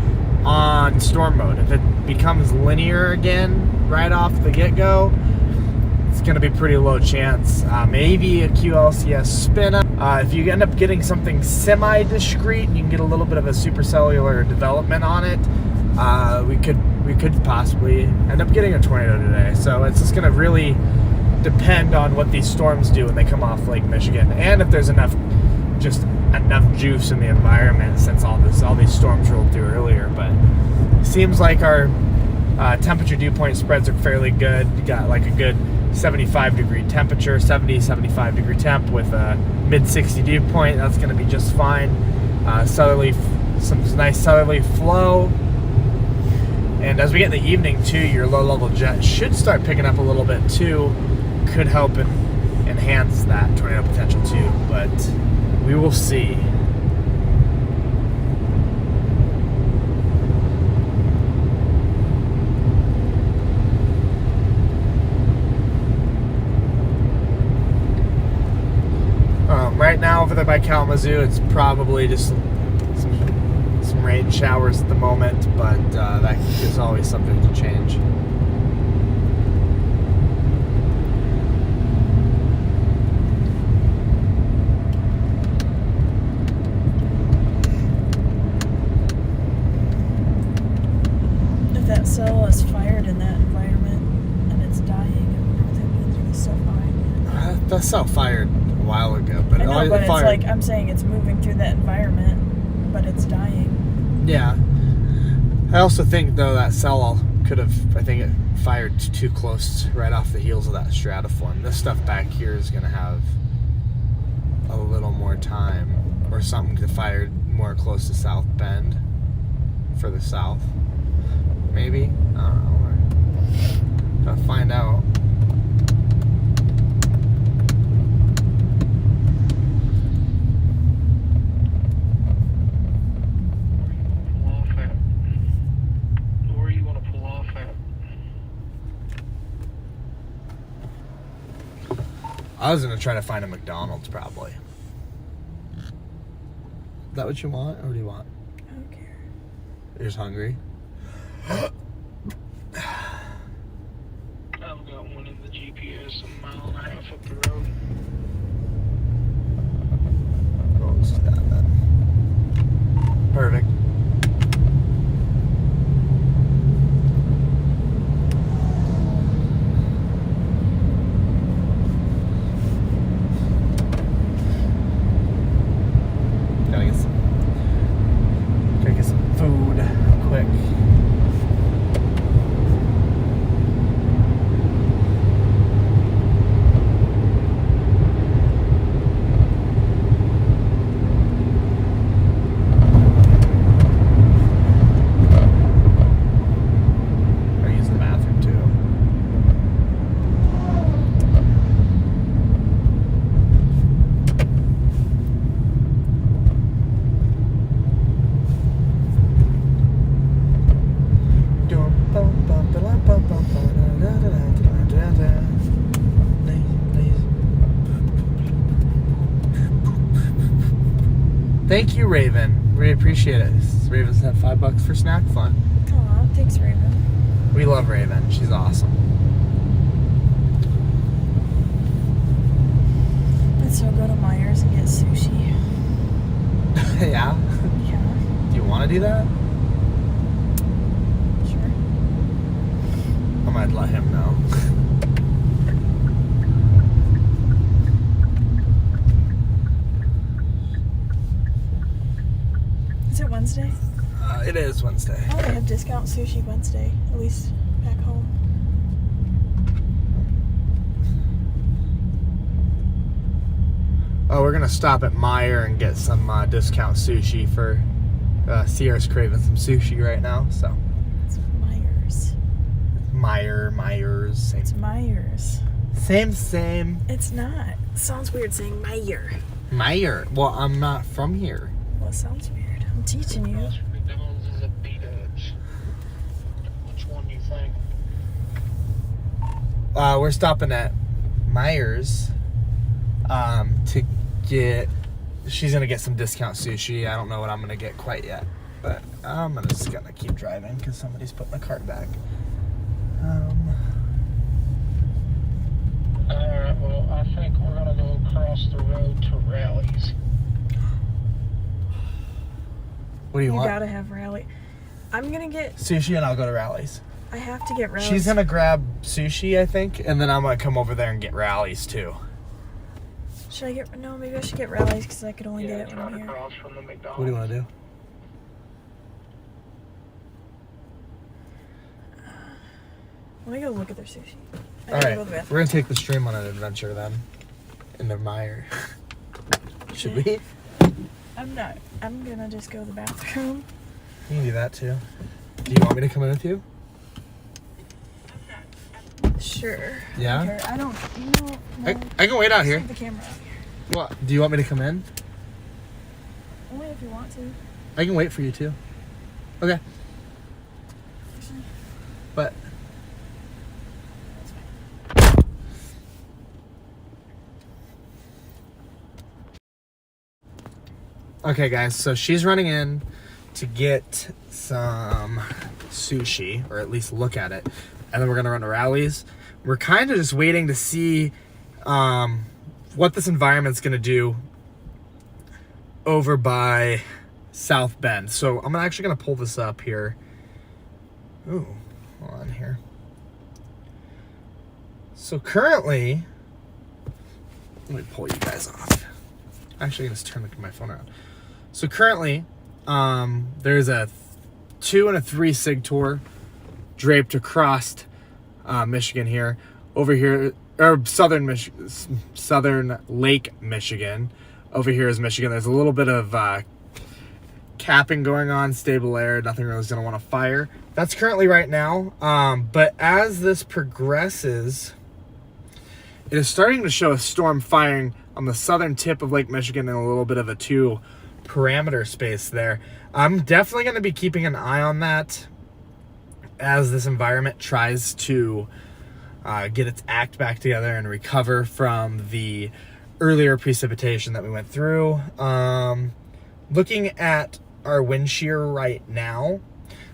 on storm mode. If it becomes linear again right off the get-go, it's going to be pretty low chance. Maybe a QLCS spin up. If you end up getting something semi-discrete and you can get a little bit of a supercellular development on it, we could possibly end up getting a tornado today. So it's just going to really depend on what these storms do when they come off Lake Michigan, and if there's enough juice in the environment since all these storms rolled through earlier. But it seems like our temperature dew point spreads are fairly good. You got like a good 75 degree temperature, 75 degree temp with a mid 60 dew point. That's going to be just fine. Some nice southerly flow. And as we get in the evening too, your low level jet should start picking up a little bit too. Could help and enhance that tornado potential too, but we will see. Right now over there by Kalamazoo, it's probably just some rain showers at the moment, but that is always subject to change. If that cell is fired in that environment and it's dying, I wonder what that means when it's so fine. That cell fired a while ago, but I know, but it's fired. like, I'm saying it's moving through that environment, but it's dying. Yeah. I also think, though, that cell could have, I think it fired too close right off the heels of that stratiform. This stuff back here is going to have a little more time, or something to fire more close to South Bend, further south. Maybe? I don't know. Gotta find out. I was gonna try to find a McDonald's probably. Is that what you want, or what do you want? I don't care. You're just hungry? I've got one in the GPS, a mile and a half up the road. Oh, let's do that then. Perfect. Gotta get some food quick. Gotta use the bathroom too. Thank you, Raven. We appreciate it. Raven's had $5 for snack fun. Aw, thanks, Raven. We love Raven. She's awesome. Let's go to Myers and get sushi. Yeah? Yeah, Do you want to do that? sure. I might let him know. Is it Wednesday? It is Wednesday. Oh, they have discount sushi Wednesday, at least back home. Oh, we're gonna stop at Meyer and get some discount sushi for Sierra's craving some sushi right now. So It's Myers. Myers, same, It's Myers. same. It's not. It sounds weird saying Meyer. Meyer. Well, I'm not from here. Well, sounds weird. I'm teaching you. McDonald's is a B-dubs. Which one do you think? We're stopping at Myers to get. She's gonna get some discount sushi. I don't know what I'm gonna get quite yet, but I'm just gonna keep driving because somebody's putting the cart back. Alright, well, I think we're gonna go across the road to Rally's. What do you want? Gotta have rally. I'm gonna get. Sushi, and I'll go to Rally's. I have to get rally. She's gonna grab sushi, I think, and then I'm gonna come over there and get Rally's too. Should I get? No, maybe I should get rallies because I could only get it it's when right I'm here. across from the McDonald's. What do you want to do? Let me go look at their sushi. I All gotta right, go to the bathroom. we're gonna take the stream on an adventure then, in the mire. Should we? I'm not. I'm gonna just go to the bathroom. You can do that too. Do you want me to come in with you? Sure. Yeah? Okay, I don't. No. I can wait out here. Leave the camera out here. What? Do you want me to come in? Only if you want to. I can wait for you too. Okay. But okay, guys, so she's running in to get some sushi, or at least look at it, and then we're gonna run to Rally's. We're kind of just waiting to see what this environment's gonna do over by South Bend. So I'm actually gonna pull this up here. Ooh, hold on here. So currently, let me pull you guys off. Actually, I'm gonna turn my phone around. So currently, there's a 2 and a 3 SIG tour draped across Michigan here. Over here, or southern Lake Michigan. Over here is Michigan. There's a little bit of capping going on, stable air. Nothing really is going to want to fire. That's currently right now. But as this progresses, it is starting to show a storm firing on the southern tip of Lake Michigan and a little bit of a 2 parameter space there. I'm definitely going to be keeping an eye on that as this environment tries to get its act back together and recover from the earlier precipitation that we went through. Looking at our wind shear right now,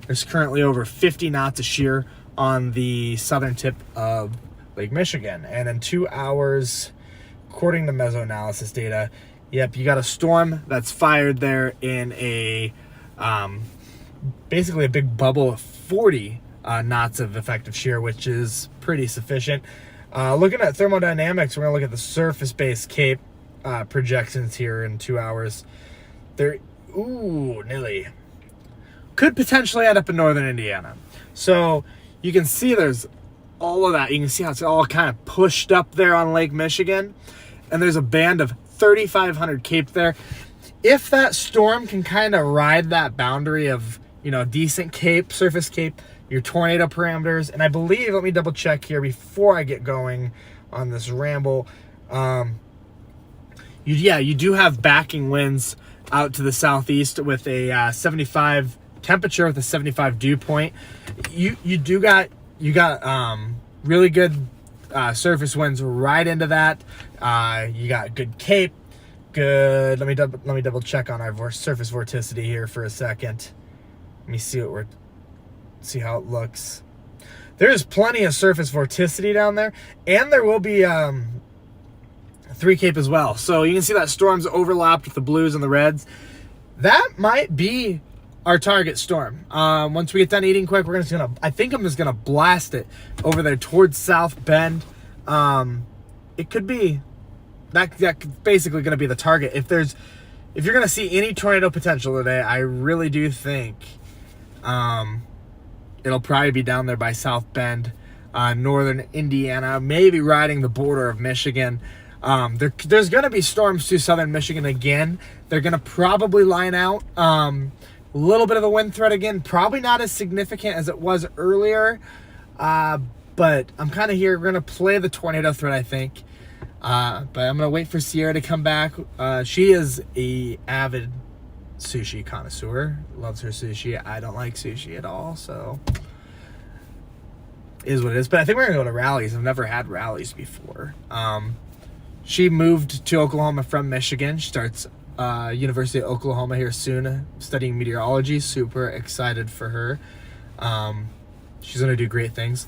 there's currently over 50 knots of shear on the southern tip of Lake Michigan. And in 2 hours, according to mesoanalysis data, yep, you got a storm that's fired there in a basically a big bubble of 40 knots of effective shear, which is pretty sufficient. Looking at thermodynamics, we're going to look at the surface-based CAPE projections here in 2 hours. Nearly. Could potentially end up in northern Indiana. So you can see there's all of that. You can see how it's all kind of pushed up there on Lake Michigan. And there's a band of 3,500 CAPE there. If that storm can kind of ride that boundary of, decent CAPE, surface CAPE, your tornado parameters, and I believe, let me double check here before I get going on this ramble. You do have backing winds out to the southeast with a 75 temperature with a 75 dew point. You got really good surface winds right into that. You got good CAPE, good. Let me double check on our surface vorticity here for a second. Let me see how it looks. There's plenty of surface vorticity down there, and there will be 3 CAPE as well. So you can see that storm's overlapped with the blues and the reds. That might be our target storm. Once we get done eating quick, I think I'm just gonna blast it over there towards South Bend. It could be that's basically gonna be the target. If you're gonna see any tornado potential today, I really do think it'll probably be down there by South Bend, northern Indiana, maybe riding the border of Michigan. There's going to be storms to southern Michigan again. They're going to probably line out. A little bit of a wind threat again. Probably not as significant as it was earlier. But I'm kind of here. We're going to play the tornado threat, I think. But I'm going to wait for Sierra to come back. She is a avid sushi connoisseur, loves her sushi. I don't like sushi at all, so is what it is. But I think we're gonna go to Rallies. I've never had Rallies before. She moved to Oklahoma from Michigan. She starts University of Oklahoma here soon, studying meteorology. Super excited for her. She's gonna do great things.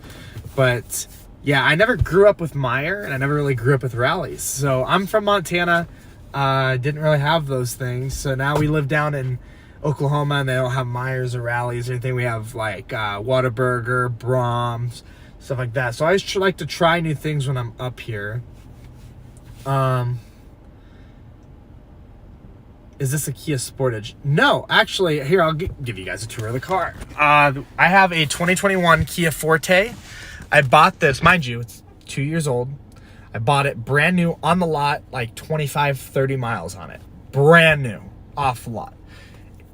But yeah, I never grew up with Meyer, and I never really grew up with Rallies. So I'm from Montana. Didn't really have those things. So now we live down in Oklahoma, and they don't have Myers or Rallies or anything. We have like Whataburger, Brahms, stuff like that. So I always like to try new things when I'm up here. Is this a Kia Sportage? No, actually, here, I'll give you guys a tour of the car. I have a 2021 Kia Forte. I bought this, mind you, it's 2 years old. I bought it brand new on the lot, like 25, 30 miles on it. Brand new, off the lot.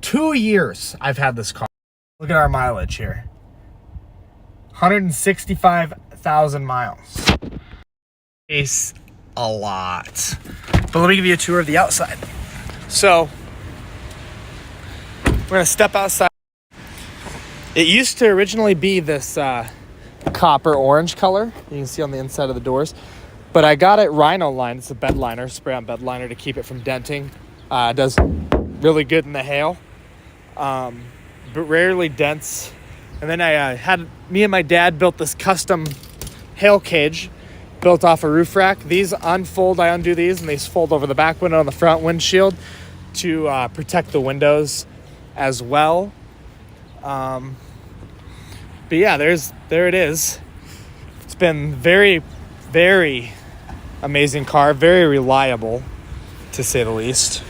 2 years I've had this car. Look at our mileage here. 165,000 miles. It's a lot. But let me give you a tour of the outside. So, we're gonna step outside. It used to originally be this copper orange color. You can see on the inside of the doors. But I got it Rhino line. It's a bed liner, spray on bed liner to keep it from denting. It does really good in the hail, but rarely dents. And then I me and my dad built this custom hail cage built off a roof rack. These unfold, I undo these, and they fold over the back window and the front windshield to protect the windows as well. But yeah, there it is. It's been very, very amazing car, very reliable, to say the least.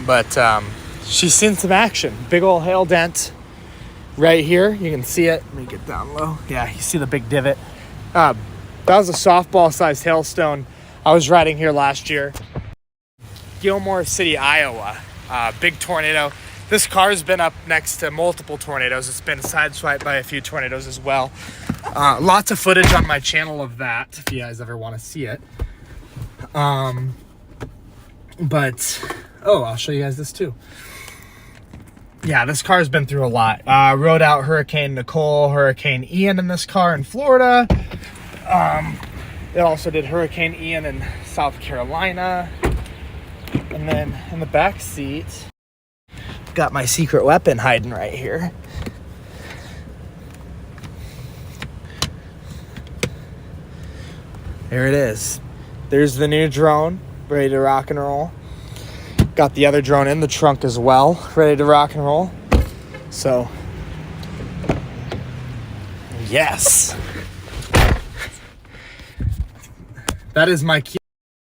But she's seen some action. Big old hail dent right here. You can see it. Let me get down low. Yeah, you see the big divot. That was a softball-sized hailstone. I was riding here last year. Gilmore City, Iowa. Big tornado. This car's been up next to multiple tornadoes. It's been sideswiped by a few tornadoes as well. Lots of footage on my channel of that, if you guys ever want to see it. But, I'll show you guys this too. Yeah, this car's been through a lot. Rode out Hurricane Nicole, Hurricane Ian in this car in Florida. It also did Hurricane Ian in South Carolina. And then in the back seat, got my secret weapon hiding right here. There it is. There's the new drone, ready to rock and roll. Got the other drone in the trunk as well, ready to rock and roll. So, yes. That is my key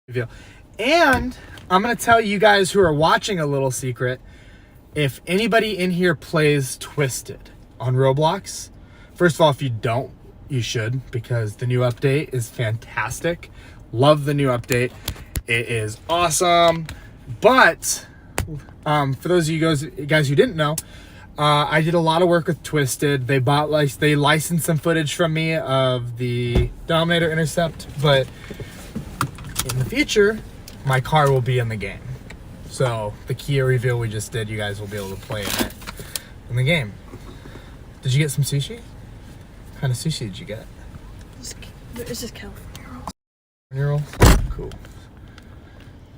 reveal. And I'm going to tell you guys who are watching a little secret. If anybody in here plays Twisted on Roblox, first of all, if you don't, you should, because the new update is fantastic. Love the new update. It is awesome. But for those of you guys who didn't know, I did a lot of work with Twisted. They licensed some footage from me of the Dominator Intercept, but in the future, my car will be in the game. So the Kia reveal we just did, you guys will be able to play in the game. Did you get some sushi? What kind of sushi did you get? It's just California rolls. California rolls? Cool.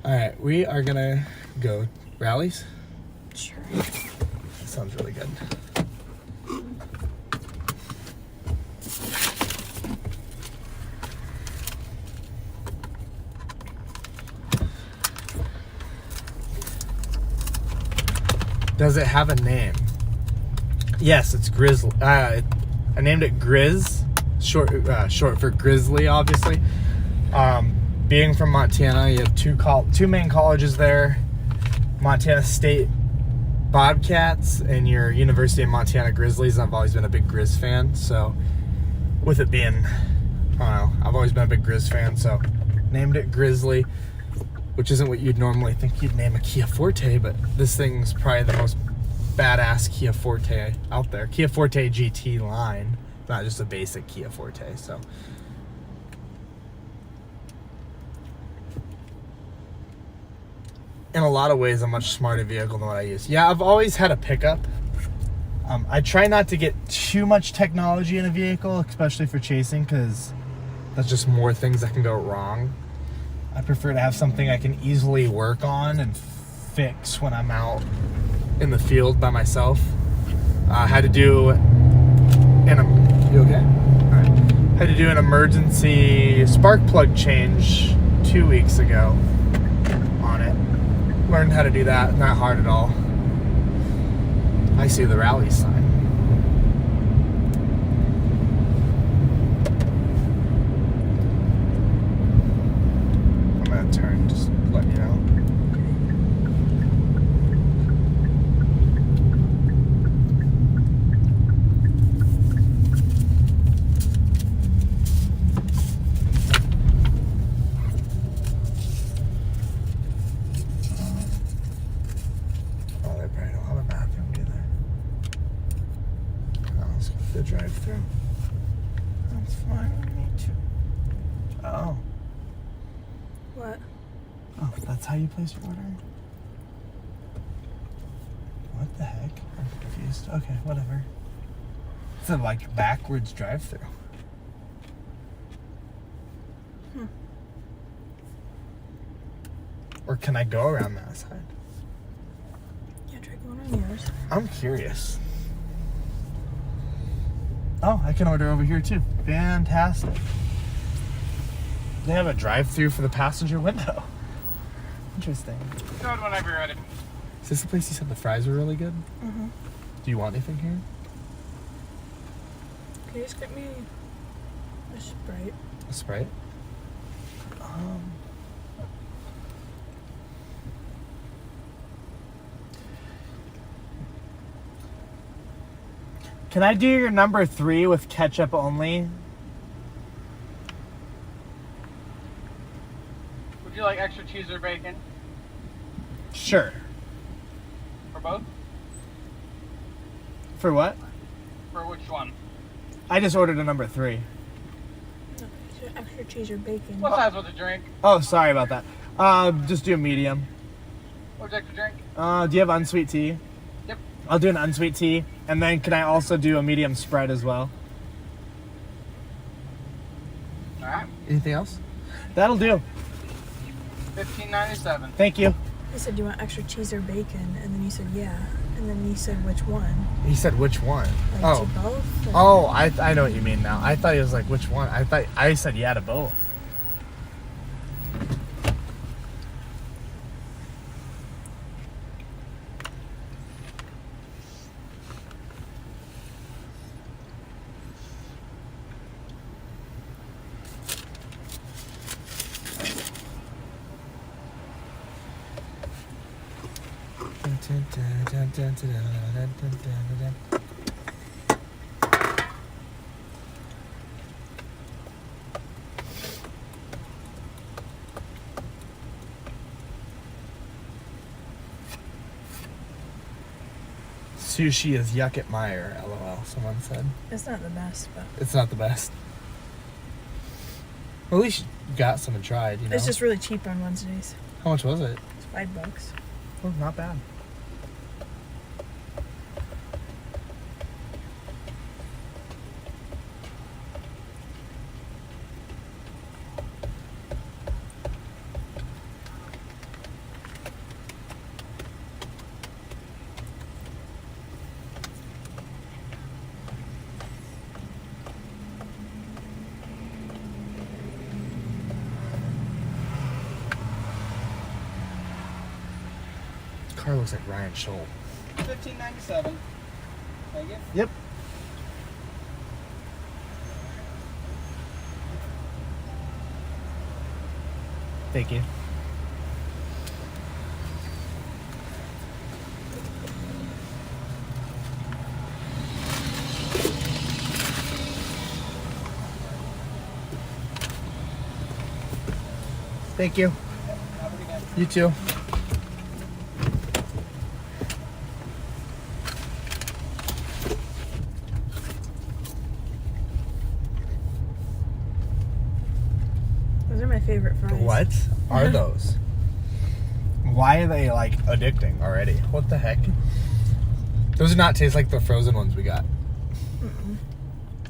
Alright, we are gonna go Rallies. Sure. That sounds really good. Does it have a name? Yes, it's Grizzly. I named it Grizz, short for Grizzly, obviously. Being from Montana, you have two main colleges there: Montana State Bobcats and your University of Montana Grizzlies. I've always been a big Grizz fan, so with it being, I don't know, I've always been a big Grizz fan, so named it Grizzly. Which isn't what you'd normally think you'd name a Kia Forte, but this thing's probably the most badass Kia Forte out there. Kia Forte GT line, not just a basic Kia Forte. So in a lot of ways, a much smarter vehicle than what I use. Yeah, I've always had a pickup. I try not to get too much technology in a vehicle, especially for chasing, because that's just more things that can go wrong. I prefer to have something I can easily work on and fix when I'm out in the field by myself. I had to do you okay? All right. Had to do an emergency spark plug change 2 weeks ago on it. Learned how to do that, not hard at all. I see the rally sign. I'm gonna turn, just let me know. The drive-through. That's fine with me too. Oh. What? Oh, that's how you place your order? What the heck? I'm confused. Okay, whatever. It's a like backwards drive-through. Or can I go around that side? Yeah, try going on yours. I'm curious. Oh, I can order over here too. Fantastic. They have a drive-through for the passenger window. Interesting. Go ahead whenever you're ready. Is this the place you said the fries were really good? Mm-hmm. Do you want anything here? Can you just get me a Sprite? A Sprite? Can I do your number 3 with ketchup only? Would you like extra cheese or bacon? Sure. For both? For what? For which one? I just ordered a number 3. No, extra cheese or bacon. What size was the drink? Oh, sorry about that. Just do a medium. What's extra drink? Do you have unsweet tea? Yep. I'll do an unsweet tea. And then can I also do a medium spread as well? Alright. Anything else? That'll do. $15.97. Thank you. I said, do you want extra cheese or bacon? And then you said, yeah. And then you said, which one? He said which one? Like, Oh. to both? Or? Oh, I know what you mean now. I thought he was like, which one? I said yeah to both. Sushi is yuck at Meyer, lol, someone said. It's not the best, but It's not the best. Well, at least you got some and tried, you know? it's just really cheap on Wednesdays. How much was it? It's $5. Oh, not bad. Car looks like Ryan Scholl. $15.97. Take it. Yep. Thank you. Thank you. Have a good day. You too. Those are my favorite fries. What are those? Why are they like addicting already? What the heck? Those do not taste like the frozen ones we got. Mm-mm.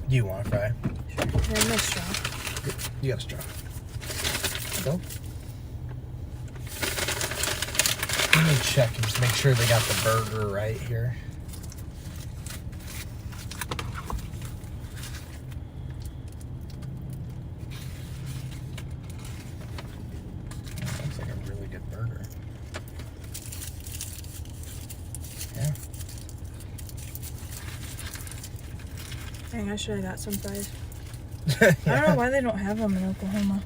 Do you want to fry? Sure. Yeah, nice straw. You got a straw. Go. Let me check and just make sure they got the burger right here. That looks like a really good burger. Yeah. Dang, I should have got some fries. I don't know why they don't have them in Oklahoma.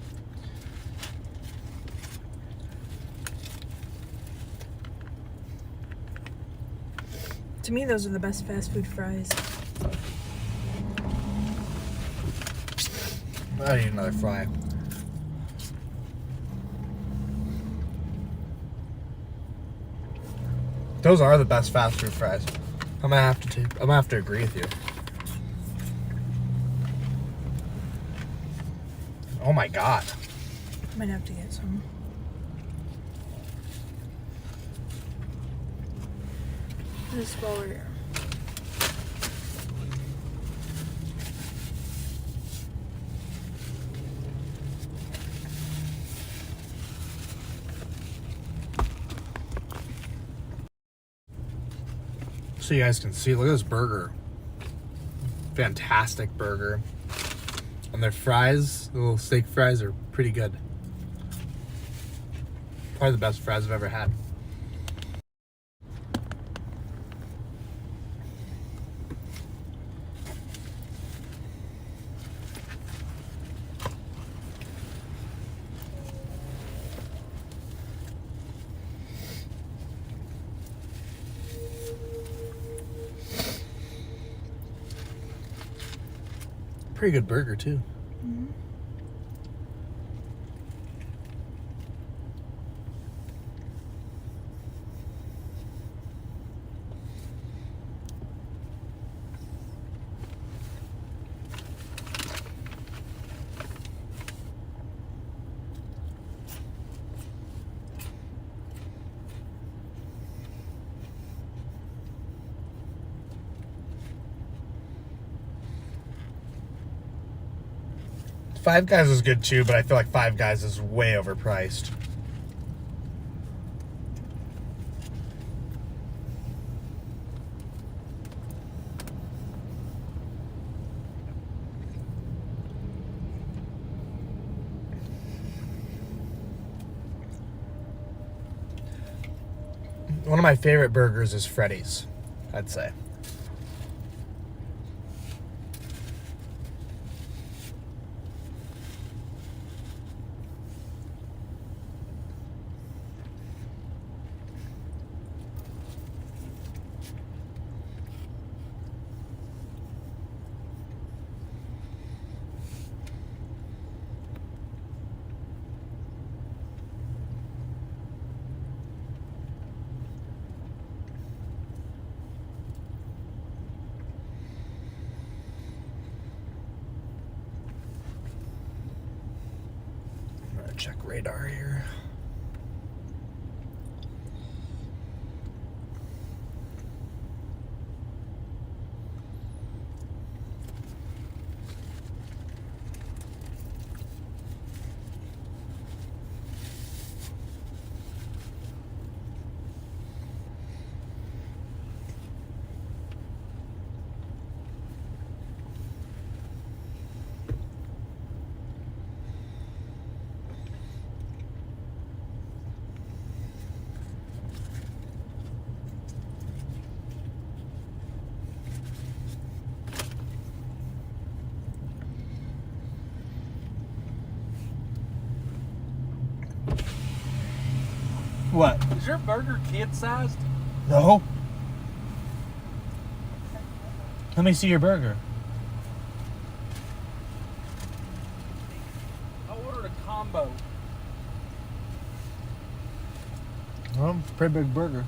To me, those are the best fast food fries. I need another fry. Those are the best fast food fries. I'm gonna have to agree with you. Oh my god. Might have to get some. This while we're here. So you guys can see, look at this burger. Fantastic burger. And their fries, the little steak fries, are pretty good. Probably the best fries I've ever had. Pretty good burger too. Mm-hmm. Five Guys is good too, but I feel like Five Guys is way overpriced. One of my favorite burgers is Freddy's, I'd say. Check radar here. What? Is your burger kid-sized? No. Let me see your burger. I ordered a combo. Well, it's a pretty big burger.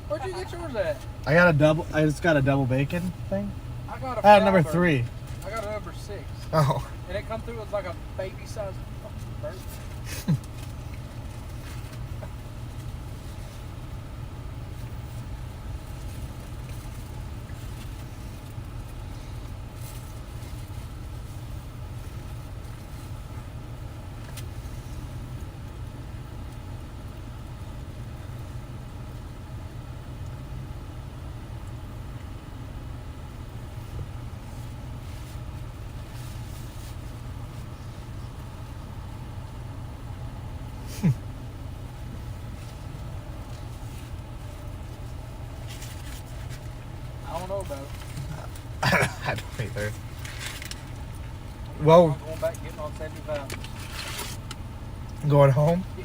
Where'd you get yours at? I just got a double bacon thing. I got a I had number burger. 3. I got a number 6. Oh. And it come through as like a baby-sized burger. I don't either. Well, I'm going back getting on 75. going home? Yeah.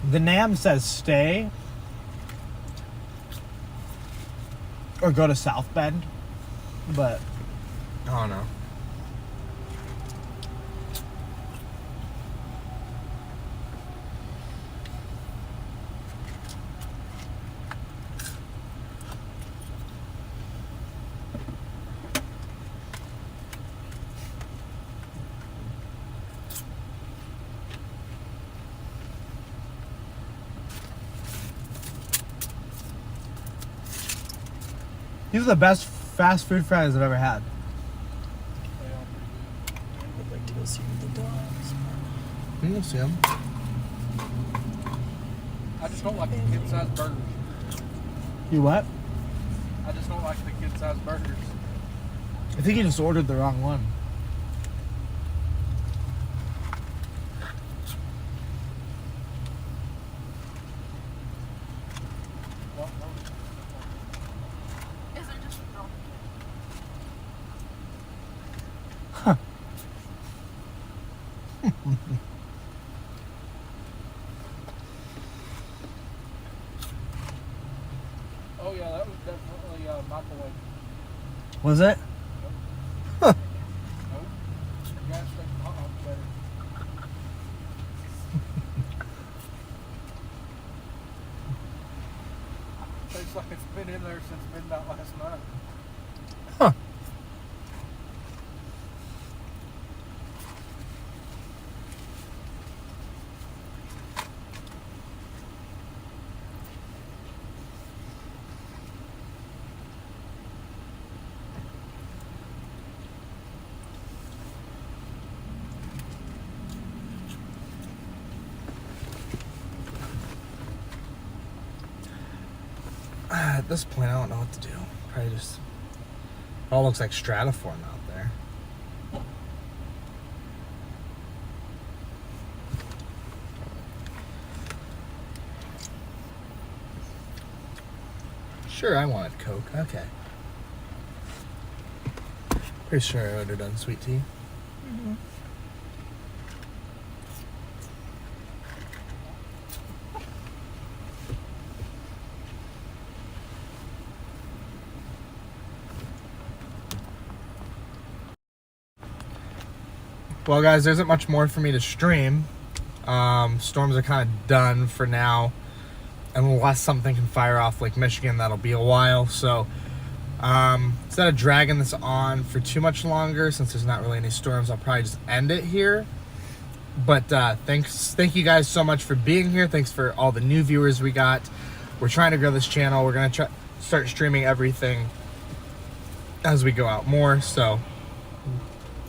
The NAM says stay or go to South Bend, but I don't know. These are the best fast food fries I've ever had. I would like to go see the dogs. You can see them. I just don't like the kid-sized burgers. You what? I just don't like the kid-sized burgers. I think you just ordered the wrong one. Oh yeah, that was definitely microwave. Was it? Nope. Gas station hot dog's better. Tastes like it's been in there since midnight last night. Huh. At this point, I don't know what to do. Probably just... It all looks like stratiform out there. Sure, I wanted Coke. Okay. Pretty sure I would have done sweet tea. Mm-hmm. Well, guys, there isn't much more for me to stream. Storms are kind of done for now. Unless something can fire off Lake Michigan, that'll be a while. So, instead of dragging this on for too much longer, since there's not really any storms, I'll probably just end it here. But thank you guys so much for being here. Thanks for all the new viewers we got. We're trying to grow this channel. We're going to start streaming everything as we go out more. So,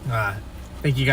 thank you guys.